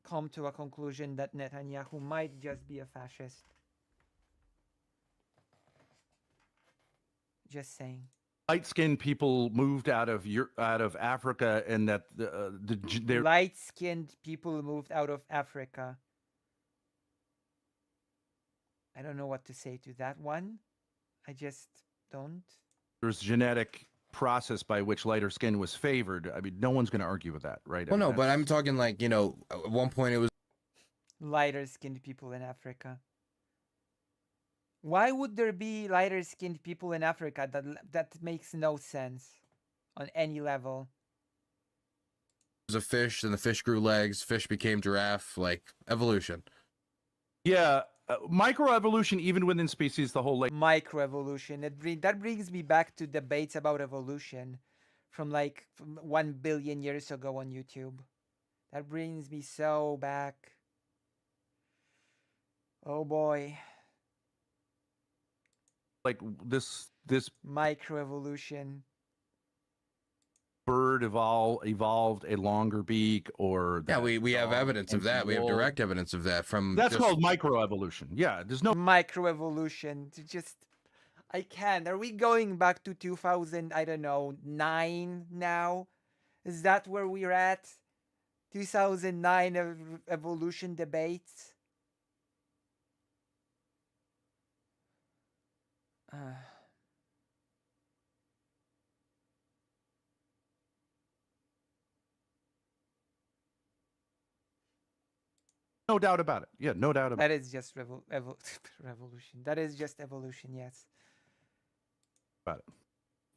Speaker 1: come to a conclusion that Netanyahu might just be a fascist. Just saying.
Speaker 3: light-skinned people moved out of Africa, and that they're
Speaker 1: Light-skinned people moved out of Africa. I don't know what to say to that one. I just don't.
Speaker 3: there's genetic process by which lighter skin was favored. I mean, no one's going to argue with that, right?
Speaker 2: Well,
Speaker 3: I mean,
Speaker 2: no, but I'm
Speaker 3: that's-
Speaker 2: talking like, you know, at one point it was
Speaker 1: Lighter-skinned people in Africa. Why would there be lighter-skinned people in Africa? That makes no sense on any level.
Speaker 2: a fish, and the fish grew legs, fish became giraffe, like evolution.
Speaker 3: Yeah, microevolution, even within species, the whole
Speaker 1: Microevolution. That brings me back to debates about evolution from 1 billion years ago on YouTube. That brings me so back. Oh boy.
Speaker 3: like this
Speaker 1: Microevolution.
Speaker 3: bird evolved a longer beak, or
Speaker 2: Yeah,
Speaker 3: that
Speaker 2: we have
Speaker 3: dog
Speaker 2: evidence of
Speaker 3: and
Speaker 2: that. We have
Speaker 3: wolf.
Speaker 2: direct evidence of that from
Speaker 3: That's
Speaker 2: just-
Speaker 3: called microevolution. Yeah, there's no
Speaker 1: Microevolution. I can't. Are we going back to 2000, I don't know, 9 now? Is that where we're at? 2009 evolution debates?
Speaker 3: No doubt about it. Yeah, no doubt about
Speaker 1: That is just revolution. That is just evolution, yes.
Speaker 3: it.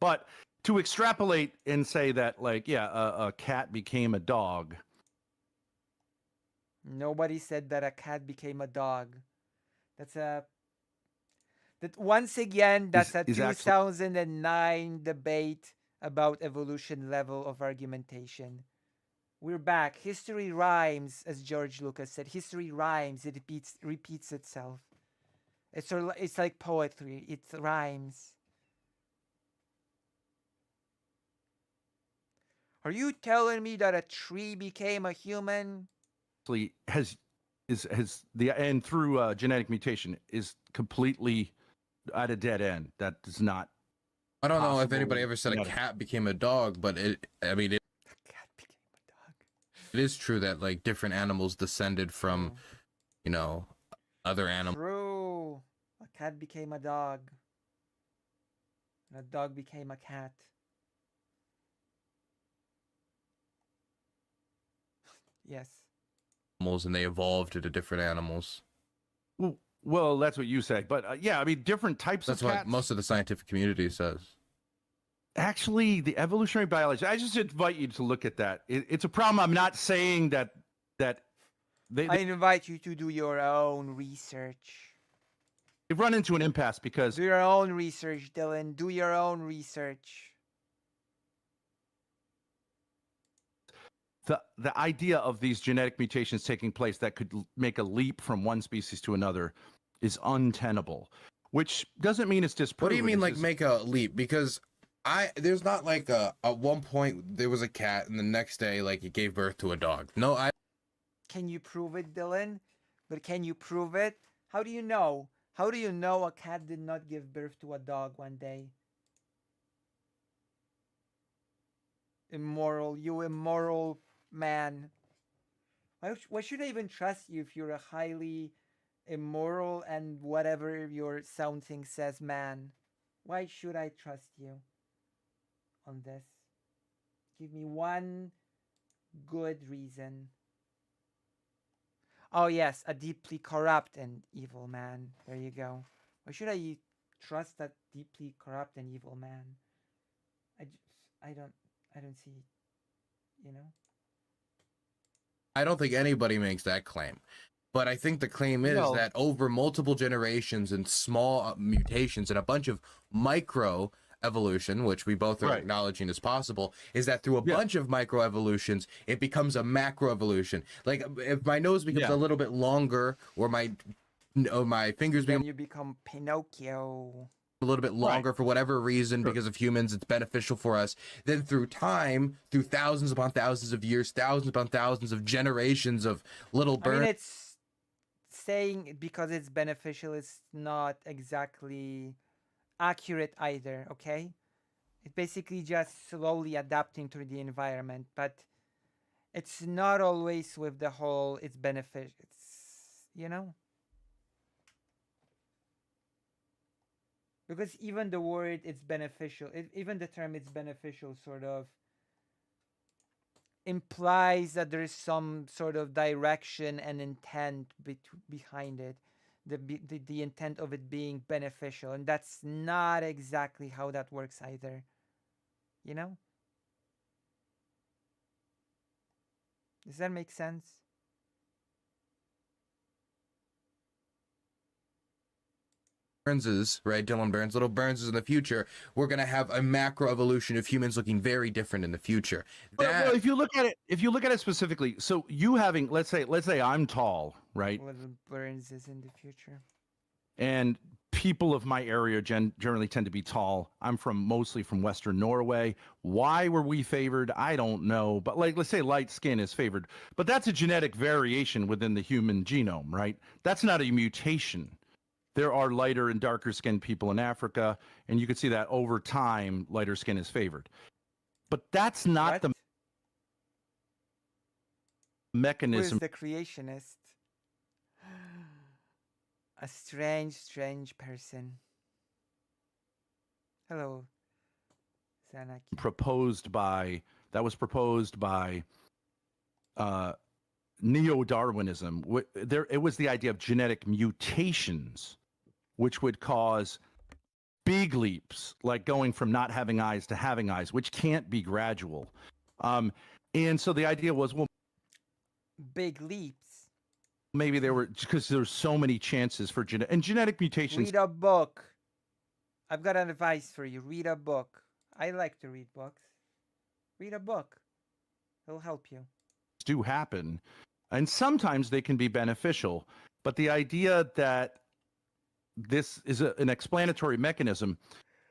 Speaker 3: But to extrapolate and say that, like, yeah, a cat became a dog.
Speaker 1: Nobody said that a cat became a dog. That's a that once again that's a
Speaker 3: is actually
Speaker 1: 2009 debate about evolution level of argumentation. We're back. History rhymes, as George Lucas said. History rhymes. It repeats itself. It's like poetry. It rhymes. Are you telling me that a tree became a human?
Speaker 3: has the and through genetic mutation is completely at a dead end. That does not.
Speaker 2: I don't know if
Speaker 3: Possible
Speaker 2: anybody ever said a
Speaker 3: genetic-
Speaker 2: cat became a dog, but I mean,
Speaker 1: A cat became a dog.
Speaker 2: it is true that like different animals descended from, you know, other animals.
Speaker 1: True. A cat became a dog. And a dog became a cat. Yes.
Speaker 2: And they evolved into different animals.
Speaker 3: Well, that's what you say, but yeah, I mean, different types
Speaker 2: That's
Speaker 3: of
Speaker 2: what
Speaker 3: cats.
Speaker 2: most of the scientific community says.
Speaker 3: Actually, the evolutionary biology. I just invite you to look at that. It's a problem. I'm not saying that
Speaker 1: I invite you to do your own research.
Speaker 3: they've run into an impasse because
Speaker 1: Do your own research, Dylan. Do your own research.
Speaker 3: the idea of these genetic mutations taking place that could make a leap from one species to another is untenable. Which doesn't mean it's disproven.
Speaker 2: What do you mean,
Speaker 3: it's
Speaker 2: like
Speaker 3: just-
Speaker 2: make a leap? Because there's not like at one point there was a cat and the next day like it gave birth to a dog. No,
Speaker 1: Can you prove it, Dylan? But can you prove it? How do you know? How do you know a cat did not give birth to a dog one day? Immoral, you immoral man. Why should I even trust you if you're a highly immoral and whatever your sound thing says man? Why should I trust you on this? Give me one good reason. Oh yes, a deeply corrupt and evil man. There you go. Why should I trust that deeply corrupt and evil man? I don't see, you know?
Speaker 2: I don't think anybody makes that claim. But I think the claim is
Speaker 3: No.
Speaker 2: that over multiple generations and small mutations and a bunch of micro evolution, which we both are
Speaker 3: Right.
Speaker 2: acknowledging is possible, is that through a
Speaker 3: Yeah.
Speaker 2: bunch of micro evolutions, it becomes a macro evolution. Like if my nose becomes
Speaker 3: Yeah.
Speaker 2: a little bit longer, or my fingers become
Speaker 1: Then you become Pinocchio.
Speaker 2: a little bit longer for whatever reason
Speaker 3: Sure.
Speaker 2: because of humans, it's beneficial for us. Then through time, through thousands upon thousands of years, thousands upon thousands of generations of little
Speaker 1: I mean,
Speaker 2: birds.
Speaker 1: it's saying because it's beneficial is not exactly accurate either, okay? It's basically just slowly adapting to the environment, but it's not always with the whole it's benefit. It's, you know? Because even the word it's beneficial, even the term it's beneficial sort of implies that there's some sort of direction and intent behind it, the intent of it being beneficial, and that's not exactly how that works either, you know? Does that make sense?
Speaker 2: Burnses, right? Dylan Burns, little Burnses in the future, we're gonna have a macro evolution of humans looking very different in the future.
Speaker 3: Well, if you look at it specifically, so you having let's say I'm tall, right?
Speaker 1: Little Burns is in the future.
Speaker 3: And people of my area generally tend to be tall. I'm mostly from Western Norway. Why were we favored? I don't know. But like, let's say light skin is favored. But that's a genetic variation within the human genome, right? That's not a mutation. There are lighter and darker skinned people in Africa, and you can see that over time, lighter skin is favored. But that's not
Speaker 1: What?
Speaker 3: the
Speaker 1: Who is
Speaker 3: mechanism.
Speaker 1: the creationist? A strange person. Hello, Zanaki.
Speaker 3: Proposed by neo-Darwinism. It was the idea of genetic mutations, which would cause big leaps, like going from not having eyes to having eyes, which can't be gradual. And so the idea was, well,
Speaker 1: Big leaps.
Speaker 3: maybe there were, because there's so many chances for genetic mutations.
Speaker 1: Read a book. I've got an advice for you. Read a book. I like to read books. Read a book. It'll help you.
Speaker 3: Do happen, and sometimes they can be beneficial. But the idea that this is an explanatory mechanism,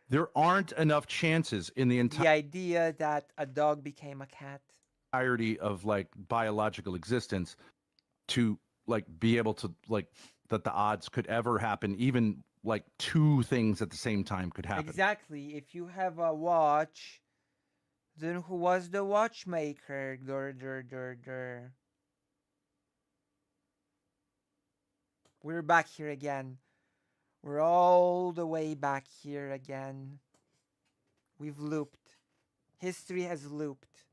Speaker 3: there aren't enough chances in the
Speaker 1: The idea that a dog became a cat.
Speaker 3: entirety of like biological existence to like be able to like that the odds could ever happen, even like two things at the same time could happen.
Speaker 1: Exactly. If you have a watch, then who was the watchmaker? We're back here again. We're all the way back here again. We've looped. History has looped.